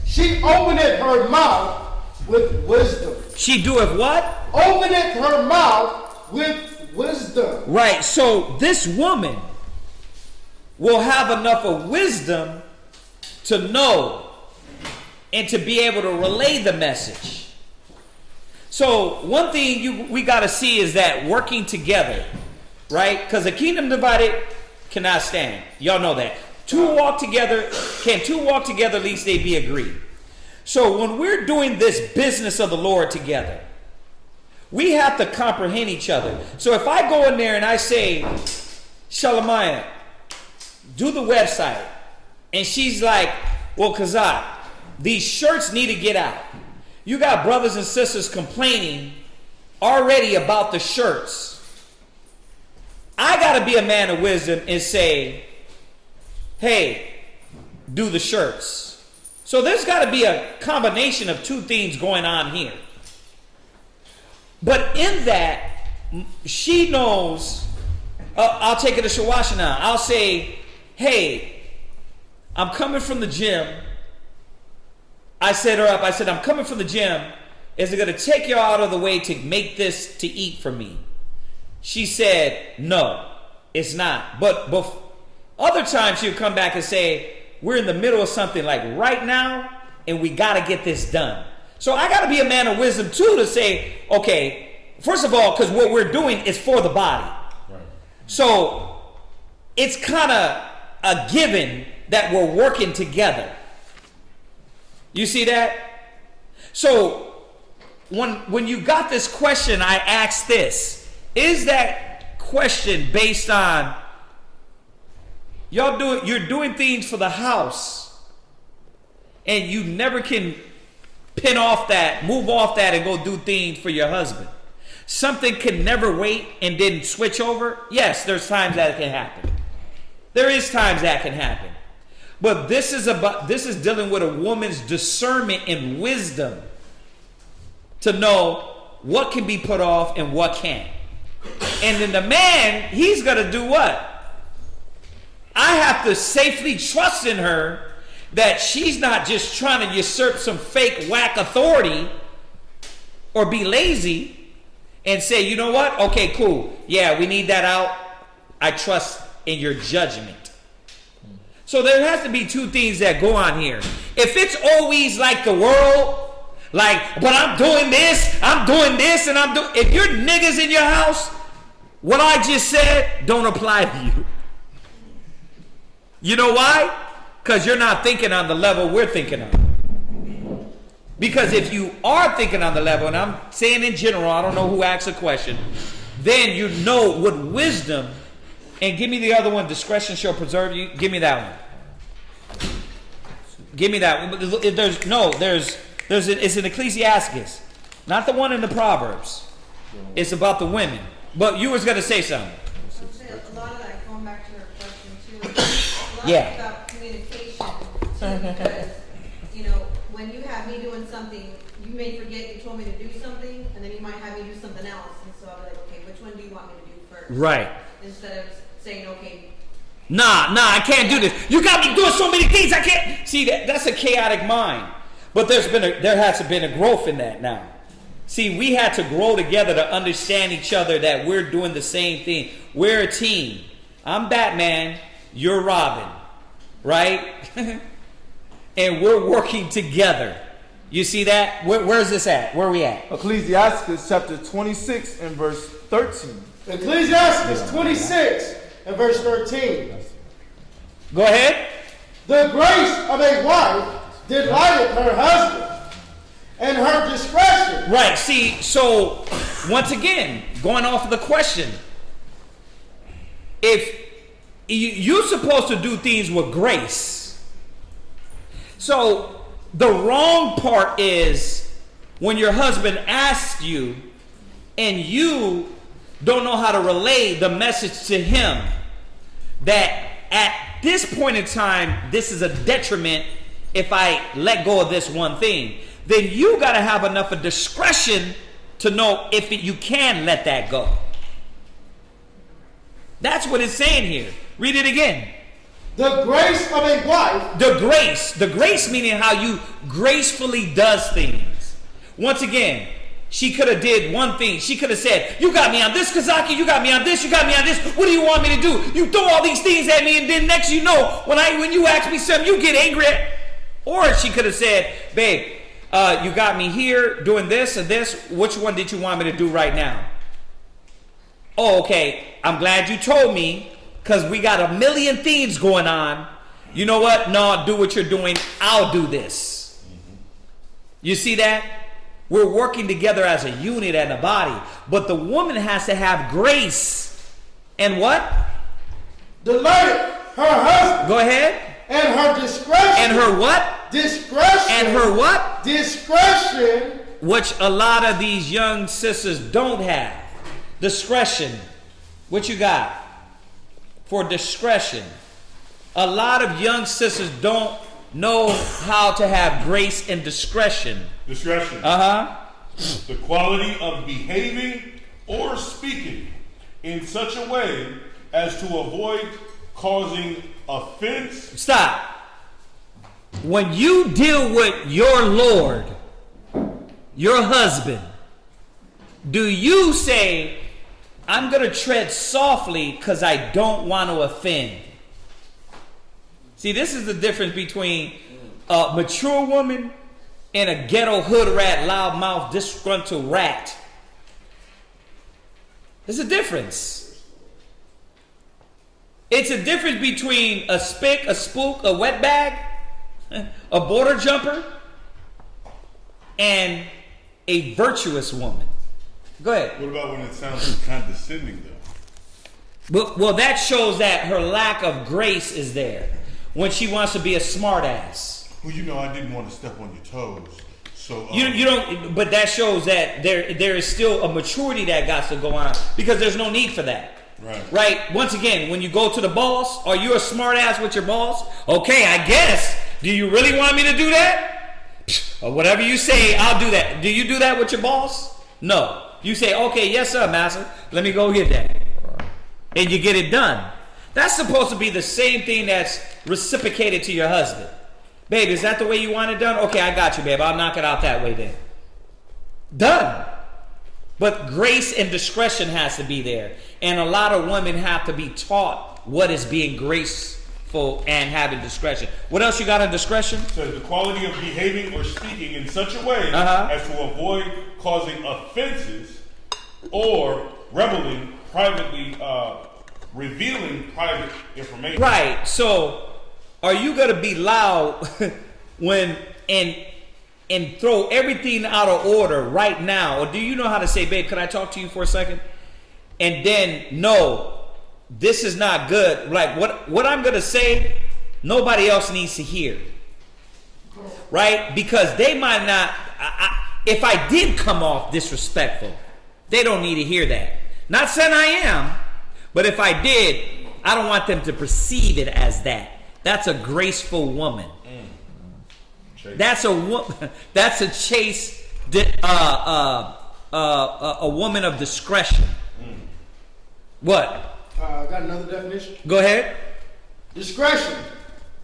F: She openeth her mouth with wisdom.
C: She doeth what?
F: Openeth her mouth with wisdom.
C: Right. So this woman will have enough of wisdom to know and to be able to relay the message. So one thing we got to see is that working together, right? Because a kingdom divided cannot stand. Y'all know that. Can two walk together, at least they be agreed. So when we're doing this business of the Lord together, we have to comprehend each other. So if I go in there and I say, Shalamaya, do the website, and she's like, well, Kazak, these shirts need to get out. You got brothers and sisters complaining already about the shirts. I got to be a man of wisdom and say, hey, do the shirts. So there's got to be a combination of two things going on here. But in that, she knows, I'll take it to Shawashana. I'll say, hey, I'm coming from the gym. I set her up. I said, I'm coming from the gym. Is it going to take you out of the way to make this to eat for me? She said, no, it's not. But other times she'll come back and say, we're in the middle of something like right now, and we got to get this done. So I got to be a man of wisdom too to say, okay, first of all, because what we're doing is for the body. Right. So it's kind of a given that we're working together. You see that? So when you got this question, I asked this. Is that question based on you're doing things for the house and you never can move off that and go do things for your husband? Something can never wait and then switch over? Yes, there's times that can happen. There is times that can happen. But this is dealing with a woman's discernment and wisdom to know what can be put off and what can't. And then the man, he's going to do what? I have to safely trust in her that she's not just trying to usurp some fake whack authority or be lazy and say, you know what? Okay, cool. Yeah, we need that out. I trust in your judgment. So there has to be two things that go on here. If it's always like the world, like, but I'm doing this, and I'm doing... If you're niggas in your house, what I just said don't apply to you. You know why? Because you're not thinking on the level we're thinking on. Because if you are thinking on the level, and I'm saying in general, I don't know who asked a question, then you know with wisdom. And give me the other one, discretion shall preserve you. Give me that one. Give me that one. It's in Ecclesiasticus. Not the one in the Proverbs. It's about the women. But you was going to say something.
K: A lot of that, going back to her question too, a lot about communication. Because, when you have me doing something, you may forget you told me to do something, and then you might have me do something else. And so I'll be like, okay, which one do you want me to do first?
C: Right.
K: Instead of saying, okay,
C: Nah, I can't do this. You got me doing so many things I can't. See, that's a chaotic mind. But there has been a growth in that now. See, we had to grow together to understand each other that we're doing the same thing. We're a team. I'm Batman, you're Robin, right? And we're working together. You see that? Where's this at? Where are we at?
L: Ecclesiasticus chapter 26 and verse 13.
F: Ecclesiasticus 26 and verse 13.
C: Go ahead.
F: The grace of a wife delighteth her husband, and her discretion.
C: Right. See, so once again, going off of the question, if you're supposed to do things with grace, so the wrong part is when your husband asks you and you don't know how to relay the message to him that at this point in time, this is a detriment if I let go of this one thing. Then you got to have enough of discretion to know if you can let that go. That's what it's saying here. Read it again.
F: The grace of a wife.
C: The grace meaning how you gracefully does things. Once again, she could have did one thing. She could have said, you got me on this, CHAAZAQYA, you got me on this, you got me on this. What do you want me to do? You throw all these things at me, and then next you know, when you ask me something, you get angry at. Or she could have said, babe, you got me here doing this and this. Which one did you want me to do right now? Oh, okay. I'm glad you told me, because we got a million things going on. You know what? No, do what you're doing. I'll do this. You see that? We're working together as a unit and a body. But the woman has to have grace. And what?
F: Delight her husband.
C: Go ahead.
F: And her discretion.
C: And her what?
F: Discretion.
C: And her what?
F: Discretion.
C: Which a lot of these young sisters don't have. Discretion. What you got? For discretion. A lot of young sisters don't know how to have grace and discretion.
D: Discretion. The quality of behaving or speaking in such a way as to avoid causing offense.
C: Stop. When you deal with your Lord, your husband, do you say, I'm going to tread softly because I don't want to offend? See, this is the difference between a mature woman and a ghetto hood rat, loudmouth, disgruntled rat. There's a difference. It's a difference between a spick, a spook, a wetbag, a border jumper, and a virtuous woman. Go ahead.
D: What about when it sounds condescending, though?
C: Well, that shows that her lack of grace is there. When she wants to be a smart ass.
D: Well, you know, I didn't want to step on your toes. So
C: you don't, but that shows that there is still a maturity that got to go on, because there's no need for that. Right? Once again, when you go to the boss, are you a smart ass with your boss? Okay, I guess. Do you really want me to do that? Or whatever you say, I'll do that. Do you do that with your boss? No. You say, okay, yes sir, master. Let me go get that. And you get it done. That's supposed to be the same thing that's reciprocated to your husband. Babe, is that the way you want it done? Okay, I got you, babe. I'll knock it out that way then. Done. But grace and discretion has to be there. And a lot of women have to be taught what is being graceful and having discretion. What else you got on discretion?
D: So the quality of behaving or speaking in such a way as to avoid causing offenses or rebelling privately, revealing private information.
C: Right. So, are you going to be loud when and throw everything out of order right now? Or do you know how to say, babe, could I talk to you for a second? And then, no, this is not good. Like, what I'm going to say, nobody else needs to hear. Right? Because they might not, if I did come off disrespectful, they don't need to hear that. Not saying I am, but if I did, I don't want them to perceive it as that. That's a graceful woman. That's a chaste, a woman of discretion. What?
F: I got another definition.
C: Go ahead.
F: Discretion,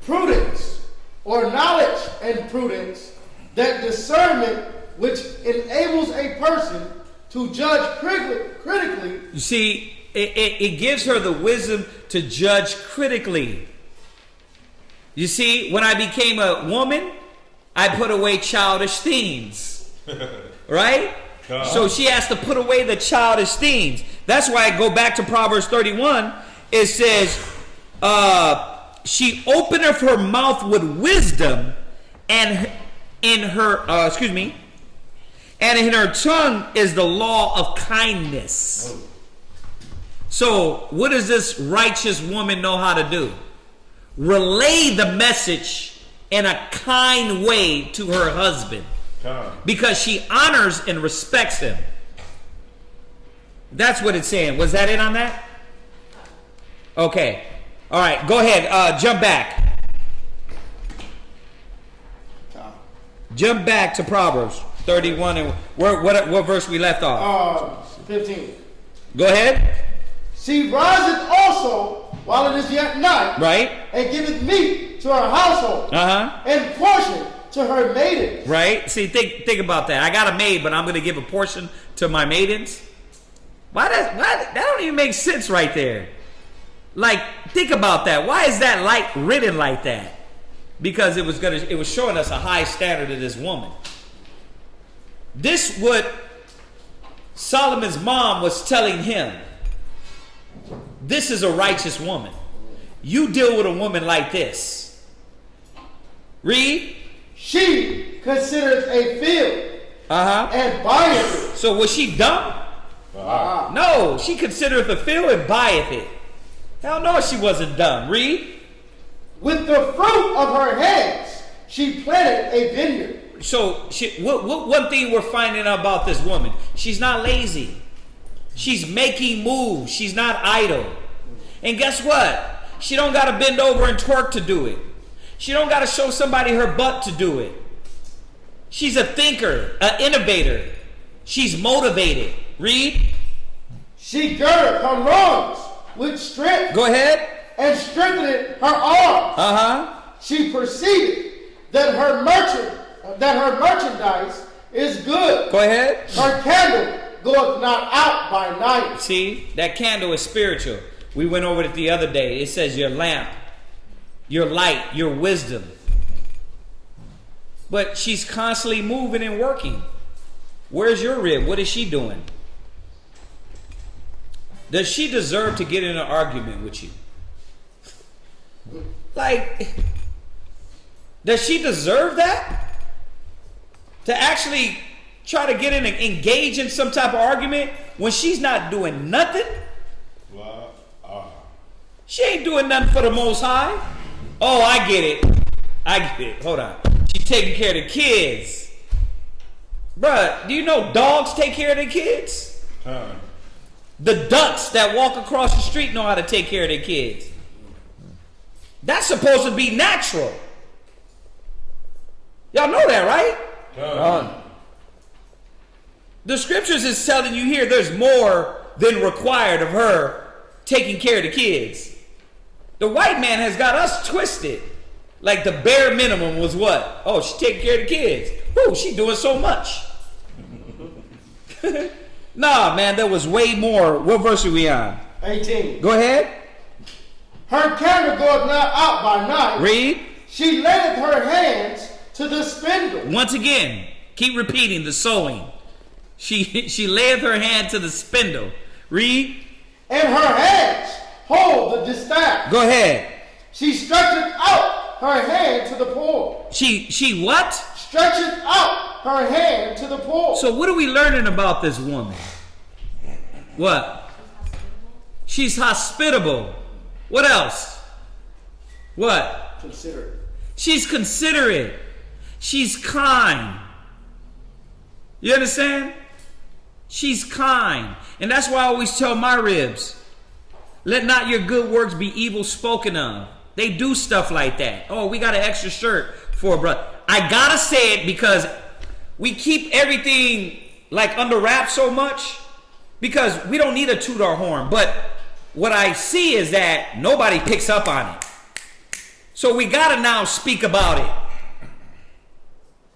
F: prudence, or knowledge and prudence, that discernment which enables a person to judge critically.
C: You see, it gives her the wisdom to judge critically. You see, when I became a woman, I put away childish things. Right? So she has to put away the childish things. That's why I go back to Proverbs 31. It says, she openeth her mouth with wisdom, and in her, and in her tongue is the law of kindness. So what does this righteous woman know how to do? Relay the message in a kind way to her husband, because she honors and respects him. That's what it's saying. Was that it on that? Okay. All right. Go ahead. Jump back. Jump back to Proverbs. 31 and what verse we left off?
F: 15.
C: Go ahead.
F: She riseth also while it is yet night,
C: right,
F: and giveth meat to her household, and portion to her maidens.
C: Right. See, think about that. I got a maid, but I'm going to give a portion to my maidens. Why that don't even make sense right there. Like, think about that. Why is that like written like that? Because it was showing us a high standard of this woman. This what Solomon's mom was telling him. This is a righteous woman. You deal with a woman like this. Read.
F: She considers a field and buyeth it.
C: So was she dumb? No, she considereth a field and buyeth it. Hell no, she wasn't dumb. Read.
F: With the fruit of her hands, she planted a vineyard.
C: So, what one thing we're finding out about this woman, she's not lazy. She's making moves. She's not idle. And guess what? She don't got to bend over and twerk to do it. She don't got to show somebody her butt to do it. She's a thinker, an innovator. She's motivated. Read.
F: She girded her loins with strength.
C: Go ahead.
F: And strengthened her arms. She perceived that her merchandise is good.
C: Go ahead.
F: Her candle goeth not out by night.
C: See, that candle is spiritual. We went over it the other day. It says your lamp, your light, your wisdom. But she's constantly moving and working. Where's your rib? What is she doing? Does she deserve to get in an argument with you? Like, does she deserve that? To actually try to get in and engage in some type of argument when she's not doing nothing? She ain't doing nothing for the Most High. Oh, I get it. Hold on. She's taking care of the kids. Bruh, do you know dogs take care of their kids? The ducks that walk across the street know how to take care of their kids. That's supposed to be natural. Y'all know that, right? The scriptures is telling you here there's more than required of her taking care of the kids. The white man has got us twisted. Like the bare minimum was what? Oh, she's taking care of the kids. Whoo, she doing so much. Nah, man, there was way more. What verse are we on?
F: 18.
C: Go ahead.
F: Her candle goeth not out by night.
C: Read.
F: She layeth her hands to the spindle.
C: Once again, keep repeating the sewing. She layeth her hand to the spindle. Read.
F: And her hands hold the distaff.
C: Go ahead.
F: She stretcheth out her hand to the poor.
C: She what?
F: Stretcheth out her hand to the poor.
C: So what are we learning about this woman? What? She's hospitable. What else? What?
F: Considerate.
C: She's considerate. She's kind. You understand? She's kind. And that's why I always tell my ribs, let not your good works be evil spoken of. They do stuff like that. Oh, we got an extra shirt for a brother. I gotta say it because we keep everything like under wraps so much because we don't need to toot our horn. But what I see is that nobody picks up on it. So we gotta now speak about it.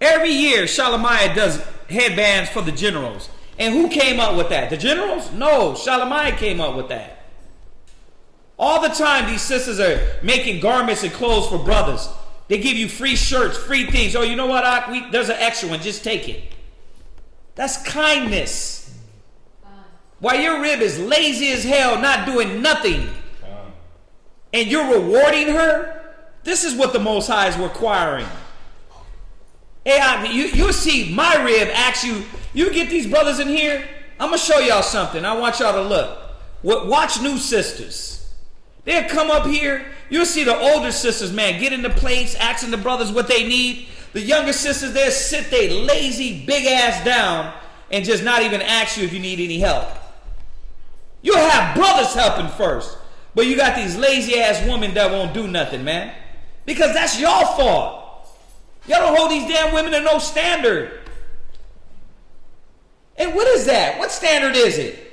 C: Every year, Shalomaya does headbands for the generals. And who came up with that? The generals? No, Shalomaya came up with that. All the time, these sisters are making garments and clothes for brothers. They give you free shirts, free things. Oh, you know what? There's an extra one. Just take it. That's kindness. While your rib is lazy as hell, not doing nothing, and you're rewarding her, this is what the Most High is requiring. Hey, you see my rib ask you, you get these brothers in here, I'm going to show y'all something. I want y'all to look. Watch new sisters. They'll come up here. You'll see the older sisters, man, get in the plates, asking the brothers what they need. The younger sisters, they'll sit their lazy, big ass down and just not even ask you if you need any help. You'll have brothers helping first. But you got these lazy ass women that won't do nothing, man. Because that's your fault. Y'all don't hold these damn women to no standard. And what is that? What standard is it?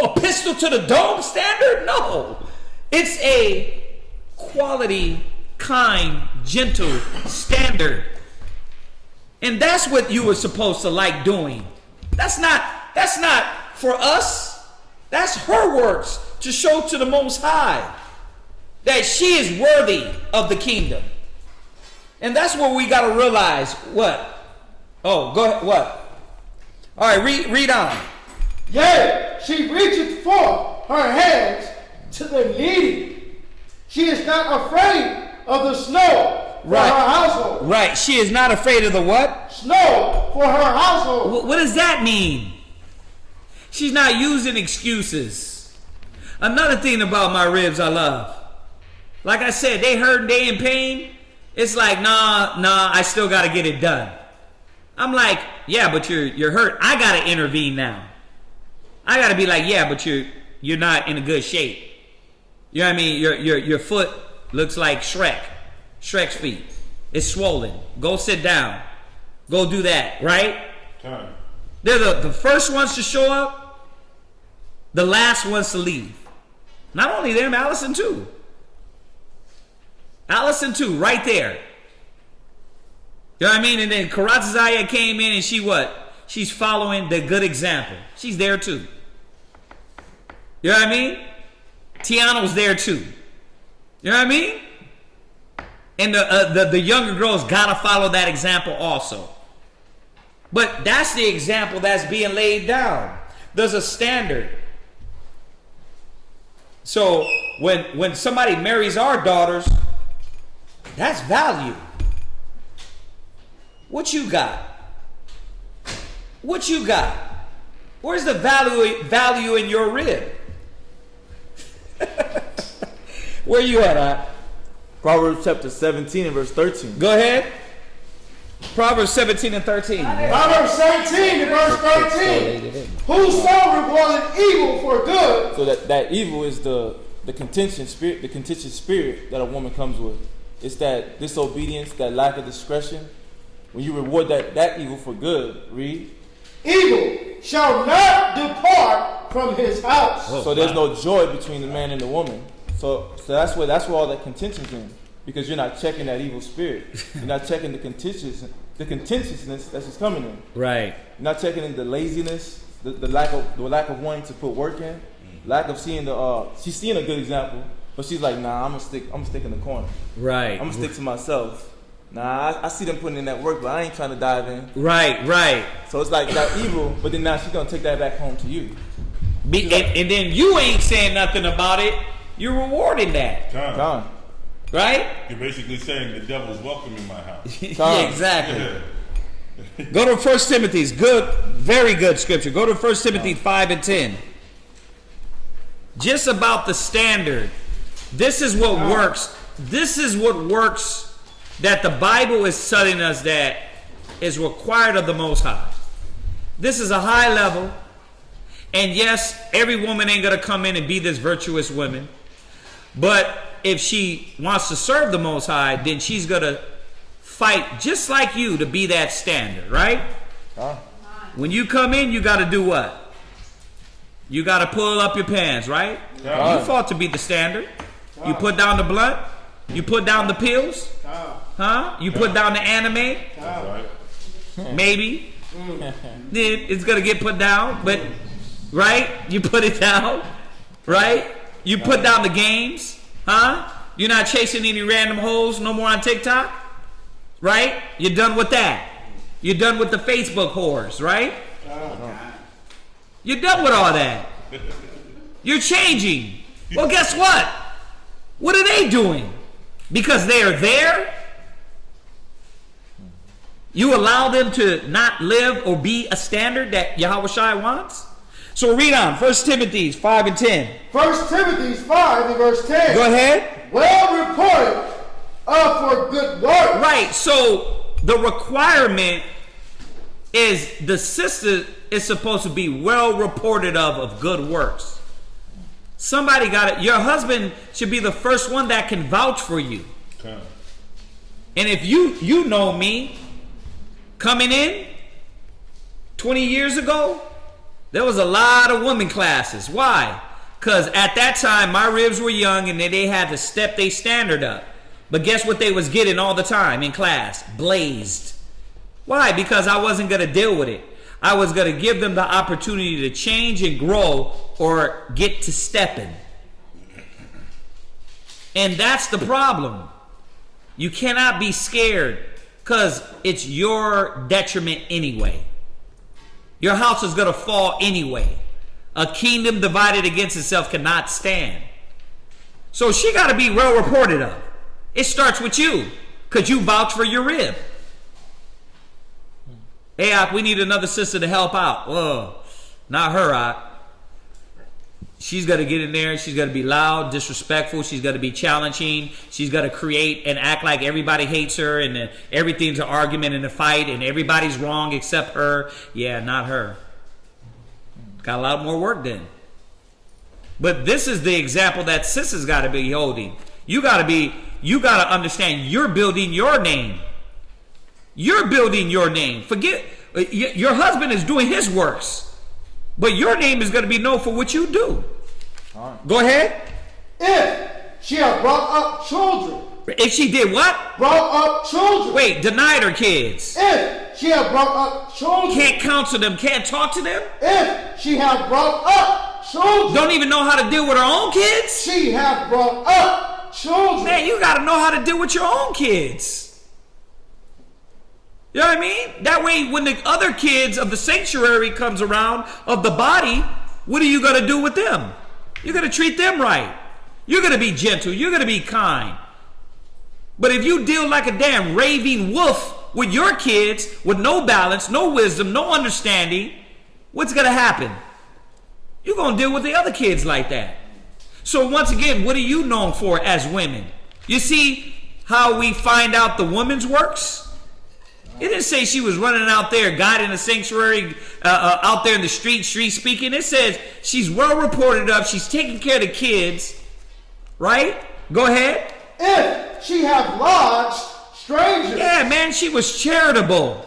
C: A pistol to the dome standard? No. It's a quality, kind, gentle standard. And that's what you were supposed to like doing. That's not for us. That's her works to show to the Most High that she is worthy of the kingdom. And that's what we got to realize. What? Oh, go ahead. What? All right, read on.
F: Yea, she reacheth forth her hands to the needy. She is not afraid of the snow for her household.
C: Right. She is not afraid of the what?
F: Snow for her household.
C: What does that mean? She's not using excuses. Another thing about my ribs I love. Like I said, they hurt, they in pain. It's like, nah, I still got to get it done. I'm like, yeah, but you're hurt. I got to intervene now. I got to be like, yeah, but you're not in a good shape. You know what I mean? Your foot looks like Shrek's feet. It's swollen. Go sit down. Go do that, right?
D: Time.
C: They're the first ones to show up, the last ones to leave. Not only them, Allison too. Allison too, right there. You know what I mean? And then CHAAZAQYA came in and she what? She's following the good example. She's there too. You know what I mean? Tiano's there too. You know what I mean? And the younger girls gotta follow that example also. But that's the example that's being laid down. There's a standard. So when somebody marries our daughters, that's value. What you got? What you got? Where's the value in your rib? Where you at?
L: Proverbs chapter 17 and verse 13.
C: Go ahead. Proverbs 17 and 13.
F: Proverbs 17 and verse 13. Whoso rewarded evil for good.
L: So that evil is the contention spirit, the contentious spirit that a woman comes with. It's that disobedience, that lack of discretion. When you reward that evil for good, read.
F: Evil shall not depart from his house.
L: So there's no joy between the man and the woman. So that's where all that contention's in. Because you're not checking that evil spirit. You're not checking the contentiousness that's just coming in.
C: Right.
L: You're not checking in the laziness, the lack of wanting to put work in, lack of seeing she's seeing a good example, but she's like, nah, I'm gonna stick in the corner.
C: Right.
L: I'm gonna stick to myself. Nah, I see them putting in that work, but I ain't trying to dive in.
C: Right.
L: So it's like that evil, but then now she's gonna take that back home to you.
C: And then you ain't saying nothing about it. You're rewarding that.
L: Gone.
C: Right?
D: You're basically saying the devil's welcome in my house.
C: Yeah, exactly. Yeah. Go to 1 Timothy's good, very good scripture. Go to 1 Timothy 5 and 10. Just about the standard. This is what works. This is what works that the Bible is telling us that is required of the Most High. This is a high level. And yes, every woman ain't going to come in and be this virtuous woman. But if she wants to serve the Most High, then she's going to fight just like you to be that standard, right? When you come in, you got to do what? You got to pull up your pants, right? You fought to be the standard. You put down the blunt. You put down the pills. Huh? You put down the anime. Maybe. Then it's going to get put down, but right? You put it down, right? You put down the games. Huh? You're not chasing any random hoes no more on TikTok? Right? You're done with that. You're done with the Facebook whores, right? You're done with all that. You're changing. Well, guess what? What are they doing? Because they are there? You allow them to not live or be a standard that Yahweh Shai wants? So read on, 1 Timothy 5 and 10.
F: 1 Timothy 5 and verse 10.
C: Go ahead.
F: Well reported for good work.
C: Right, so the requirement is the sister is supposed to be well reported of good works. Somebody got it. Your husband should be the first one that can vouch for you. And if you know me coming in, 20 years ago, there was a lot of women classes. Why? Because at that time, my ribs were young and they had to step their standard up. But guess what they was getting all the time in class? Blazed. Why? Because I wasn't going to deal with it. I was going to give them the opportunity to change and grow or get to stepping. And that's the problem. You cannot be scared because it's your detriment anyway. Your house is going to fall anyway. A kingdom divided against itself cannot stand. So she got to be well reported of. It starts with you because you vouch for your rib. Hey, Ak, we need another sister to help out. Whoa, not her, Ak. She's got to get in there. She's got to be loud, disrespectful. She's got to be challenging. She's got to create and act like everybody hates her and everything's an argument and a fight and everybody's wrong except her. Yeah, not her. Got a lot more work done. But this is the example that sisters got to be holding. You got to understand you're building your name. You're building your name. Forget, your husband is doing his works. But your name is going to be known for what you do. All right. Go ahead.
F: If she had brought up children.
C: If she did what?
F: Brought up children.
C: Wait, denied her kids.
F: If she had brought up children.
C: Can't counsel them, can't talk to them.
F: If she had brought up children.
C: Don't even know how to deal with her own kids.
F: She had brought up children.
C: Man, you got to know how to deal with your own kids. You know what I mean? That way, when the other kids of the sanctuary comes around, of the body, what are you going to do with them? You're going to treat them right. You're going to be gentle. You're going to be kind. But if you deal like a damn raving wolf with your kids, with no balance, no wisdom, no understanding, what's going to happen? You're going to deal with the other kids like that. So once again, what are you known for as women? You see how we find out the woman's works? It didn't say she was running out there, guiding the sanctuary, out there in the street speaking. It says she's well reported of. She's taking care of the kids, right? Go ahead.
F: If she have lodged strangers.
C: Yeah, man, she was charitable.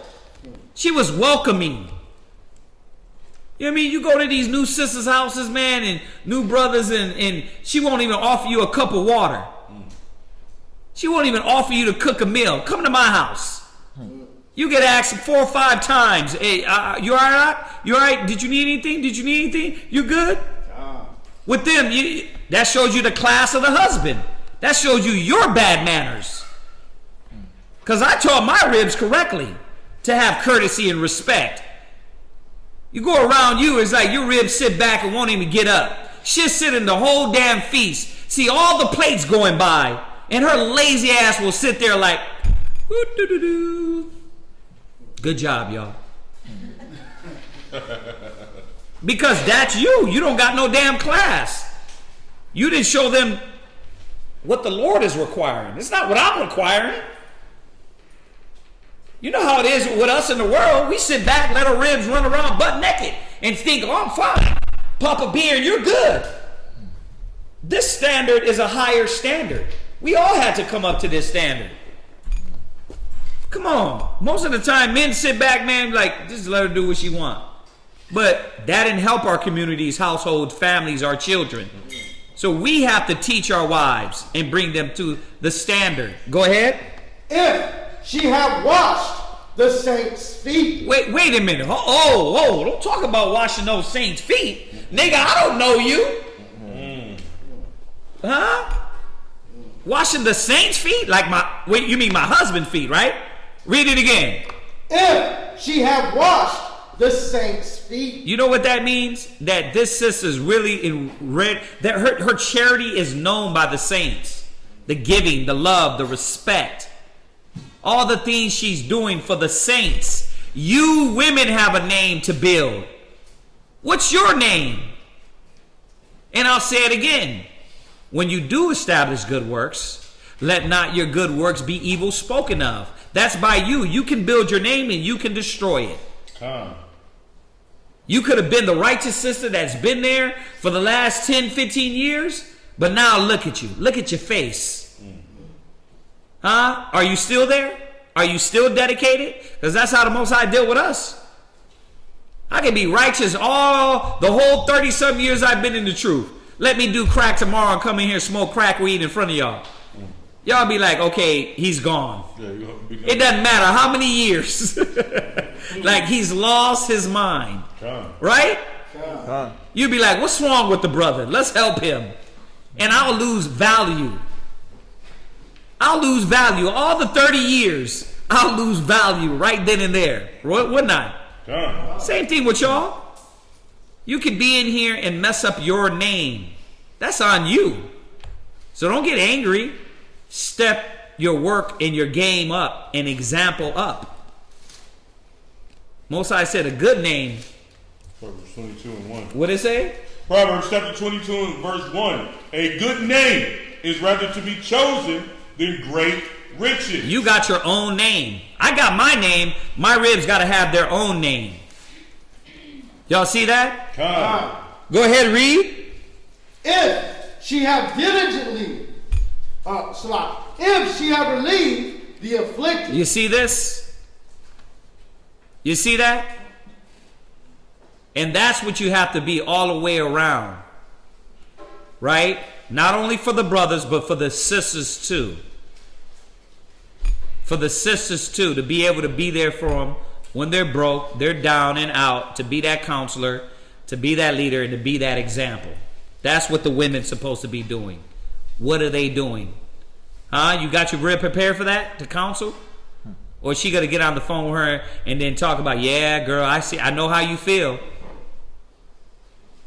C: She was welcoming. You know what I mean? You go to these new sisters' houses, man, and new brothers, and she won't even offer you a cup of water. She won't even offer you to cook a meal. Come to my house. You get asked 4 or 5 times, hey, you all right? You all right? Did you need anything? Did you need anything? You good? With them, that shows you the class of the husband. That shows you your bad manners. Because I taught my ribs correctly to have courtesy and respect. You go around you, it's like your ribs sit back and won't even get up. She'll sit in the whole damn feast. See all the plates going by, and her lazy ass will sit there like, good job, y'all. Because that's you. You don't got no damn class. You didn't show them what the Lord is requiring. It's not what I'm requiring. You know how it is with us in the world. We sit back, let our ribs run around butt naked and think, oh, I'm fine. Pop a beer and you're good. This standard is a higher standard. We all had to come up to this standard. Come on. Most of the time, men sit back, man, like, just let her do what she want. But that didn't help our communities, households, families, our children. So we have to teach our wives and bring them to the standard. Go ahead.
F: If she have washed the saints' feet.
C: Wait a minute. Oh, don't talk about washing those saints' feet. Nigga, I don't know you. Huh? Washing the saints' feet? Like you mean my husband's feet, right? Read it again.
F: If she have washed the saints' feet.
C: You know what that means? that this sister's really in red. That her charity is known by the saints. The giving, the love, the respect. All the things she's doing for the saints. You women have a name to build. What's your name? And I'll say it again. When you do establish good works, let not your good works be evil spoken of. That's by you. You can build your name and you can destroy it. You could have been the righteous sister that's been there for the last 10, 15 years, but now look at you. Look at your face. Huh? Are you still there? Are you still dedicated? Because that's how the Most High deal with us. I can be righteous all the whole 30-some years I've been in the truth. Let me do crack tomorrow and come in here and smoke crack weed in front of y'all. Y'all be like, okay, he's gone. It doesn't matter how many years. Like he's lost his mind. Right? You'd be like, what's wrong with the brother? Let's help him. And I'll lose value. I'll lose value. All the 30 years, I'll lose value right then and there. Wouldn't I? Same thing with y'all. You could be in here and mess up your name. That's on you. So don't get angry. Step your work and your game up, an example up. Most High said a good name.
D: Proverbs 22:1.
C: What did it say?
D: Proverbs chapter 22 and verse 1. A good name is rather to be chosen than great riches.
C: You got your own name. I got my name. My ribs got to have their own name. Y'all see that? Go ahead, read.
F: If she have diligently, if she have relieved the afflicted.
C: You see this? You see that? And that's what you have to be all the way around. Right? Not only for the brothers, but for the sisters too. For the sisters too, to be able to be there for them when they're broke, they're down and out, to be that counselor, to be that leader, and to be that example. That's what the women's supposed to be doing. What are they doing? Huh? You got your rib prepared for that, to counsel? Or is she going to get on the phone with her and then talk about, yeah, girl, I know how you feel.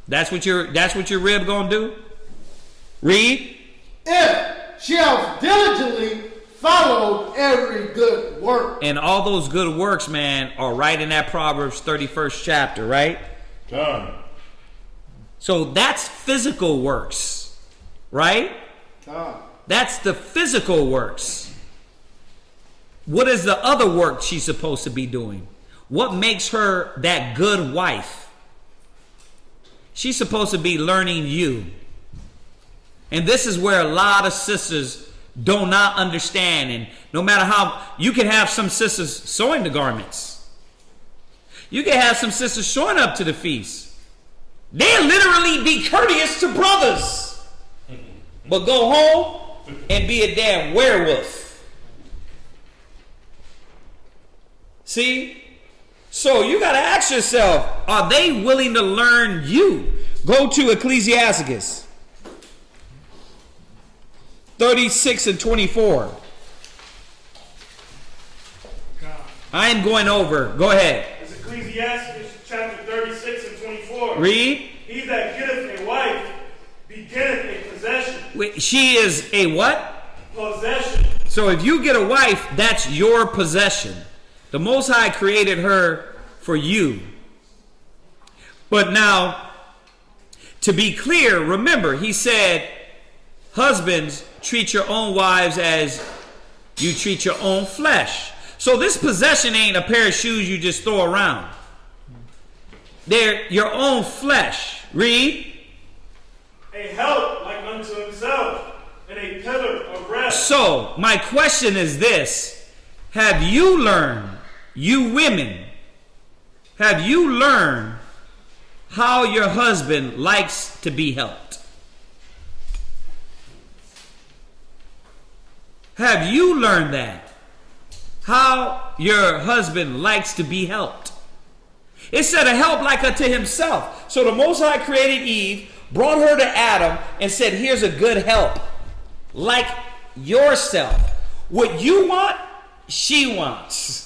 C: That's what your rib going to do? Read.
F: If she have diligently followed every good work.
C: And all those good works, man, are right in that Proverbs 31st chapter, right? So that's physical works, right? That's the physical works. What is the other work she's supposed to be doing? What makes her that good wife? She's supposed to be learning you. And this is where a lot of sisters do not understand. And no matter how, you can have some sisters sewing the garments. You can have some sisters showing up to the feast. They'll literally be courteous to brothers. But go home and be a damn werewolf. See? So you got to ask yourself, are they willing to learn you? Go to Ecclesiasticus 36 and 24. I am going over. Go ahead.
M: It's Ecclesiasticus chapter 36 and 24.
C: Read.
M: He that getteth a wife begetteth a possession.
C: Wait, she is a what?
M: Possession.
C: So if you get a wife, that's your possession. The Most High created her for you. But now, to be clear, remember, he said, husbands, treat your own wives as you treat your own flesh. So this possession ain't a pair of shoes you just throw around. They're your own flesh. Read.
M: A help like unto himself, and a pillar of rest.
C: So, my question is this. Have you learned, you women, have you learned how your husband likes to be helped? Have you learned that? How your husband likes to be helped? It said a help like unto himself. So the Most High created Eve, brought her to Adam, and said, here's a good help. Like yourself. What you want, she wants.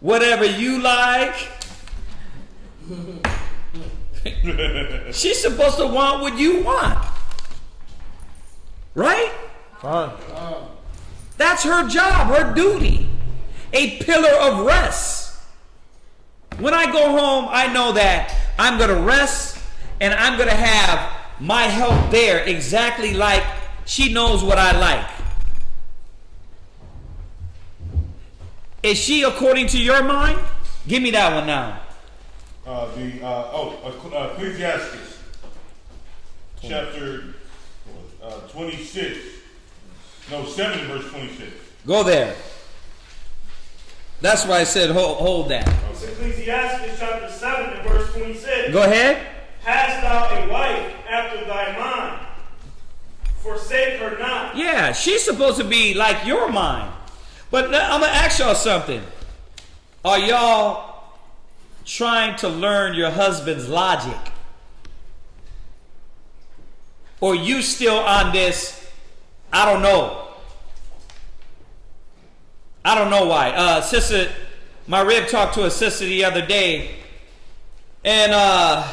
C: Whatever you like. She's supposed to want what you want. Right? That's her job, her duty. A pillar of rest. When I go home, I know that I'm going to rest and I'm going to have my help there exactly like she knows what I like. Is she according to your mind? Give me that one now.
D: Ecclesiasticus chapter 26. No, 7 verse 26.
C: Go there. That's why I said hold that.
M: It's Ecclesiasticus chapter 7 and verse 26.
C: Go ahead.
M: Hast thou a wife after thy mind? Forsake her not.
C: Yeah, she's supposed to be like your mind. But I'm going to ask y'all something. Are y'all trying to learn your husband's logic? Or you still on this, I don't know. I don't know why. Sister, my rib talked to a sister the other day. And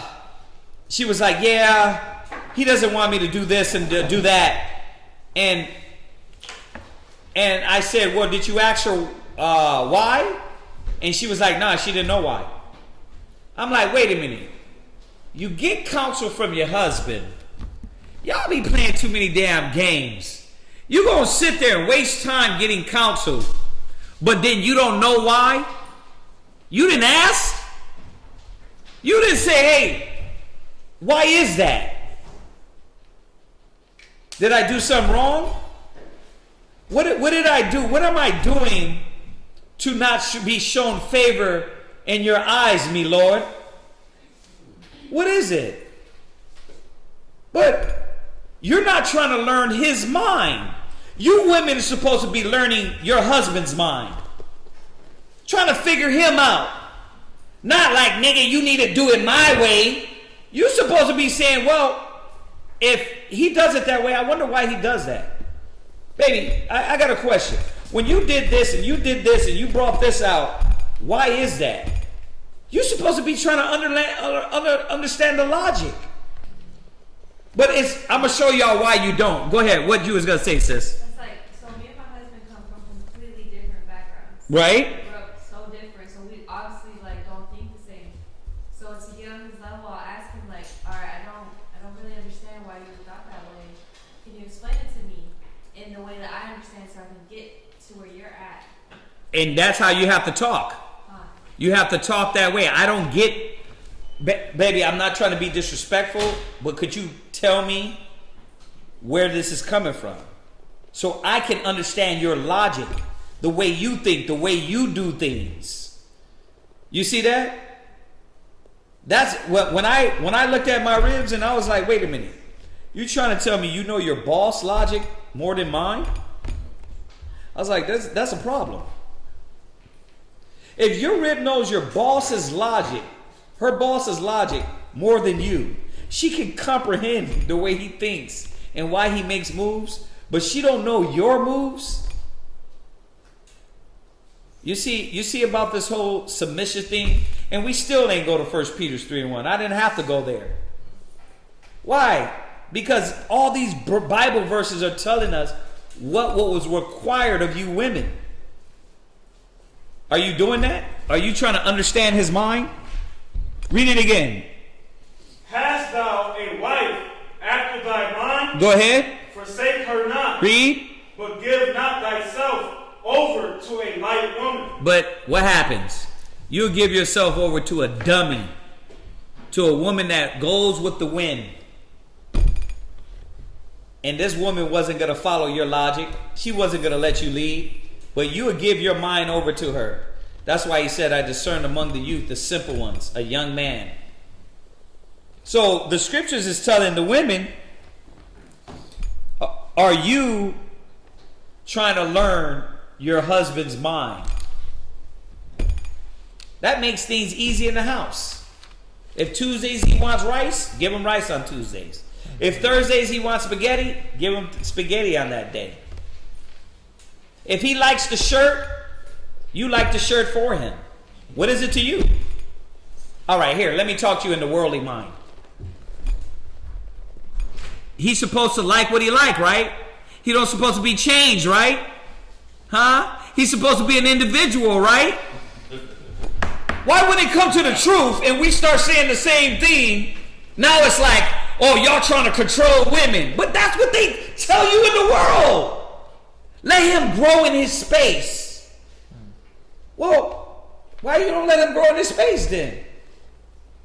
C: she was like, yeah, he doesn't want me to do this and do that. And I said, well, did you ask her why? And she was like, nah, she didn't know why. I'm like, wait a minute. You get counsel from your husband. Y'all be playing too many damn games. You gonna sit there and waste time getting counsel, but then you don't know why? You didn't ask? You didn't say, hey, why is that? Did I do something wrong? What did I do? What am I doing to not be shown favor in your eyes, me Lord? What is it? But you're not trying to learn his mind. You women are supposed to be learning your husband's mind. Trying to figure him out. Not like, nigga, you need to do it my way. You're supposed to be saying, well, if he does it that way, I wonder why he does that. Baby, I got a question. When you did this and you did this and you brought this out, why is that? You're supposed to be trying to understand the logic. But I'm going to show y'all why you don't. Go ahead. What you was going to say, sis?
J: It's like, so me and my husband come from completely different backgrounds.
C: Right.
J: We grew up so different, so we obviously like don't think the same. So to get on his level, I'll ask him like, all right, I don't really understand why you thought that way. Can you explain it to me in the way that I understand so I can get to where you're at?
C: And that's how you have to talk. You have to talk that way. I don't get, baby, I'm not trying to be disrespectful, but could you tell me where this is coming from so I can understand your logic, the way you think, the way you do things? You see that? That's what when I looked at my ribs and I was like, wait a minute, you trying to tell me you know your boss logic more than mine? I was like, that's a problem. If your rib knows your boss's logic, her boss's logic more than you, she can comprehend the way he thinks and why he makes moves, but she don't know your moves. You see about this whole submission thing, and we still ain't go to 1 Peter 3:1. I didn't have to go there. Why? Because all these Bible verses are telling us what was required of you women. Are you doing that? Are you trying to understand his mind? Read it again.
M: Hast thou a wife after thy mind?
C: Go ahead.
M: Forsake her not.
C: Read.
M: But give not thyself over to a light woman.
C: But what happens? You give yourself over to a dummy, to a woman that goes with the wind. And this woman wasn't going to follow your logic. She wasn't going to let you lead. But you would give your mind over to her. That's why he said, I discern among the youth the simple ones, a young man. So the scriptures is telling the women, are you trying to learn your husband's mind? That makes things easy in the house. If Tuesdays he wants rice, give him rice on Tuesdays. If Thursdays he wants spaghetti, give him spaghetti on that day. If he likes the shirt, you like the shirt for him. What is it to you? All right, here, let me talk to you in the worldly mind. He's supposed to like what he like, right? He don't supposed to be changed, right? Huh? He's supposed to be an individual, right? Why when it come to the truth and we start saying the same thing, now it's like, oh, y'all trying to control women. But that's what they tell you in the world. Let him grow in his space. Well, why you don't let him grow in his space then?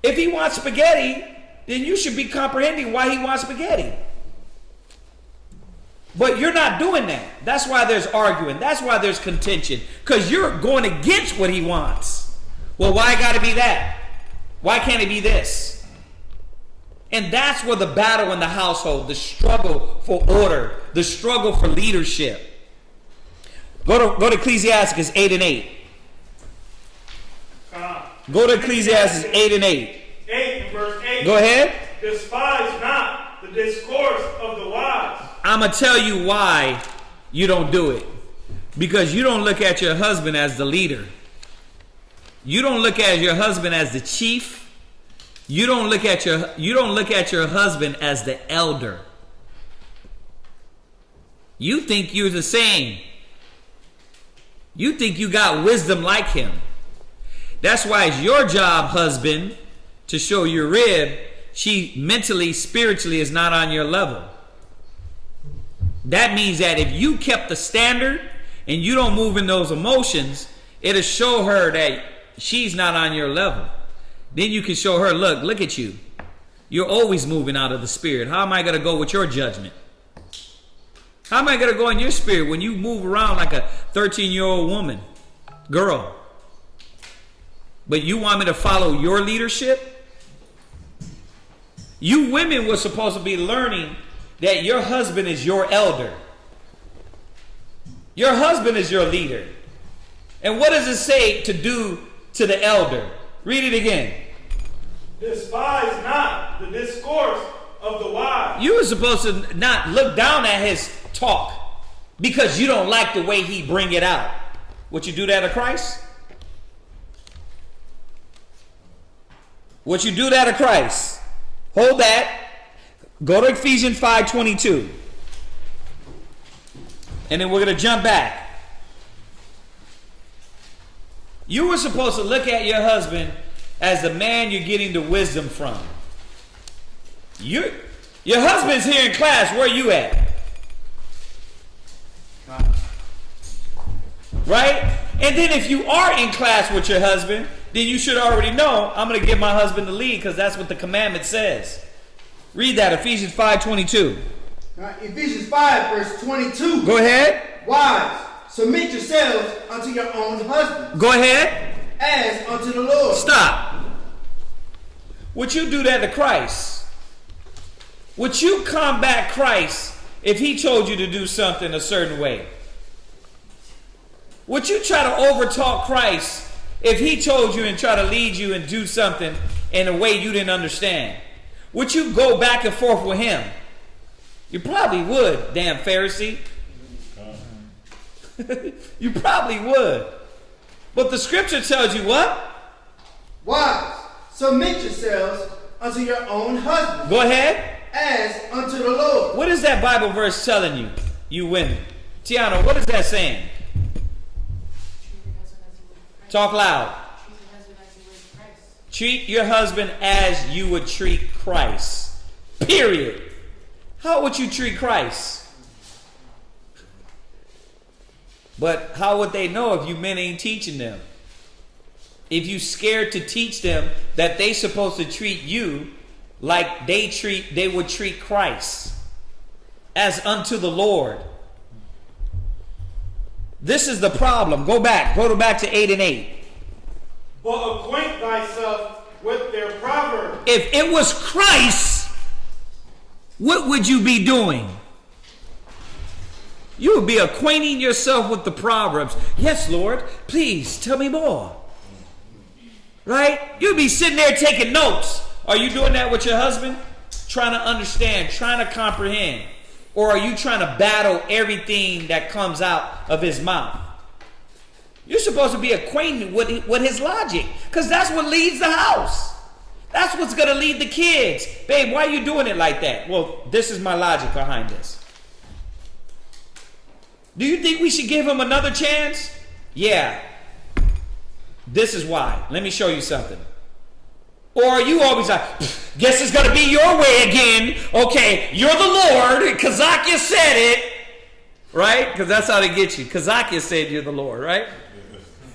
C: If he wants spaghetti, then you should be comprehending why he wants spaghetti. But you're not doing that. That's why there's arguing. That's why there's contention. Because you're going against what he wants. Well, why got to be that? Why can't it be this? And that's where the battle in the household, the struggle for order, the struggle for leadership. Go to Ecclesiasticus 8 and 8. Go to Ecclesiastes 8 and 8.
M: 8 and verse 8.
C: Go ahead.
M: Despise not the discourse of the wise.
C: I'm going to tell you why you don't do it. Because you don't look at your husband as the leader. You don't look at your husband as the chief. You don't look at your husband as the elder. You think you're the same. You think you got wisdom like him. That's why it's your job, husband, to show your rib. She mentally, spiritually is not on your level. That means that if you kept the standard and you don't move in those emotions, it'll show her that she's not on your level. Then you can show her, look at you. You're always moving out of the spirit. How am I going to go with your judgment? How am I going to go in your spirit when you move around like a 13-year-old woman, girl? But you want me to follow your leadership? You women were supposed to be learning that your husband is your elder. Your husband is your leader. And what does it say to do to the elder? Read it again.
M: Despise not the discourse of the wise.
C: You were supposed to not look down at his talk because you don't like the way he bring it out. Would you do that to Christ? Would you do that to Christ? Hold that. Go to Ephesians 5:22. And then we're going to jump back. You were supposed to look at your husband as the man you're getting the wisdom from. Your husband's here in class. Where are you at? Right? And then if you are in class with your husband, then you should already know, I'm going to give my husband the lead because that's what the commandment says. Read that, Ephesians 5:22.
F: Ephesians 5, verse 22.
C: Go ahead.
F: Wives, submit yourselves unto your own husbands.
C: Go ahead.
F: As unto the Lord.
C: Stop. Would you do that to Christ? Would you combat Christ if he told you to do something a certain way? Would you try to overtalk Christ if he told you and try to lead you and do something in a way you didn't understand? Would you go back and forth with him? You probably would, damn Pharisee. You probably would. But the scripture tells you what?
F: Wives, submit yourselves unto your own husbands.
C: Go ahead.
F: As unto the Lord.
C: What is that Bible verse telling you, you women? Tiana, what is that saying? Talk loud. Treat your husband as you would treat Christ. Period. How would you treat Christ? But how would they know if you men ain't teaching them? If you scared to teach them that they supposed to treat you like they would treat Christ, as unto the Lord. This is the problem. Go back to 8 and 8.
M: But acquaint thyself with their proverbs.
C: If it was Christ, what would you be doing? You would be acquainting yourself with the Proverbs. Yes, Lord, please tell me more. Right? You'd be sitting there taking notes. Are you doing that with your husband? Trying to understand, trying to comprehend. Or are you trying to battle everything that comes out of his mouth? You're supposed to be acquainted with his logic, because that's what leads the house. That's what's going to lead the kids. Babe, why are you doing it like that? Well, this is my logic behind this. Do you think we should give him another chance? Yeah. This is why. Let me show you something. Or are you always like, guess it's going to be your way again. Okay, you're the Lord. CHAAZAQYA said it. Right? Because that's how they get you. CHAAZAQYA said you're the Lord, right?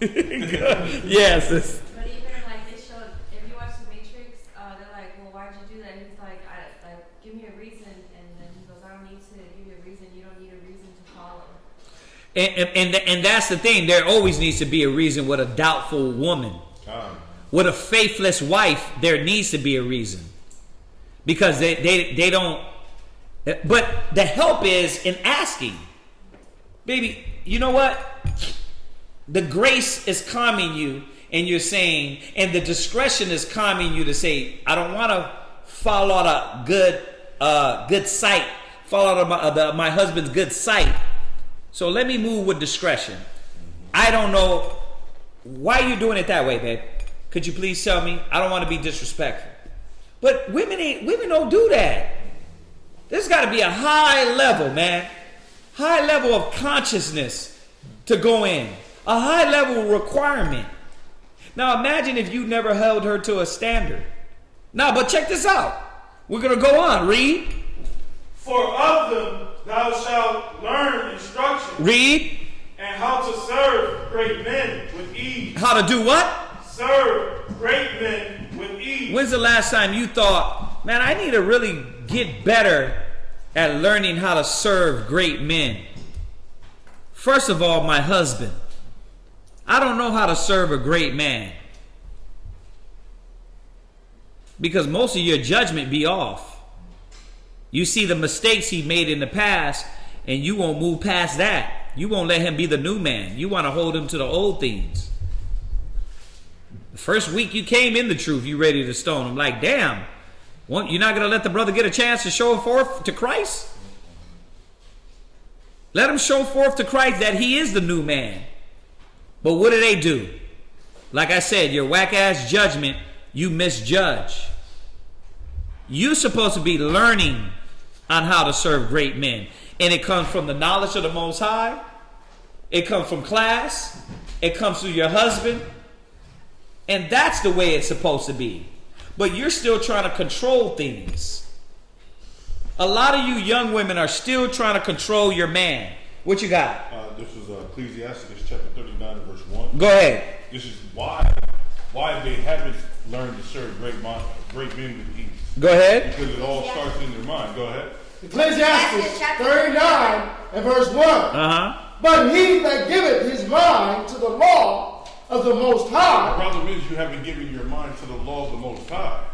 C: Yes.
J: But even like they showed, if you watch The Matrix, they're like, well, why'd you do that? He's like, give me a reason. And then he goes, I don't need to give you a reason. You don't need a
C: And that's the thing. There always needs to be a reason with a doubtful woman. With a faithless wife, there needs to be a reason. Because they don't. But the help is in asking. Baby, you know what? The grace is calming you, and you're saying, and the discretion is calming you to say, I don't want to fall out of good sight, fall out of my husband's good sight. So let me move with discretion. I don't know why you're doing it that way, babe. Could you please tell me? I don't want to be disrespectful. But women don't do that. There's got to be a high level, man. High level of consciousness to go in. A high level requirement. Now imagine if you never held her to a standard. Now, but check this out. We're going to go on. Read.
M: For of them thou shalt learn instruction.
C: Read.
M: And how to serve great men with ease.
C: How to do what?
M: Serve great men with ease.
C: When's the last time you thought, man, I need to really get better at learning how to serve great men? First of all, my husband. I don't know how to serve a great man. Because most of your judgment be off. You see the mistakes he made in the past, and you won't move past that. You won't let him be the new man. You want to hold him to the old things. The first week you came in the truth, you ready to stone him. Like, damn, you're not going to let the brother get a chance to show forth to Christ? Let him show forth to Christ that he is the new man. But what do they do? Like I said, your whack-ass judgment, you misjudge. You're supposed to be learning on how to serve great men. And it comes from the knowledge of the Most High. It comes from class. It comes through your husband. And that's the way it's supposed to be. But you're still trying to control things. A lot of you young women are still trying to control your man. What you got?
D: This is Ecclesiasticus chapter 39 verse 1.
C: Go ahead.
D: This is why they haven't learned to serve great men with ease.
C: Go ahead.
D: Because it all starts in their mind. Go ahead.
F: Ecclesiasticus 39 and verse 1. But he that giveth his mind to the law of the Most High.
D: The problem is you haven't given your mind to the law of the Most High.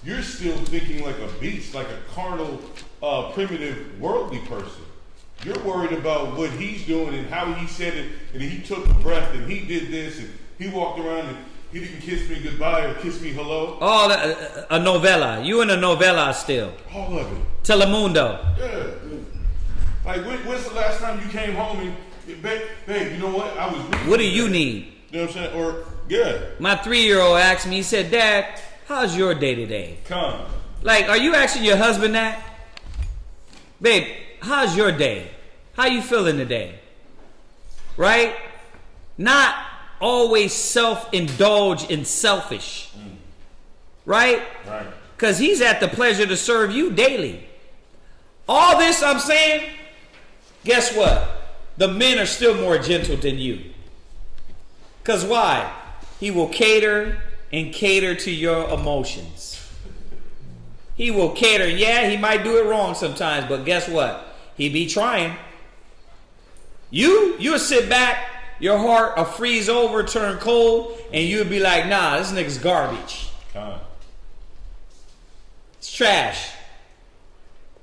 D: You're still thinking like a beast, like a carnal, primitive, worldly person. You're worried about what he's doing and how he said it, and he took a breath and he did this and he walked around and he didn't kiss me goodbye or kiss me hello.
C: All a novella. You in a novella still.
D: All of it.
C: Telemundo.
D: Yeah. Like when's the last time you came home and babe, you know what? I was reading.
C: What do you need?
D: You know what I'm saying? Or yeah.
C: My 3-year-old asked me, he said, Dad, how's your day today?
D: Come.
C: Like, are you asking your husband that? Babe, how's your day? How you feeling today? Right? Not always self-indulge and selfish. Right?
D: Right.
C: Because he's at the pleasure to serve you daily. All this I'm saying, guess what? The men are still more gentle than you. Because why? He will cater and cater to your emotions. He will cater. Yeah, he might do it wrong sometimes, but guess what? He be trying. You'll sit back, your heart will freeze over, turn cold, and you'll be like, nah, this nigga's garbage. It's trash.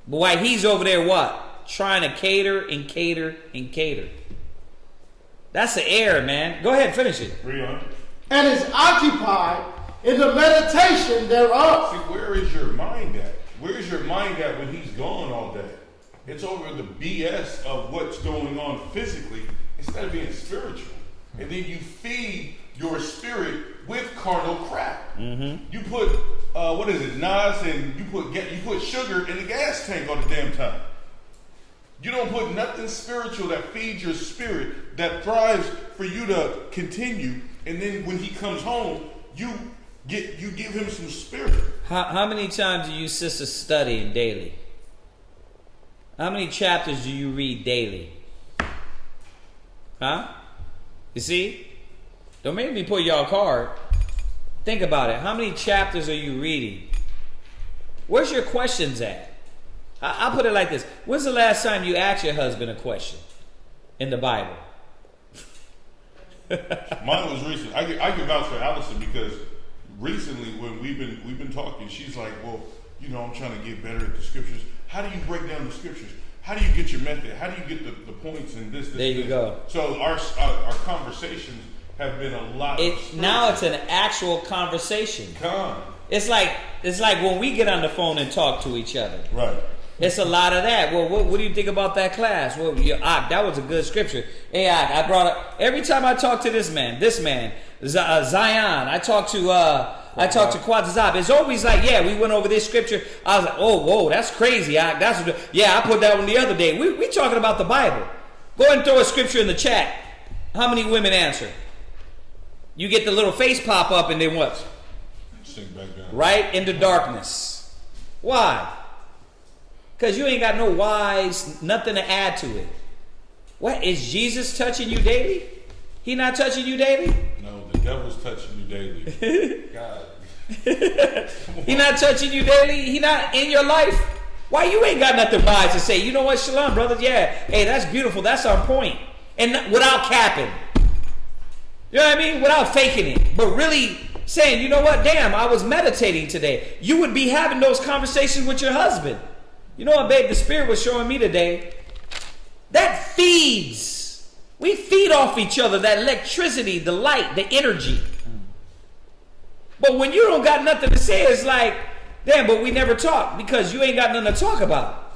C: But while he's over there, what? Trying to cater and cater and cater. That's the air, man. Go ahead, finish it.
F: And is occupied in the meditation thereof.
D: See, where is your mind at? Where is your mind at when he's gone all day? It's over the BS of what's going on physically instead of being spiritual. And then you feed your spirit with carnal crap. You put what is it, Nas, and you put sugar in the gas tank all the damn time. You don't put nothing spiritual that feeds your spirit, that thrives for you to continue. And then when he comes home, you give him some spirit.
C: How many times do you sisters study daily? How many chapters do you read daily? Huh? You see? Don't make me pull y'all card. Think about it. How many chapters are you reading? Where's your questions at? I'll put it like this. When's the last time you asked your husband a question in the Bible?
D: Mine was recent. I can vouch for Allison because recently when we've been talking, she's like, well, you know, I'm trying to get better at the scriptures. How do you break down the scriptures? How do you get your method? How do you get the points in this?
C: There you go.
D: So our conversations have been a lot.
C: Now it's an actual conversation. It's like when we get on the phone and talk to each other.
D: Right.
C: It's a lot of that. Well, what do you think about that class? Well, that was a good scripture. Hey, I brought up every time I talk to this man, Zion. I talk to CHAAZAQYA. It's always like, yeah, we went over this scripture. I was like, oh, whoa, that's crazy. I put that one the other day. We talking about the Bible. Go ahead and throw a scripture in the chat. How many women answer? You get the little face pop up and then what?
D: Sink back down.
C: Right into darkness. Why? Because you ain't got no whys, nothing to add to it. What, is Jesus touching you daily? He not touching you daily?
D: No, the devil's touching you daily. God.
C: He not touching you daily? He not in your life? Why you ain't got nothing wise to say? You know what, Shalom, brothers? Yeah, hey, that's beautiful. That's on point. And without capping. You know what I mean? Without faking it. But really saying, you know what? Damn, I was meditating today. You would be having those conversations with your husband. You know what, babe, the Spirit was showing me today? That feeds. We feed off each other, that electricity, the light, the energy. But when you don't got nothing to say, it's like, damn, but we never talk because you ain't got nothing to talk about.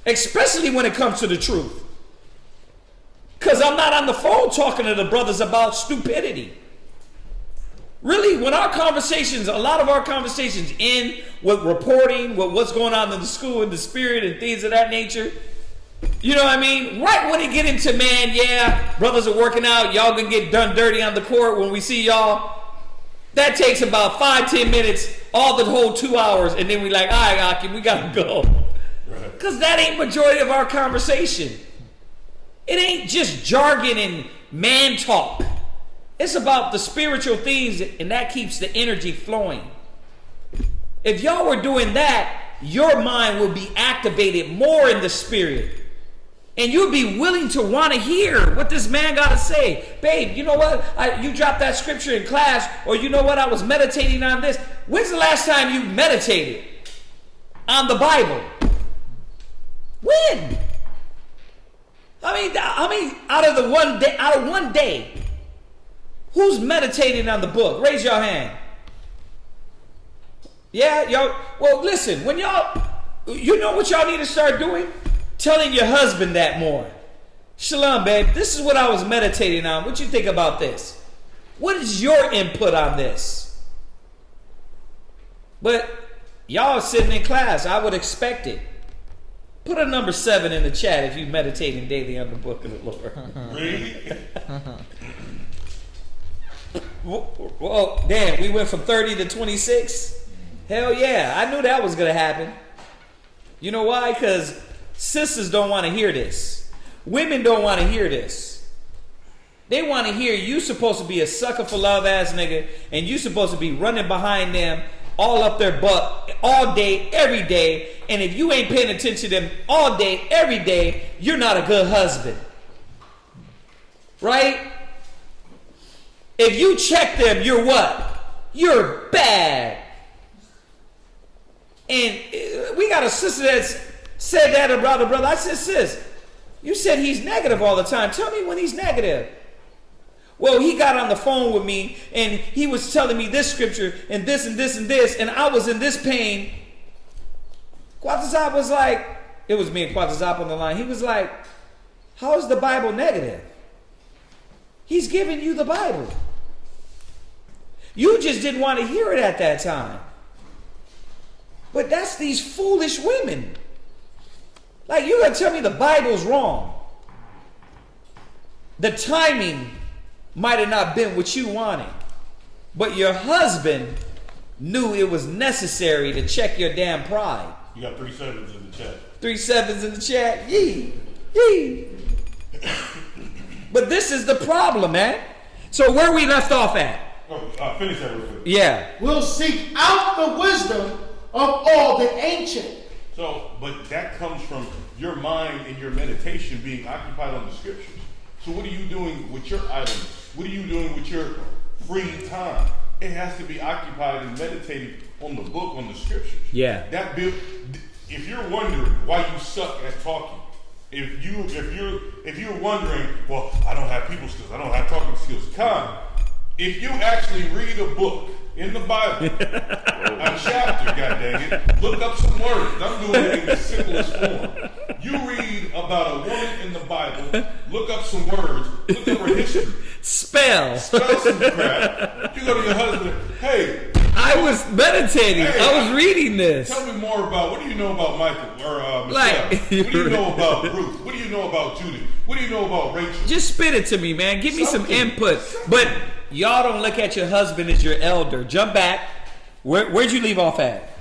C: Especially when it comes to the truth. Because I'm not on the phone talking to the brothers about stupidity. Really, when our conversations, a lot of our conversations end with reporting, with what's going on in the school and the spirit and things of that nature. You know what I mean? Right when it get into, man, yeah, brothers are working out, y'all gonna get done dirty on the court when we see y'all. That takes about 5-10 minutes, all the whole 2 hours, and then we like, all right, Aki, we gotta go. Because that ain't majority of our conversation. It ain't just jargon and man talk. It's about the spiritual things, and that keeps the energy flowing. If y'all were doing that, your mind will be activated more in the spirit. And you'll be willing to want to hear what this man got to say. Babe, you know what? You dropped that scripture in class, or you know what? I was meditating on this. When's the last time you meditated on the Bible? When? I mean, out of one day, who's meditating on the book? Raise your hand. Yeah, y'all. Well, listen, when y'all, you know what y'all need to start doing? Telling your husband that more. Shalom, babe, this is what I was meditating on. What you think about this? What is your input on this? But y'all sitting in class, I would expect it. Put a number 7 in the chat if you meditating daily on the book of the Lord.
D: Really?
C: Well, damn, we went from 30 to 26. Hell yeah, I knew that was going to happen. You know why? Because sisters don't want to hear this. Women don't want to hear this. They want to hear you supposed to be a sucker for love ass nigga, and you supposed to be running behind them all up their butt all day, every day. And if you ain't paying attention to them all day, every day, you're not a good husband. Right? If you check them, you're what? You're bad. And we got a sister that's said that about a brother. I said, sis, you said he's negative all the time. Tell me when he's negative. Well, he got on the phone with me and he was telling me this scripture and this and this and this, and I was in this pain. CHAAZAQYA was like, it was me and CHAAZAQYA on the line. He was like, how is the Bible negative? He's giving you the Bible. You just didn't want to hear it at that time. But that's these foolish women. Like, you gotta tell me the Bible's wrong. The timing might have not been what you wanted, but your husband knew it was necessary to check your damn pride.
D: You got 3 sevens in the chat.
C: 3 sevens in the chat. Yee. Yee. But this is the problem, man. So where we left off at?
D: Finish that real quick.
C: Yeah.
F: We'll seek out the wisdom of all the ancient.
D: So, but that comes from your mind and your meditation being occupied on the scriptures. So what are you doing with your idleness? What are you doing with your free time? It has to be occupied and meditated on the book, on the scriptures.
C: Yeah.
D: If you're wondering why you suck at talking, if you're wondering, well, I don't have people skills, I don't have talking skills, if you actually read a book in the Bible, a chapter, goddammit, look up some words. I'm doing it in the simplest form. You read about a woman in the Bible, look up some words, look up her history.
C: Spell
D: some crap. You go to your husband, hey.
C: I was meditating.
D: Hey,
C: I was reading this.
D: Tell me more about, what do you know about Michael or Michelle? What do you know about Ruth? What do you know about Judith? What do you know about Rachel?
C: Just spit it to me, man. Give me some input. But y'all don't look at your husband as your elder. Jump back. Where'd you leave off at?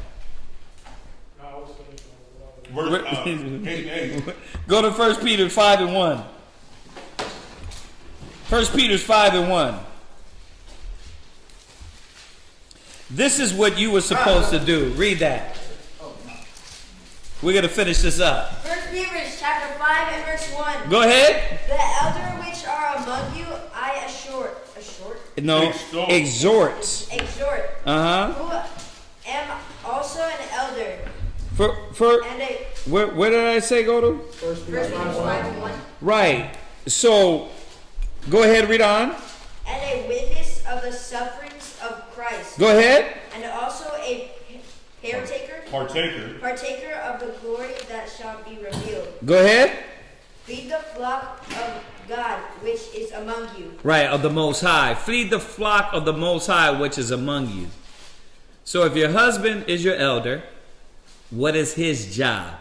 C: Go to 1 Peter 5:1. 1 Peter 5:1. This is what you were supposed to do. Read that. We're going to finish this up.
E: 1 Peter chapter 5 and verse 1.
C: Go ahead.
E: The elder which are among you, I exhort.
C: No, exhort.
E: Uh-huh. Who am also an elder.
C: Where did I say go to?
E: 1 Peter 5 and 1.
C: Right. So, go ahead, read on.
E: And a witness of the sufferings of Christ.
C: Go ahead.
E: And also a partaker of the glory that shall be revealed.
C: Go ahead.
E: Feed the flock of God which is among you.
C: Right, of the Most High. Feed the flock of the Most High which is among you. So if your husband is your elder, what is his job?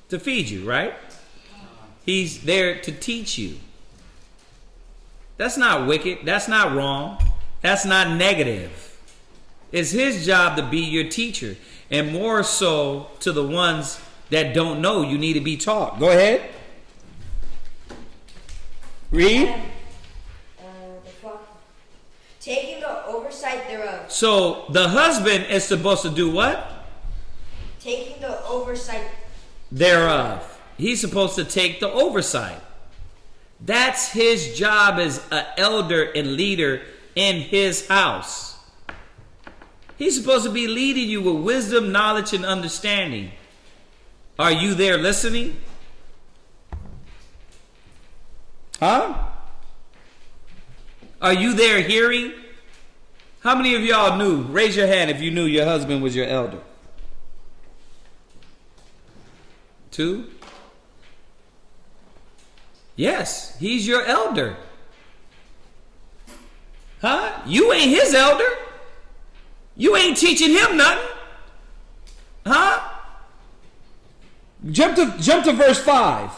C: To feed you, right? He's there to teach you. That's not wicked. That's not wrong. That's not negative. It's his job to be your teacher. And more so to the ones that don't know, you need to be taught. Go ahead. Read.
E: Taking the oversight thereof.
C: So the husband is supposed to do what?
E: Taking the oversight
C: thereof. He's supposed to take the oversight. That's his job as an elder and leader in his house. He's supposed to be leading you with wisdom, knowledge, and understanding. Are you there listening? Huh? Are you there hearing? How many of y'all knew? Raise your hand if you knew your husband was your elder. 2? Yes, he's your elder. Huh? You ain't his elder. You ain't teaching him nothing. Huh? Jump to verse 5.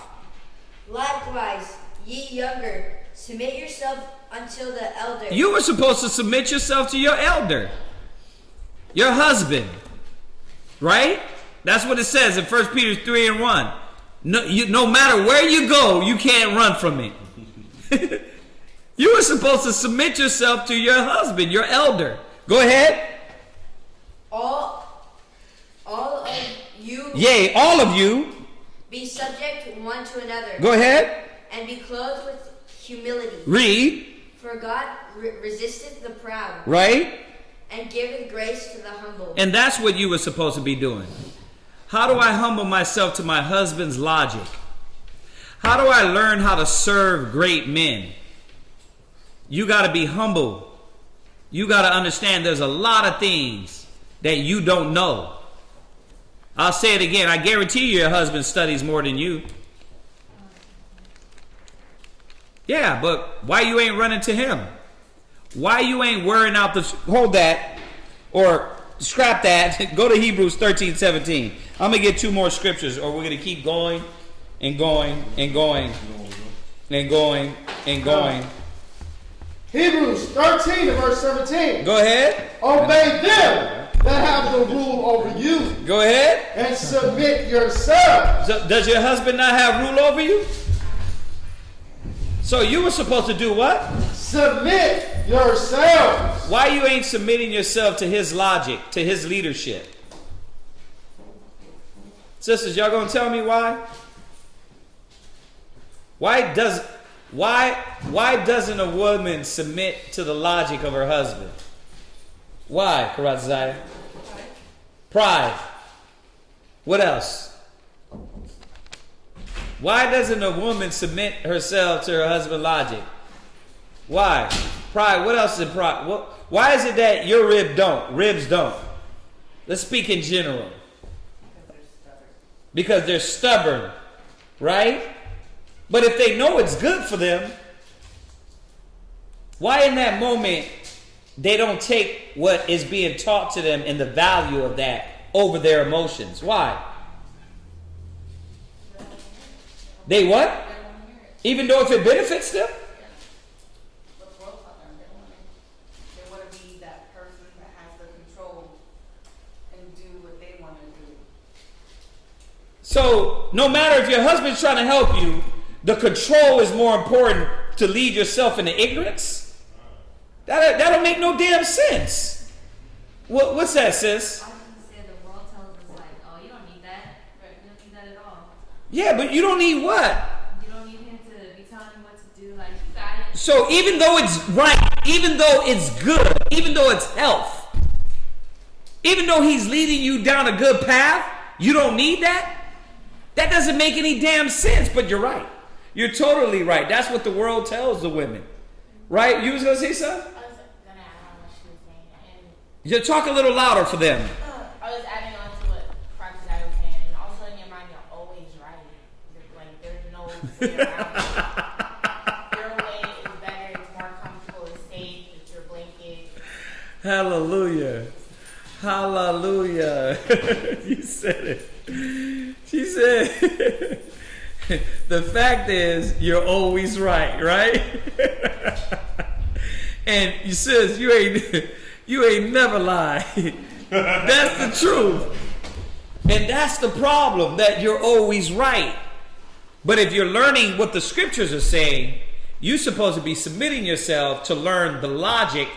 E: Likewise, ye younger, submit yourself unto the elder.
C: You were supposed to submit yourself to your elder. Your husband. Right? That's what it says in 1 Peter 3 and 1. No matter where you go, you can't run from it. You were supposed to submit yourself to your husband, your elder. Go ahead.
E: All of you.
C: Yea, all of you.
E: Be subject one to another.
C: Go ahead.
E: And be clothed with humility.
C: Read.
E: For God resisteth the proud.
C: Right.
E: And giveth grace to the humble.
C: And that's what you were supposed to be doing. How do I humble myself to my husband's logic? How do I learn how to serve great men? You got to be humble. You got to understand there's a lot of things that you don't know. I'll say it again. I guarantee you your husband studies more than you. Yeah, but why you ain't running to him? Why you ain't wearing out the... Hold that. Or scrap that. Go to Hebrews 13:17. I'm going to get 2 more scriptures, or we're going to keep going and going and going and going and going.
F: Hebrews 13 and verse 17.
C: Go ahead.
F: Obey them that have the rule over you.
C: Go ahead.
F: And submit yourselves.
C: So, does your husband not have rule over you? So you were supposed to do what?
F: Submit yourselves.
C: Why you ain't submitting yourself to his logic, to his leadership? Sisters, y'all gonna tell me why? Why doesn't a woman submit to the logic of her husband? Why, CHAAZAQYA? Pride. What else? Why doesn't a woman submit herself to her husband's logic? Why? Pride. What else is pride? Why is it that your ribs don't? Let's speak in general. Because they're stubborn, right? But if they know it's good for them, why in that moment they don't take what is being taught to them and the value of that over their emotions? Why? They what? Even though if it benefits them?
K: They want to be that person that has the control and do what they want to do.
C: So, no matter if your husband's trying to help you, the control is more important to lead yourself into ignorance? That don't make no damn sense. What's that, sis?
J: I was going to say the world tells us like, oh, you don't need that. You don't need that at all.
C: Yeah, but you don't need what?
J: You don't need him to be telling you what to do. Like, you got it.
C: So even though it's right, even though it's good, even though it's health, even though he's leading you down a good path, you don't need that? That doesn't make any damn sense, but you're right. You're totally right. That's what the world tells the women. Right? You was going to say something?
N: I was going to add on what she was saying. And
C: You talk a little louder for them.
N: I was adding on to what CHAAZAQYA was saying. And also in your mind, you're always right. Like, there's no way around it. Your way is better. It's more comfortable. It's safe. It's your blanket.
C: Hallelujah. Hallelujah. You said it. She said, the fact is, you're always right, right? And you says you ain't never lied. That's the truth. And that's the problem, that you're always right. But if you're learning what the scriptures are saying, you're supposed to be submitting yourself to learn the logic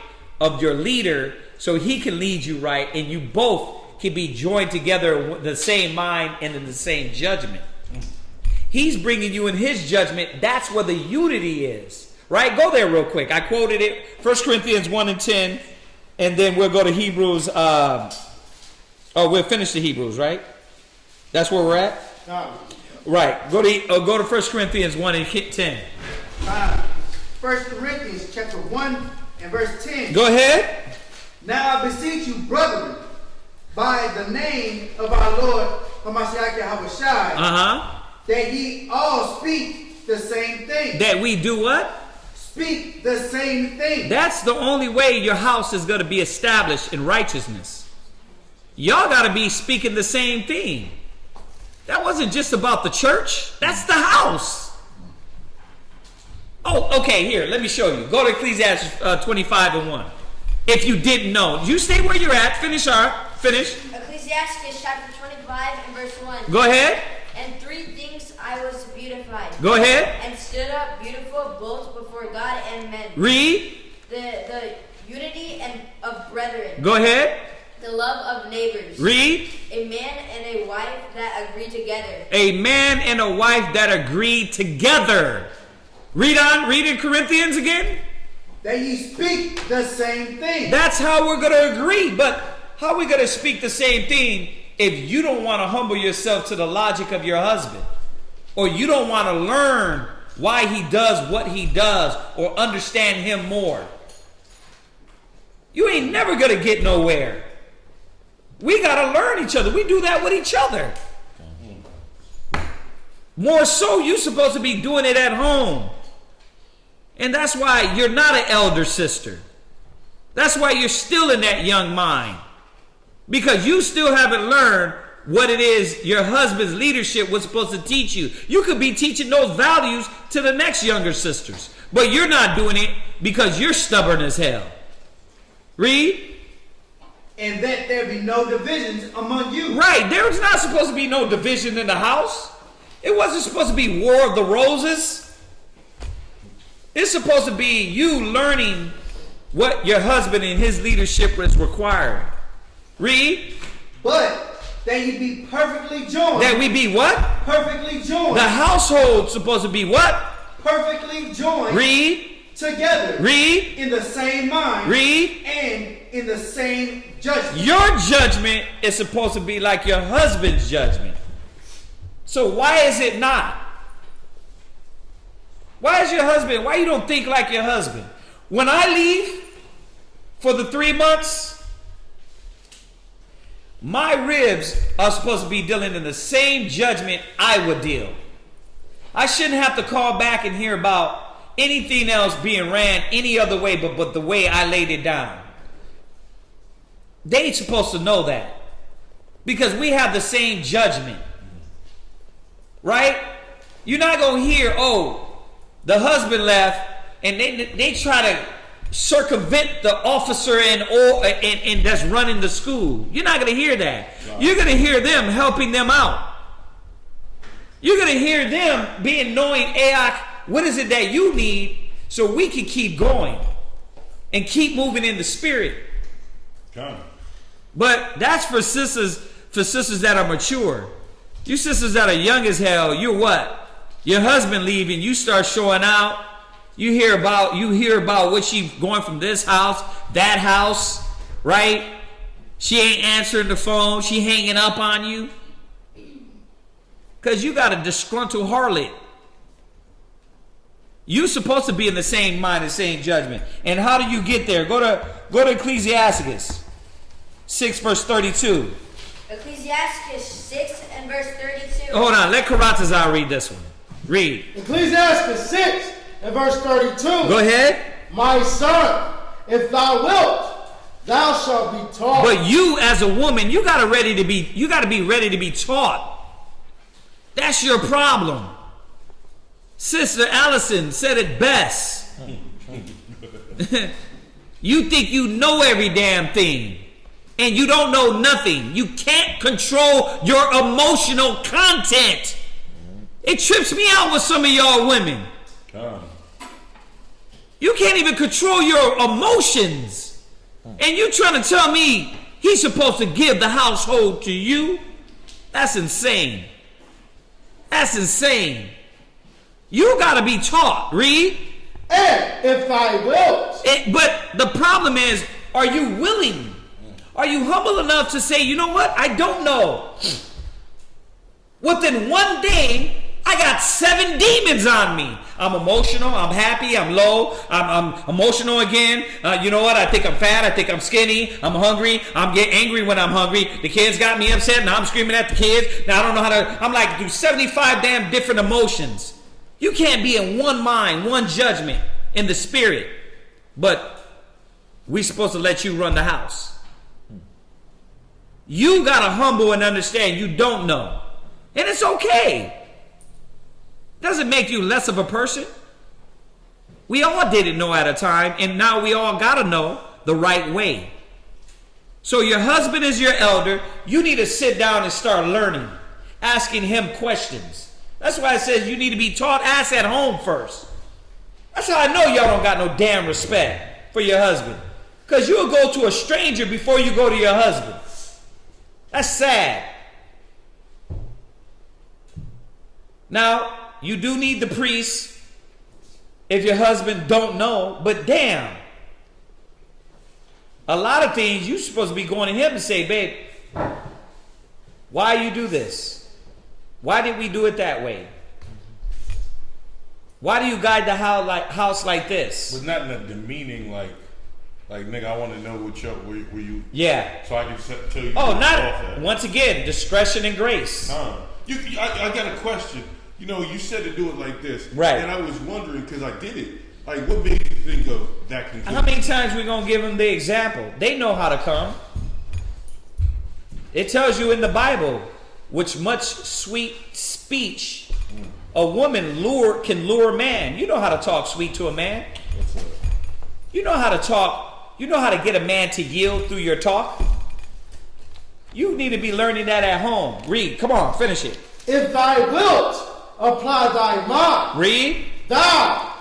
C: of your leader so he can lead you right, and you both can be joined together with the same mind and in the same judgment. He's bringing you in his judgment. That's where the unity is. Right? Go there real quick. I quoted it. 1 Corinthians 1 and 10. And then we'll go to Hebrews. We'll finish the Hebrews, right? That's where we're at?
F: No.
C: Right. Go to 1 Corinthians 1 and 10.
H: 1 Corinthians chapter 1 and verse 10.
C: Go ahead.
H: Now I beseech you, brethren, by the name of our Lord, Hamashiach, that ye all speak the same thing.
C: That we do what?
H: Speak the same thing.
C: That's the only way your house is going to be established in righteousness. Y'all got to be speaking the same thing. That wasn't just about the church. That's the house. Oh, okay, here, let me show you. Go to Ecclesiasticus 25 and 1. If you didn't know. You stay where you're at. Finish.
E: Ecclesiasticus chapter 25 and verse 1.
C: Go ahead.
E: And 3 things I was beautified.
C: Go ahead.
E: And stood up beautiful both before God and men.
C: Read.
E: The unity of brethren.
C: Go ahead.
E: The love of neighbors.
C: Read.
E: A man and a wife that agree together.
C: A man and a wife that agree together. Read on. Read in Corinthians again.
H: That ye speak the same thing.
C: That's how we're going to agree. But how are we going to speak the same thing if you don't want to humble yourself to the logic of your husband? Or you don't want to learn why he does what he does or understand him more? You ain't never going to get nowhere. We got to learn each other. We do that with each other. More so, you're supposed to be doing it at home. And that's why you're not an elder sister. That's why you're still in that young mind. Because you still haven't learned what it is your husband's leadership was supposed to teach you. You could be teaching those values to the next younger sisters. But you're not doing it because you're stubborn as hell. Read.
H: And that there be no divisions among you.
C: Right. There's not supposed to be no division in the house. It wasn't supposed to be War of the Roses. It's supposed to be you learning what your husband and his leadership is requiring. Read.
H: But that you be perfectly joined.
C: That we be what?
H: Perfectly joined.
C: The household's supposed to be what?
H: perfectly joined.
C: Read.
H: Together.
C: Read.
H: In the same mind.
C: Read.
H: And in the same judgment.
C: Your judgment is supposed to be like your husband's judgment. So why is it not? Why is your husband, why you don't think like your husband? When I leave for the 3 months, my ribs are supposed to be dealing in the same judgment I would deal. I shouldn't have to call back and hear about anything else being ran any other way but the way I laid it down. They ain't supposed to know that. Because we have the same judgment. Right? You're not going to hear, oh, the husband left, and they try to circumvent the officer and that's running the school. You're not going to hear that. Wow. You're going to hear them helping them out. You're going to hear them being knowing, what is it that you need so we can keep going and keep moving in the spirit.
D: Come.
C: But that's for sisters that are mature. You sisters that are young as hell, you're what? Your husband leaving, you start showing out. You hear about what she's going from this house, that house, right? She ain't answering the phone. She hanging up on you. Because you got a disgruntled harlot. You're supposed to be in the same mind and same judgment. And how do you get there? Go to Ecclesiasticus 6 verse 32.
E: Ecclesiasticus 6 and verse 32.
C: Hold on, let Karatazar read this one. Read.
F: Ecclesiasticus 6 and verse 32.
C: Go ahead.
F: My son, if thou wilt, thou shalt be taught.
C: But you as a woman, you gotta be ready to be taught. That's your problem. Sister Allison said it best. You think you know every damn thing, and you don't know nothing. You can't control your emotional content. It trips me out with some of y'all women. You can't even control your emotions. And you trying to tell me he's supposed to give the household to you? That's insane. That's insane. You got to be taught. Read.
F: And if thou wilt.
C: But the problem is, are you willing? Are you humble enough to say, you know what? I don't know. Within one day, I got 7 demons on me. I'm emotional. I'm happy. I'm low. I'm emotional again. You know what? I think I'm fat. I think I'm skinny. I'm hungry. I'm getting angry when I'm hungry. The kids got me upset. Now I'm screaming at the kids. Now I don't know how to. I'm like, do 75 damn different emotions. You can't be in one mind, one judgment in the spirit. But we're supposed to let you run the house. You got to humble and understand you don't know. And it's okay. Doesn't make you less of a person. We all didn't know at a time, and now we all got to know the right way. So your husband is your elder. You need to sit down and start learning, asking him questions. That's why it says you need to be taught. Ask at home first. That's how I know y'all don't got no damn respect for your husband. Because you'll go to a stranger before you go to your husband. That's sad. Now, you do need the priest if your husband don't know, but damn. A lot of things you're supposed to be going to him and say, babe, why you do this? Why did we do it that way? Why do you guide the house like this?
D: But not in a demeaning like nigga, I want to know where you.
C: Yeah.
D: So I can tell you.
C: Oh, not once again, discretion and grace.
D: I got a question. You know, you said to do it like this,
C: right?
D: And I was wondering because I did it. Like, what made you think of that conclusion?
C: How many times we gonna give them the example? They know how to come. It tells you in the Bible, which much sweet speech a woman can lure a man. You know how to talk sweet to a man. You know how to talk. You know how to get a man to yield through your talk. You need to be learning that at home. Read. Come on, finish it.
F: If thou wilt apply thy mind.
C: Read.
F: Thou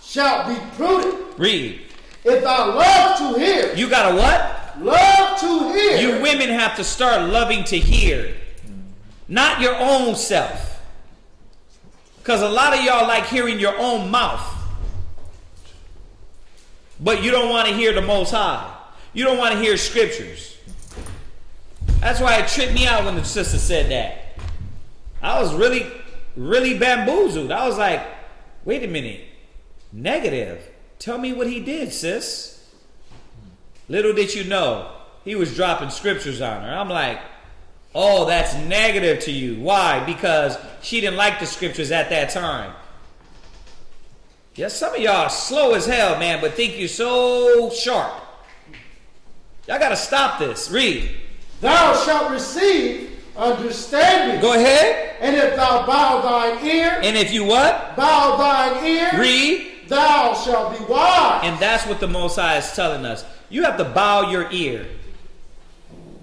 F: shalt be prudent.
C: Read.
F: If thou love to hear.
C: You gotta what?
F: Love to hear.
C: You women have to start loving to hear. Not your own self. Because a lot of y'all like hearing your own mouth. But you don't want to hear the Most High. You don't want to hear scriptures. That's why it tripped me out when the sister said that. I was really, really bamboozled. I was like, wait a minute. Negative. Tell me what he did, sis. Little did you know, he was dropping scriptures on her. I'm like, oh, that's negative to you. Why? Because she didn't like the scriptures at that time. Yes, some of y'all are slow as hell, man, but think you're so sharp. Y'all got to stop this. Read.
F: Thou shalt receive understanding.
C: Go ahead.
F: And if thou bow thine ear.
C: And if you what?
F: Bow thine ear.
C: Read.
F: Thou shalt be wise.
C: And that's what the Most High is telling us. You have to bow your ear.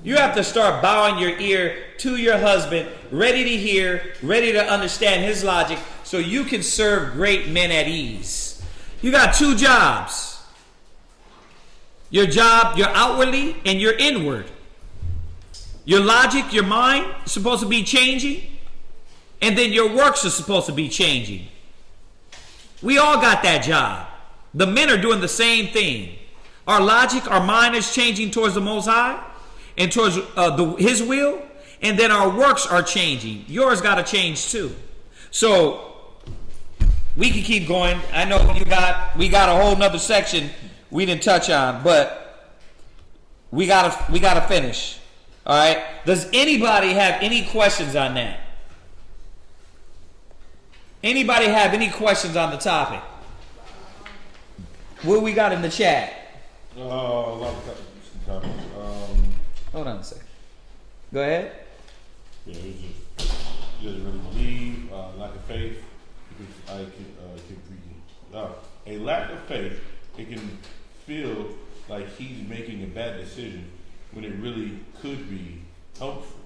C: You have to start bowing your ear to your husband, ready to hear, ready to understand his logic, so you can serve great men at ease. You got two jobs. Your job, your outwardly and your inward. Your logic, your mind is supposed to be changing, and then your works are supposed to be changing. We all got that job. The men are doing the same thing. Our logic, our mind is changing towards the Most High and towards his will, and then our works are changing. Yours got to change too. So we can keep going. I know we got a whole nother section we didn't touch on, but we gotta finish. All right. Does anybody have any questions on that? Anybody have any questions on the topic? What we got in the chat?
D: A lot of topics.
C: Hold on a second. Go ahead.
D: Yeah, it was just he doesn't really believe, lack of faith. A lack of faith, it can feel like he's making a bad decision when it really could be helpful.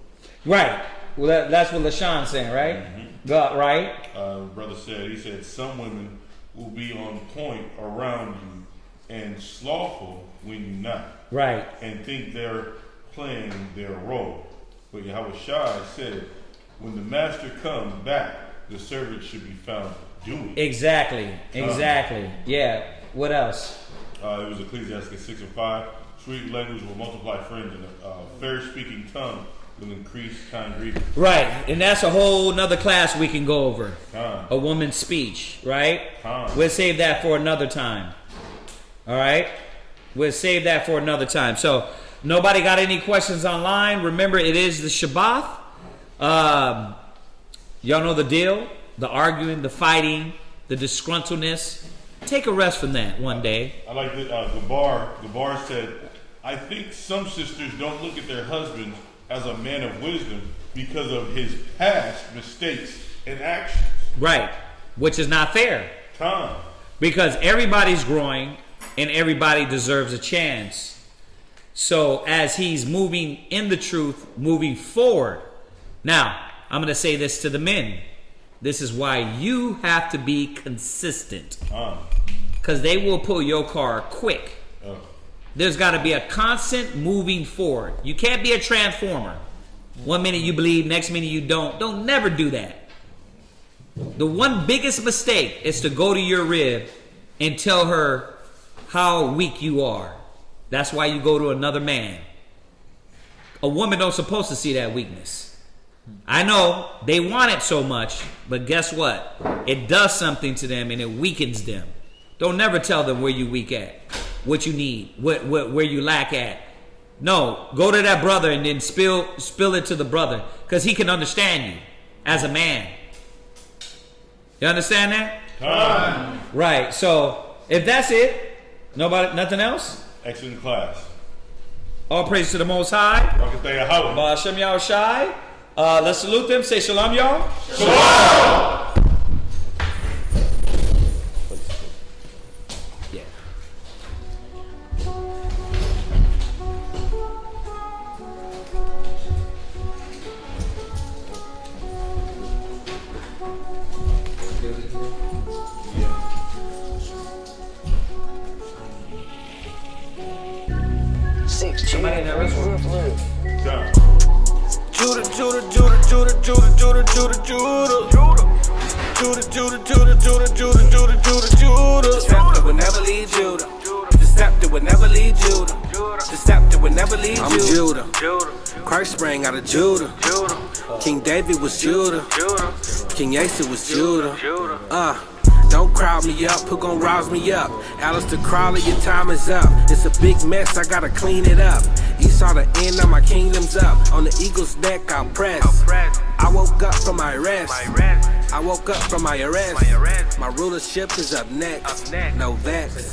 C: Right. Well, that's what LaShawn's saying, right?
D: Mm-hmm.
C: God, right?
D: Brother said, some women will be on point around you and slothful when you're not.
C: Right.
D: And think they're playing their role. But Yahweh Shai said, when the master comes back, the servant should be found doing.
C: Exactly. Yeah. What else?
D: It was Ecclesiasticus 6:5. Sweet language will multiply friends, and a fair-speaking tongue will increase kind greeting.
C: Right, and that's a whole nother class we can go over. A woman's speech, right? We'll save that for another time. All right? We'll save that for another time. So, nobody got any questions online? Remember, it is the Shabbat. Y'all know the deal. The arguing, the fighting, the disgruntledness. Take a rest from that one day.
D: I like the Gabar said, I think some sisters don't look at their husbands as a man of wisdom because of his past mistakes and actions.
C: Right. Which is not fair. Because everybody's growing and everybody deserves a chance. So as he's moving in the truth, moving forward. Now, I'm going to say this to the men. This is why you have to be consistent. Because they will pull your car quick. There's got to be a constant moving forward. You can't be a transformer. One minute you believe, next minute you don't. Don't never do that. The one biggest mistake is to go to your rib and tell her how weak you are. That's why you go to another man. A woman don't supposed to see that weakness. I know they want it so much, but guess what? It does something to them and it weakens them. Don't never tell them where you weak at, what you need, where you lack at. No, go to that brother and then spill it to the brother, because he can understand you as a man. You understand that? Right. So if that's it, nothing else.
D: Excellent class.
C: All praise to the Most High. Ba'ashem Yahushai. Let's salute them. Say shalom, y'all. Shalom. Somebody in that restaurant.
B: Judah, Judah, Judah, Judah, Judah, Judah, Judah, Judah, Judah. Judah, Judah, Judah, Judah, Judah, Judah, Judah, Judah. The scepter will never leave Judah. The scepter will never leave Judah. The scepter will never leave Judah. I'm Judah. Christ sprang out of Judah. King David was Judah. King Asa was Judah. Don't crowd me up, who gon' rouse me up? Alistair Crowley, your time is up. It's a big mess, I gotta clean it up. Esau, the end of my kingdom's up. On the eagle's neck, I'll press. I woke up from my rest. I woke up from my arrest. My rulership is up next. No vex.